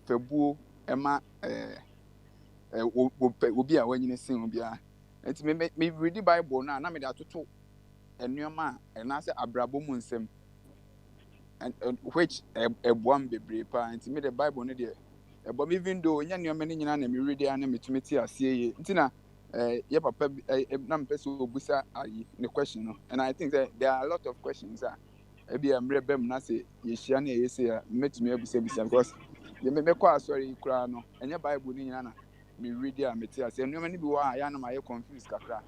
I: fa buo ema obi a wanyine sen obi a enti me read the Bible na me da toto enuoma na say abrabo mu nsem and which one bebre pa nti me the Bible no there but even though nya nneoma ni nyina na me read ya na metumi ti asie ye nti na ye papa na me pese obusa ayi the question no and I think that there are a lot of questions ebi amre bem na say ye hia na ye say metumi abusa because ye me kwa sorry kura no enya Bible ni nyina na me read ya meti asie nneoma ni bi wa ya na ma ye confuse kakra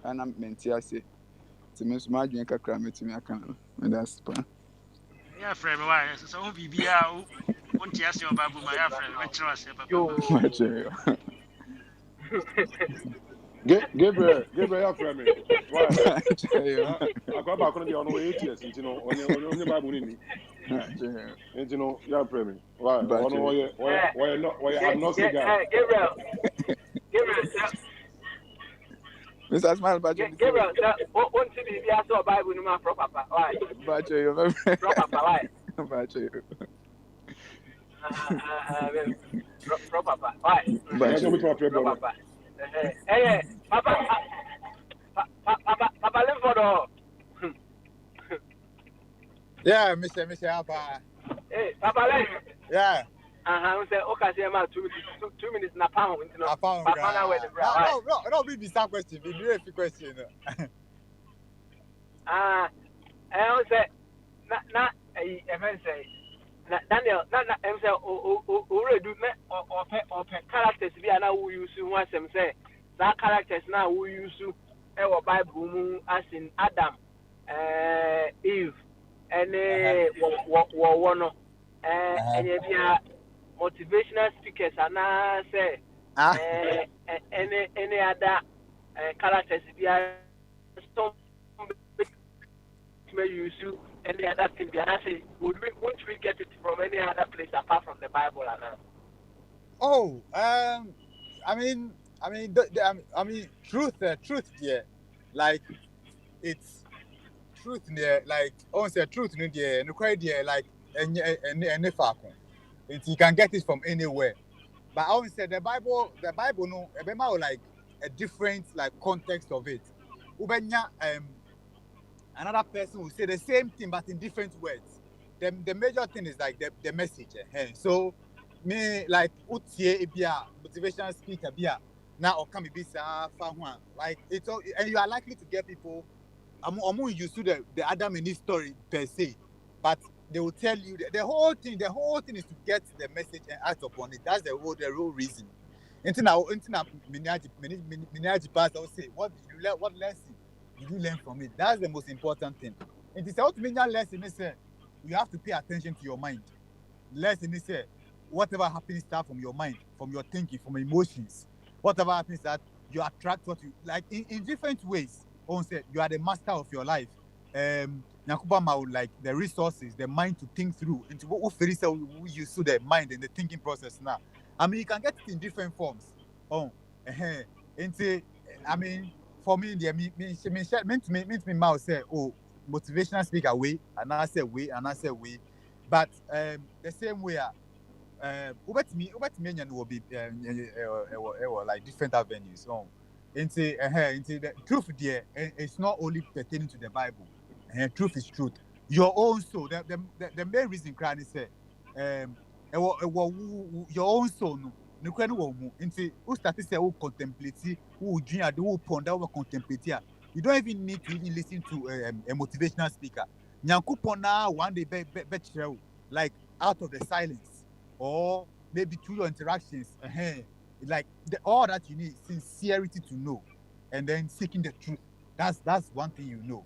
I: na menti asie ti me so ma adwen kakra metumi aka no me that's pa.
L: Yeah, friend, why? So who be out? Won't you ask your babu, my friend? Let's trust you,
E: Gabriel, your friend me. Why? Akwa ba kono de ono we ATS nti no onye Bible ni. Nti no your friend me. Why? Ono we agnostic guy.
K: Gabriel.
I: Mr. Smile,
K: Gabriel, won't you be a Bible no man proper? Why? Proper, why? Proper, why? Hey, Papa, live for the.
J: Yeah, Mr. Papa.
K: Hey, Papa,
J: yeah.
K: Say, okay, say, man, 2 minutes na pound.
J: A pound. No, be some question. Be a question.
K: I say, not a event say. Daniel, I'm saying, already do or characters be now who use once them say that characters now who use our Bible as in Adam, Eve, and one and if you are motivational speakers and I say any other characters be some may use any other thing. And I say, won't we get it from any other place apart from the Bible?
J: Oh, I mean, truth, yeah, like it's truth, yeah, like say truth, yeah, no quite, yeah, like any you can get it from anywhere. But I always say the Bible, no, like a different like context of it. Ubenya, another person will say the same thing but in different words. The major thing is like the message. So me like utie ebia motivational speaker bia now or come be like it's all, and you are likely to get people I'm used to the Adam and Eve story per se, but they will tell you the whole thing is to get the message and act upon it. That's the real reason. Minaji pastor will say, what did you learn? What lesson did you learn from it? That's the most important thing. It is how to mean that lesson is you have to pay attention to your mind. Lesson is whatever happens start from your mind, from your thinking, from emotions. Whatever happens that you attract what you like in different ways. Say you are the master of your life. Like the resources, the mind to think through. Into what we use to the mind and the thinking process now. I mean, you can get it in different forms. I mean, for me, meant me mouth say, motivational speaker way, and I say way, and I say way. But the same way, Ubet me will be like different avenues. Into the truth there, it's not only pertaining to the Bible. Truth is truth. Your own soul. The main reason crying is say, your own soul no. No kwani wo mu nti who start to say who contemplate who dream who ponder who contemplate. You don't even need to even listen to a motivational speaker. Nyankopon na one day be like out of the silence or maybe through your interactions. Like all that you need sincerity to know, and then seeking the truth. That's one thing you know.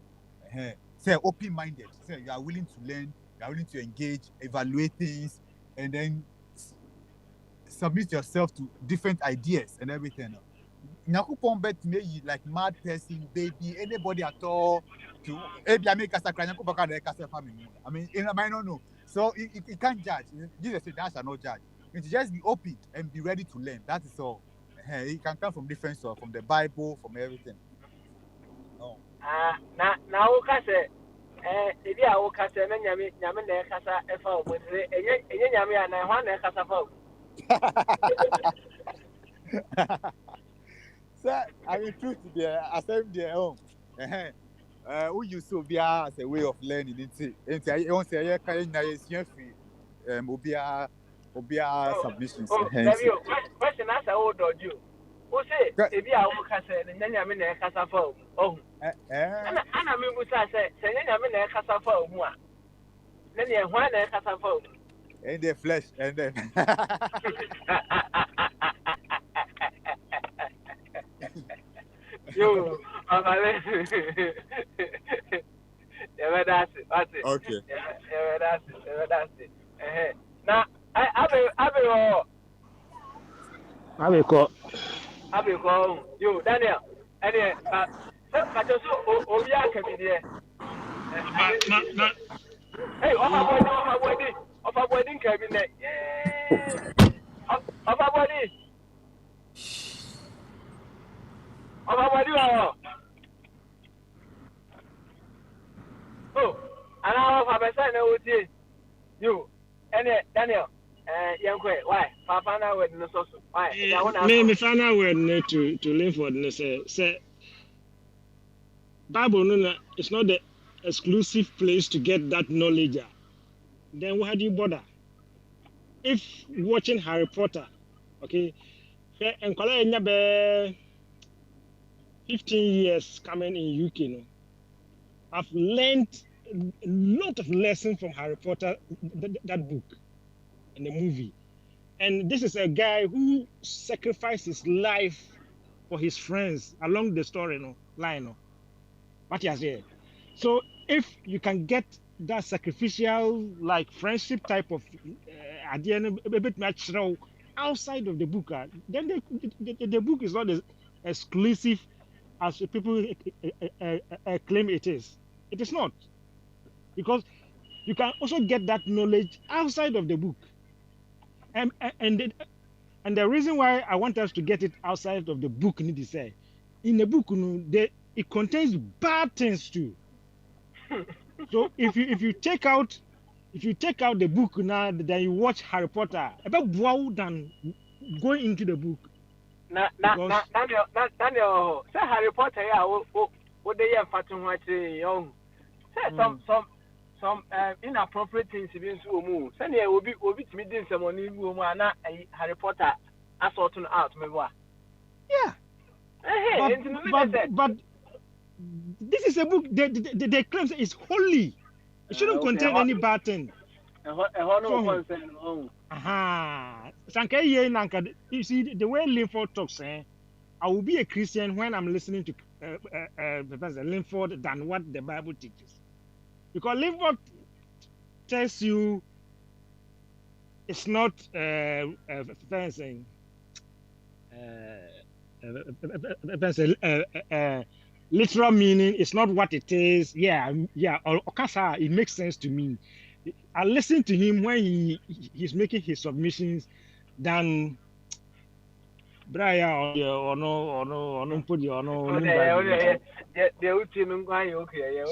J: Say open-minded. Say you are willing to learn, you are willing to engage, evaluate things, and then submit yourself to different ideas and everything. Nyakupon bet me like mad person, baby, anybody at all to I make a family. I mean, I might not know. So you can't judge. Jesus said, "Thou shalt not judge." It just be open and be ready to learn. That is all. It can come from different sources, from the Bible, from everything.
K: Now say if you are okay, say nyame na kasa efa o say enye nyame na hwan na kasa fa.
J: So I mean, truth there, accept their own. Who you so be as a way of learning. It's I won't say I can't na free. Obia submissions.
K: Question answer old or you. Who say if you are okay, say nyame na kasa fa o. Ana me busa say nyame na kasa fa o mu a. Na ne hwan na kasa fa o.
J: In the flesh and then
K: Yo, that's it.
J: Okay.
K: That's it. Now, I call you, Daniel. And Obia can be there. Hey, of a wedding cabinet. Of a wedding. Oh, and I have a son with you. And Daniel, young why? Papa now with the sauce. Why?
B: Me find out where need to Linford and say Bible no, it's not the exclusive place to get that knowledge. Then why do you bother? If watching Harry Potter, okay, and 15 years coming in UK, no, I've learned a lot of lessons from Harry Potter, that book and the movie. And this is a guy who sacrificed his life for his friends along the story, line. What he has here. So if you can get that sacrificial, like friendship type of idea, a bit natural outside of the book, then the book is not as exclusive as people claim it is. It is not, because you can also get that knowledge outside of the book. And the reason why I want us to get it outside of the book, need to say, in the book, it contains bad things too. So if you take out the book now, then you watch Harry Potter, about wow than going into the book.
K: Daniel, say Harry Potter, what they are fighting what young. Say some inappropriate things being so move. Say there will be to me doing some money woman Harry Potter assaulting out me what.
B: Yeah. But this is a book they claim it's holy. It shouldn't contain any bad thing. You see the way Linford talks, I will be a Christian when I'm listening to Professor Linford than what the Bible teaches. Because Linford tells you it's not literal meaning. It's not what it is. Yeah. Okasa, it makes sense to me. I listen to him when he's making his submissions than Brian or no.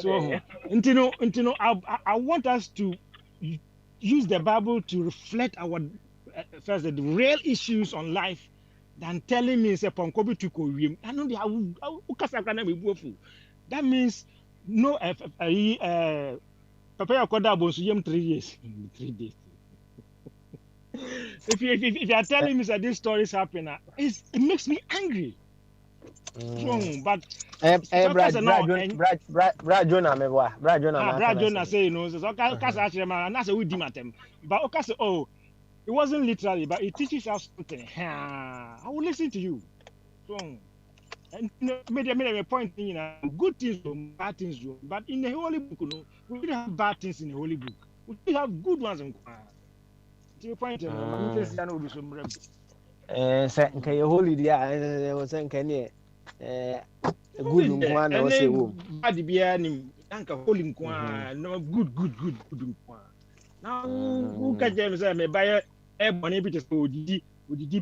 B: So I want us to use the Bible to reflect our first the real issues on life than telling me say ponkobi to ko wiem. I know they are ukasa kana me buofu. That means no papa yakoda bonsu yem 3 years. 3 days. If you are telling me that these stories happen, it makes me angry. But
F: Brad Jonah me boy. Brad Jonah na
B: Brad
F: kana
B: Jonah say so kasa actually man na say we di matem. But okay, oh, it wasn't literally, but it teaches us something. I will listen to you. So and made a point, good things, bad things, but in the holy book, we don't have bad things in the holy book. We have good ones in the point,
F: say nke ye holy dia was nke ne good nkwa na o say wo
B: bad bia ni anka holy nkwa no good now who can James say me buy e money bi just odidi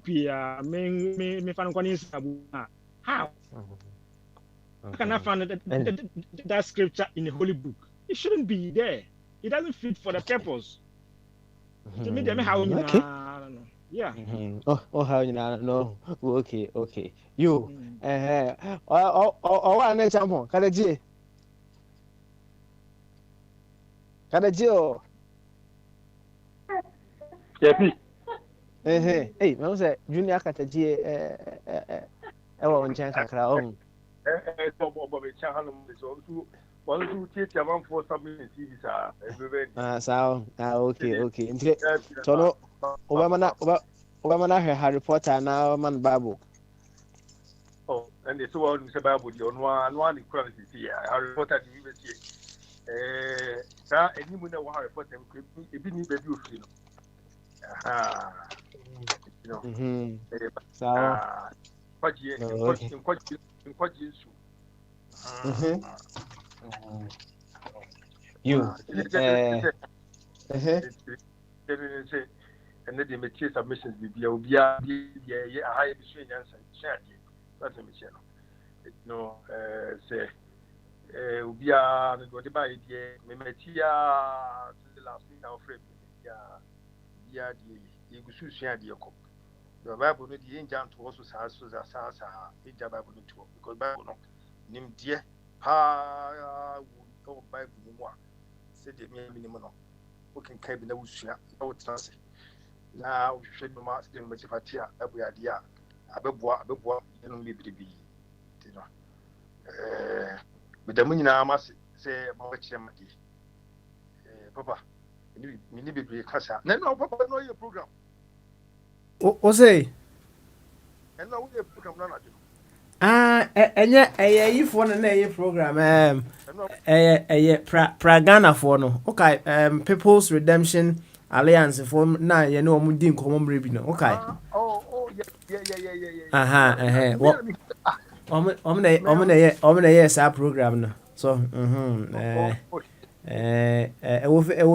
B: pia me fan nkwa ni sabu how can I find that scripture in the holy book? It shouldn't be there. It doesn't fit for the purpose. To me, how you
F: okay.
B: Yeah.
F: How you know? No. Okay. You. What next time? Kadaji. Oh.
K: Jepi.
F: Hey, me say junior kataji ewa onchen kakra on.
K: Bobo channel so one two teacher man for something TV sa
F: okay. Nti so no Obama na Harry Potter na man Bible.
K: Oh, and it's all the Bible the one the quality here. Harry Potter the even see. That any mun na Harry Potter e bi ni baby of you. You know.
F: So
K: kwaji su.
F: You
K: and then they make submissions will be a high between answer share that's a mission no say we are going to buy the metia the last thing our friend yeah the igusu share the yoko the Bible no the angel to also sa in the Bible to because Bible no nim dear ha Bible no more say the minimum no we can keep na usua na wotrase na wohwehwe no ma se no machifatia abuade a abeboa no bibibi ti no bedamu nyina ma se ma wachire madi papa ni bibi kasa na no papa no your program
A: o say
K: and no your program na na
A: enye yifo na eye program Pragana for no okay People's Redemption Alliance for na ye no mu din komo mre bi no okay
K: yeah
A: omna ye sa program no so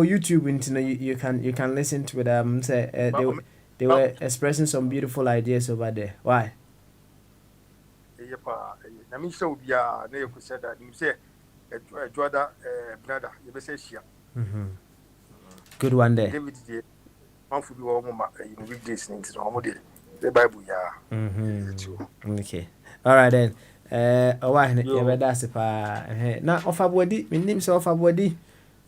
A: YouTube into you can listen to them say they were expressing some beautiful ideas over there. Why?
K: I mean, so we are there. Could say that you say, Joda, brother, you be say share.
A: Good one there.
K: David, one for you all, you read this thing to normal day. The Bible, yeah.
A: Okay. All right then. Why? Yeah, that's the pa. Now, offer body. My name is offer body.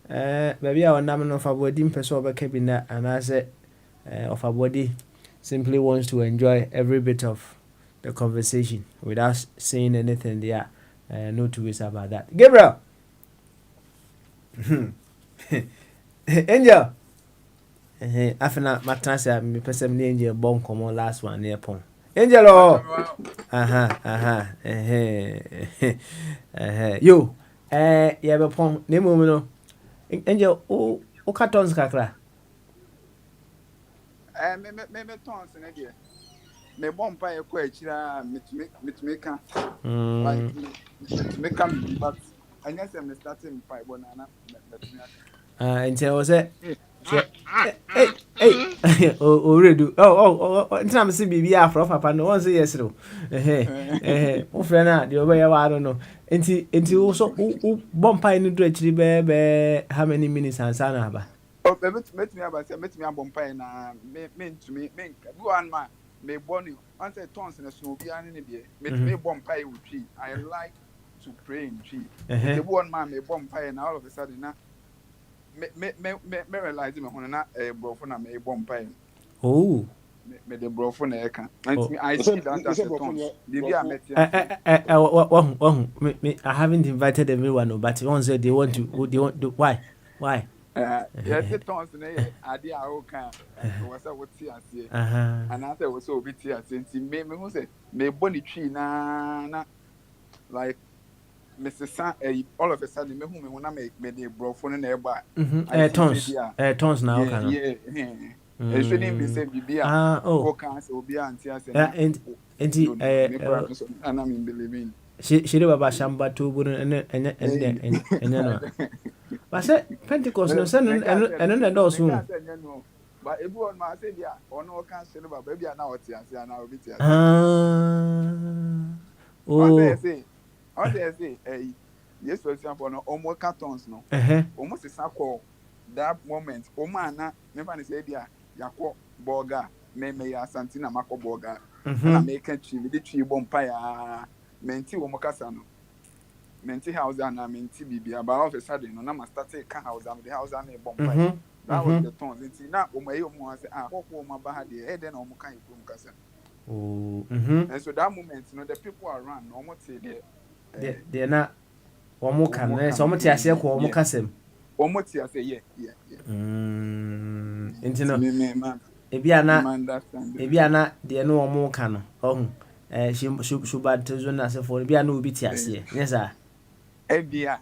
A: Maybe our name offer body. Person over cabinet, and I said, offer body simply wants to enjoy every bit of the conversation without saying anything there. No two ways about that. Gabriel. Angel. After my transfer, me person Angel bon come on last one near pon. Angel. Yo. Yeah, be pon. Name no. Angel. O cartons kakra.
I: Me tons na dia. Me bompa e ko achira mitmeka like mitmeka but anya say me starting five bonana
A: Until was it hey already until I'm see bibi afro papa no one say yes no o friend na the obey wa no until also bompa ni do achiri be how many minutes answer na ba
I: Oh, met me about met me a bumpire na me to me go on man me born you. Answer tons in a snow be an in met me bumpire with tree. I like to pray in tree. It's a one man me bumpire and all of a sudden na me realize me when na bro for na me bumpire.
A: Oh.
I: Me the bro for na eka. And I see that as a tons. They be a met
A: I haven't invited everyone, but one said they want to why?
I: Yeah, the tons na ye ade a o kan was a what see ase. And after was so bit here since me who say me body tree na like Mr. San all of a sudden me who me wanna make me the bro phone na eba.
A: Tons now
I: can. Yeah. E shouldn't be say bibia. O kan say obi anti ase na. Me kwa so ana me believing.
A: She baba shamba to buru and no. But say Pentecost no send and then those who.
I: But everyone must say, yeah, or no can say about baby and now it's and now it's I say, yes, for example, no almost cartons, no, almost a circle that moment, Omana, never say, yeah, Yako Boga, May Santina Mako Boga, and I make a tree with the tree bompire, Menti Omokasano. Menti house and I mean TBB, but all of a sudden, no, I started house and the house and a bompire. That was the tones. It's not my own say, I hope my body, head and almost kind of casa. And so that moment, you know, the people around almost say
A: they're not almost can, so much as I say, almost cassim.
I: Almost I say, yeah.
A: If you are not, they are no more can. Oh, she bad to zone as for be a no BTS. Yes, sir.
I: Ebia,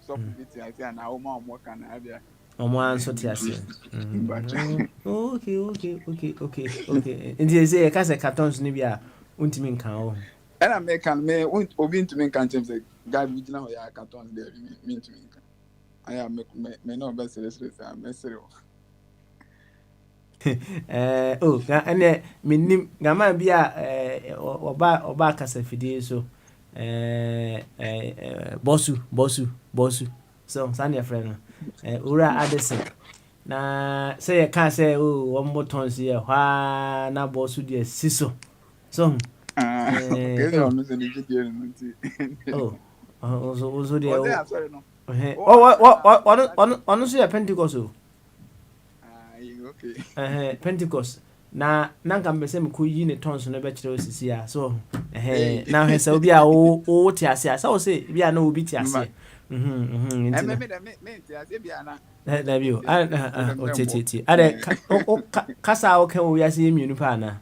I: so BTS and now more can have ya.
A: One so tiase. Okay. And they say a cartons nibia untimin can.
I: And I make me obi to make can say guy with now ya cartons there mean to me. I am me no best I'm mesero.
A: And minim gama bia oba kasa fidie so bosu so send your friend Ura Addison na say can say one more tons here na bosu de siso so also there honestly a Pentecost okay Pentecost na nanka mbese mko yi ne tons no be kire osisi ya so na hesa obi a o ti ase asa o say bi a na obi ti ase na bi o o titi ade kasa o kan o ya se mienu pa na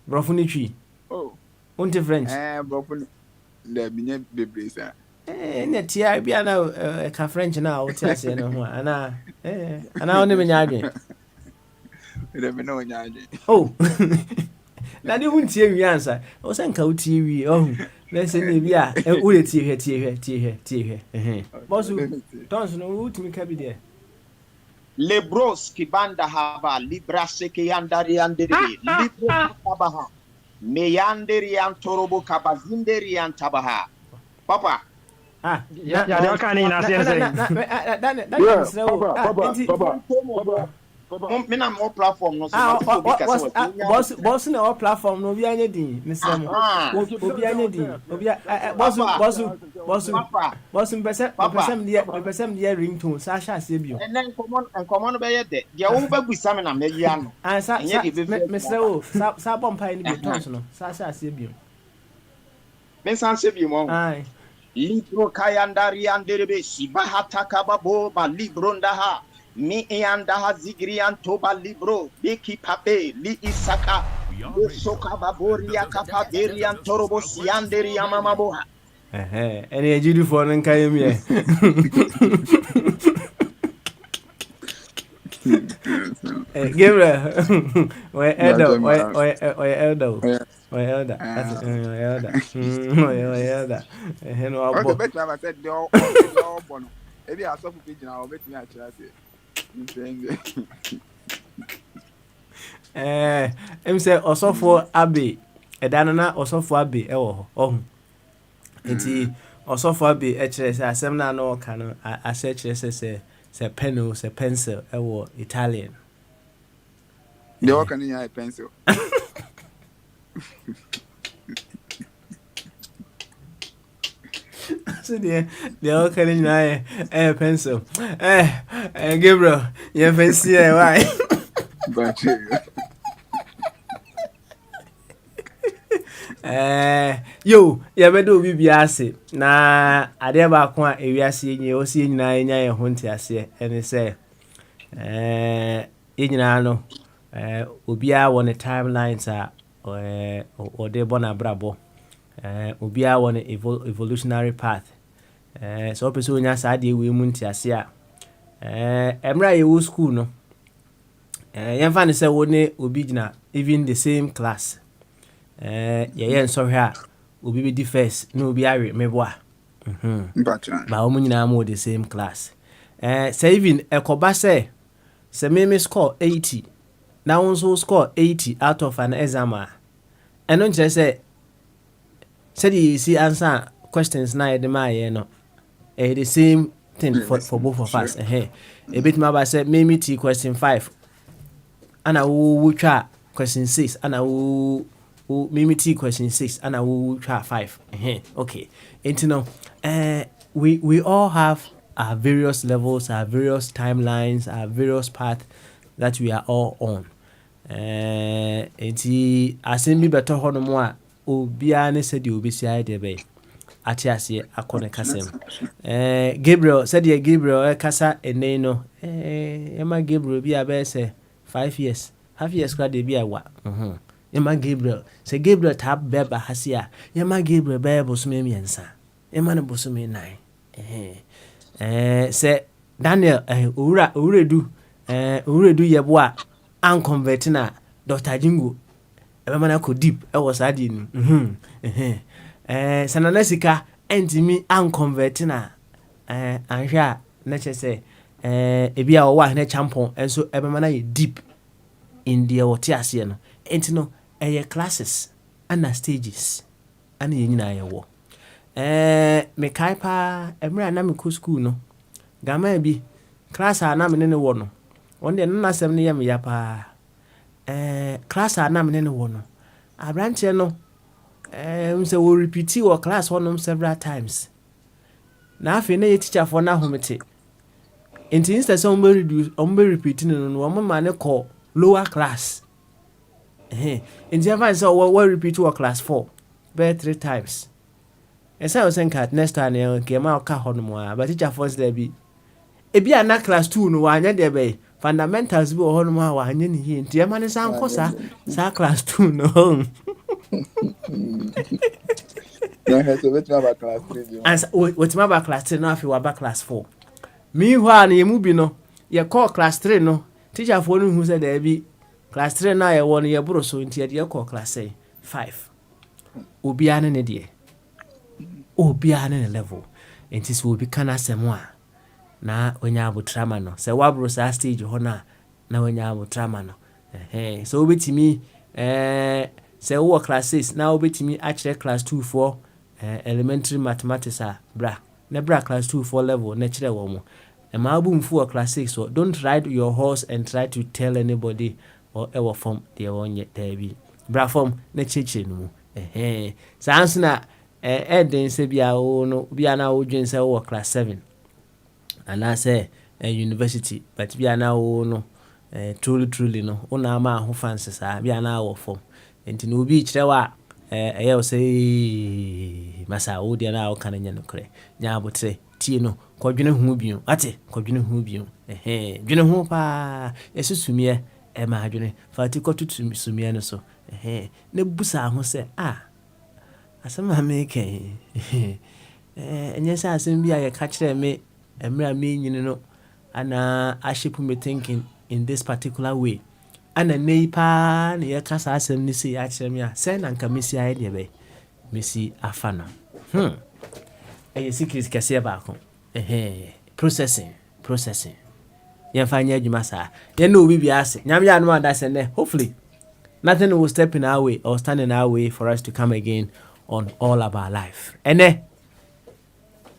A: brofo ni twi unti French
I: brofo le binye bebre sa
A: ne tia bi a na ka French na o ti ase no ho ana o ne menya adwen oh na di wunti ewi ansa o se nka uti ewi oh na se ne bi a o le tie hwe bosu tons no utimi ka bi de
M: lebros kibanda hava librase ke yandari andere libro tabaha me yanderi antorobo kabazinderi antabaha papa
B: ya de ka ni na se
M: Mina more platform no
A: so boss na platform no obi anya din nisem obi anya din obi boss mpesem dia ringtone sa sha se bio
M: en common no be ye de dia wo ba gusa me na me ya no
A: sa mesre o sa bompa ni bi tons no sa sha se bio
M: men san se bio mo
A: ai
M: libro kayandari anderebe sibahata kababo ba libro ndaha mi anda hazigrian toba libro biki pape li isaka soka baboria kapa berian torobo sianderi yamamabo
A: ene ejidi fo nan kayem ye Gabriel we elder heno abo
I: better I said the all bono ebi aso fu page na o betimi a kira se
A: say osofo abe edana na osofo abe ewo ho enti osofo abe e kire se asem na na o ka no ase kire se Say pen o, say pencil. Ewo Italian.
I: They all can a pencil.
A: So they all can a pencil. Gabriel, you fancy why?
I: But you.
A: Yo, ya bedo bibi ase na ade ba ko a ewiase nyi o sie nyina nya ye ho ntiase ene se nyina no obia won timelines a o de bona brabo obia won evolutionary path so person nya sa de we mu ntiase a emra ye wo school no yemfa ne se wo ne obi gina even the same class yeah, sorry, obi be the first, no be awe meboa. Ba omo nyina mo the same class. Say even ekoba say me score 80. Now also score 80 out of an exam. And don't just say you see answer questions na the my no. The same thing for both of us. A bit my say me T question 5. And I will try question 6 and I will Mimi T question 6 and I will try 5. Okay. And you know, we all have our various levels, our various timelines, our various paths that we are all on. And I send me better on more. Obia ne said you be say de be. Atiase akone kasem. Gabriel said ye Gabriel kasa ene no. Emma Gabriel bi abese 5 years. 5 years kwa de bi awa. Yema Gabriel. Say Gabriel tab beba hasia. Yema Gabriel be bosume miensa. Yema ne bosume nine. Say Daniel uredu yeboa an convert na Dr. Jingo. Ebe mana ko deep e was adi ni. Sananesika entimi an convert na anhwa na chese ebi a wo ahne champon enso ebe mana ye deep in the wote ase no. Enti no classes and stages and ye nyina ye wo me kai pa emra na me ko school no gama bi class a na me ne wo no won de na asem ne ye me ya pa class a na me ne wo no abranche no se wo repeat wo class one several times na afi na ye teacher for na homete enti instead so be repeat no wo ma ne call lower class. In the advance, we repeat our class 4, but 3 times. And so I was saying, next time I came out car on more, but teacher force there be. It be a class 2 no one there be fundamentals be on more one in here. Dear man is uncle, sir, class 2 no. What's my back class 3 now if you were back class 4? Meanwhile, you move no, you call class 3 no. Teacher for who said there be. Class 3 na ye won ye bro so ntia de call class 5 obia ne de obia ne level enti so obi kana asem a na onya abotrama no se wabro sa stage ho na onya abotrama no so obetimi se wo class 6 na obetimi actually class 2 for elementary mathematics bra class 2 for level na kire wo mo e ma bu mfu class 6 so don't ride your horse and try to tell anybody or ever form the one yet there be bra form na cheche no sans na den se bia o no bia na o dwen se wo class 7 and I say university but bia na o no truly no una ma ho fancy sa bia na wo form enti no bi kire wa o say masa o dia na o kan nya no kre nya abotre tie no kodwene hu biu ate kodwene hu biu dwene hu pa yesusumie ma adwene fati kotutu sumie no so ne busa ho se asema me ken enye sa asem bia ye ka kire me emra me nyine no ana ashipu me thinking in this particular way ana nei pa ne ye ka sa asem ni se ya kire me a se na nka mesi aye de be mesi afana secret kase ba ko processing yɛmfa nyɛ adwuma saa yɛne obi bi ase nyame yɛ anoma da sɛ nɛ hopefully nothing will step in our way or stand in our way for us to come again on all of our life ɛnɛ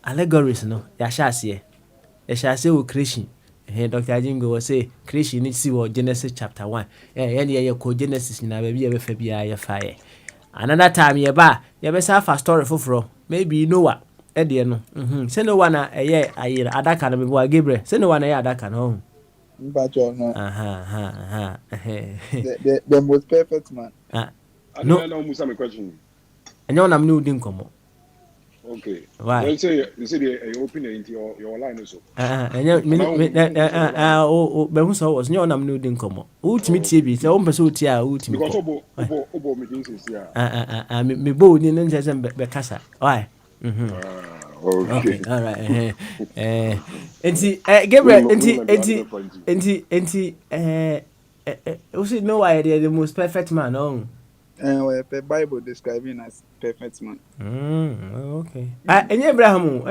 A: allegories no yɛahyɛ aseɛ with creation Dr. Jingo will say creation is see Genesis chapter 1. Any Genesis in a baby ever fire fire. Another time ye ba ye be sa fa story foforo maybe Noah e de no se no one ye ayira adaka no be boy Gabriel se no one ye adaka no
I: no.
A: The
I: most perfect man.
E: I don't know Musa my question.
A: And you am new din komo.
E: Okay.
A: Why?
E: Well, say you open it into your line also.
A: Be hu so was you am new din komo. Ultimate tie bi se o mpese o tie a ultimate.
E: Because obo me din say
A: me bo ni nje be kasa. Why?
E: Okay.
A: All right. Gabriel, we should know why they're the most perfect man.
I: The Bible describing as perfect man.
A: Okay. And Abraham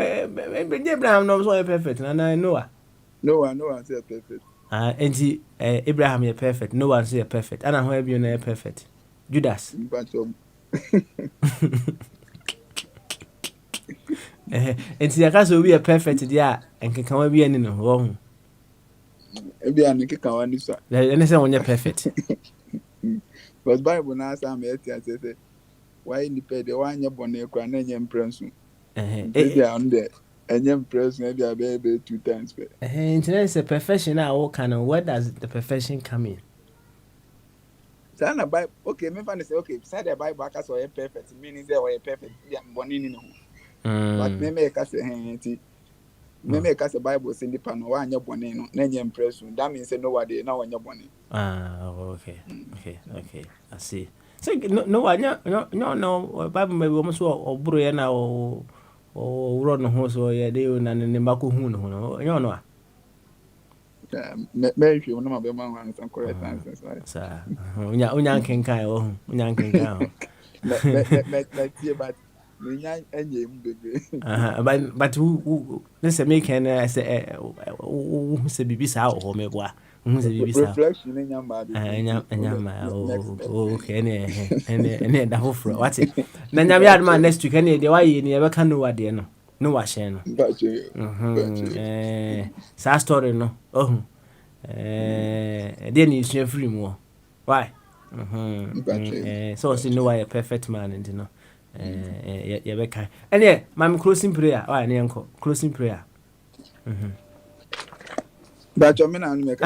A: knows why perfect, and I know.
I: No one says perfect.
A: Abraham is perfect. No one says perfect. And I have you perfect. Judas. And see, I can't be a perfect idea and can come be any wrong.
I: Maybe I make a kawanisa.
A: Anything when you're perfect.
I: But Bible now say why in the pay the one you born a crown and impression. Maybe I'm there and impress maybe a baby 2 times.
A: Internet is a profession now. Where does the profession come in?
I: Sana Bible okay, me find say okay, beside the Bible I can say perfect, meaning say we perfect. Yeah, born in no. But me make us say me make us the Bible say the pan one you born in no, na impression. That means say nobody now when you born in.
A: Okay. I see. So no Bible maybe almost or bro na or run ho so ye dey na ne mako hu no you know.
I: Maybe you know my man some correct answers right.
A: Sir. Unya kenkan o.
I: But me enye mbebe.
A: But who let's make an say who say bibi sa o me boa.
I: Reflection in your body.
A: Okay, any da hofro. What it? Na nyame adma next week any dey why ni e be kan no wade no. No wa share no. Sa story no. Dey ni share free mo. Why? So see no why a perfect man and you know. You be kan. Any my closing prayer. Why ni enko? Closing prayer.
I: But you mean I make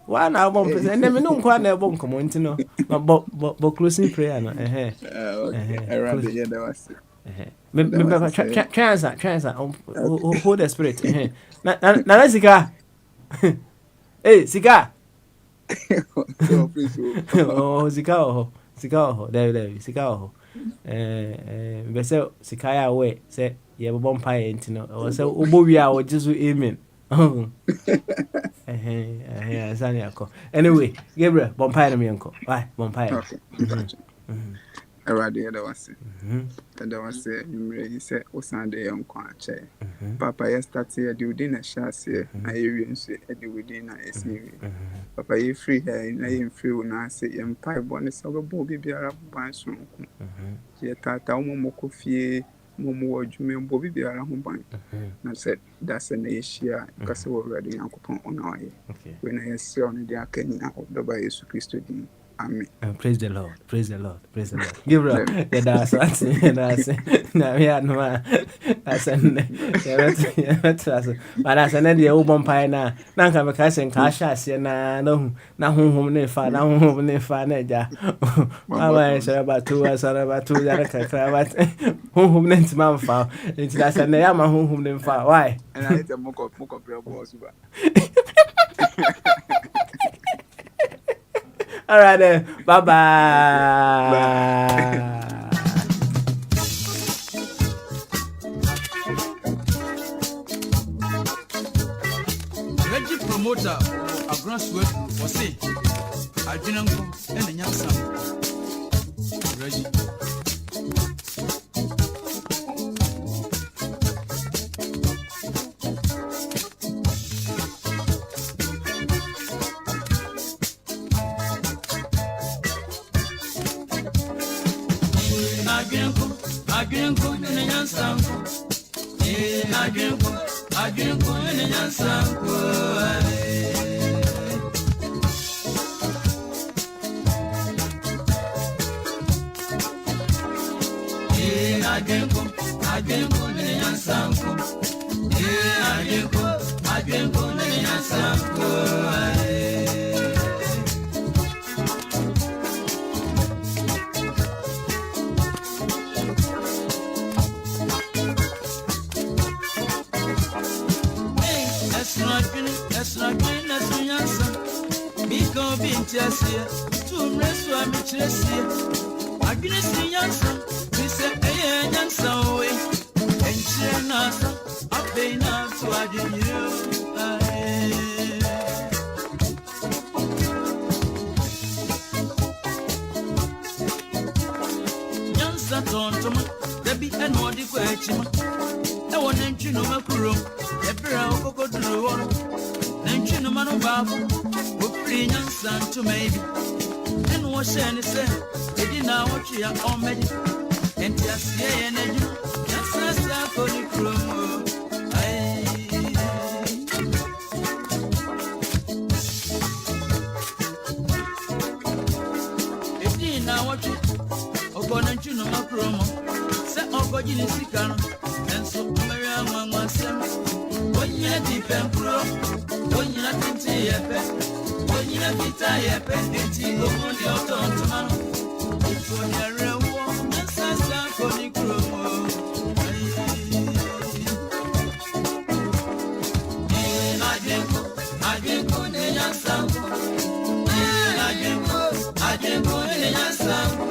A: why now bomb and then me no kwa na bomb come on no but closing prayer no
I: around the year that was
A: chance hold the spirit na sika sika
I: so please
A: sika there sika be say sika ya we say ye bomb pie ntino o say obo wi a o jesu amen. Anyway, Gabriel, Bompire me uncle. Why, Bompire?
I: I rather that was it. That was it. You said, "What's Sunday on chair?" Papa, yes, that's here. Do dinner chassis. I even say, "I do within a series." Papa, you free here. I free when I say, "I'm pie bonus of a bobby be a bunch." Yet, Tata, Momo Coffee. Momo, you mean Bobby be a home bank. And I said, that's an issue because we're already on our way. When I see on the Kenyan of the by Jesus Christ, amen.
A: Praise the Lord. Give up. That's what now we are no that's but that's an idea open pie now. Now come a cash and cash na no na home ne fa na home ne fa na ja. I say about 2 hours about 2 that home ne man fa. It's that's an ya ma home ne fa. Why?
I: And I hit a mock up boss.
A: All right then. Bye.
N: Reggie promoter a grassroots was say I didn't go and the young son. Reggie. I can't go, and the young son. I can't go. adwenko ne nyansanko adwenko ne nyansanko adwenko ne nyansanko That's not my answer. Miko Bintiasia, two rescue Michesia. I didn't see answer. We said, a answer away. And she answer, I pay now to add you. Yansa Tontoma, there be an order question. I want to know my crew. Every hour go to the water. No man of Babu, who bring son to maybe. And what Shani said, they did not watch you on me. And just say, and you, just as I for the crew. If you now watch it, or go and you know my promo. Set up for you in Sicano, and so Mariam was him. When you're deep and pro. When you're not into your pet, when you're not into your pet, it's you go on the autumn. It's when you're a woman, that's a star for the crew. I didn't go near your sample. I didn't go near your sample.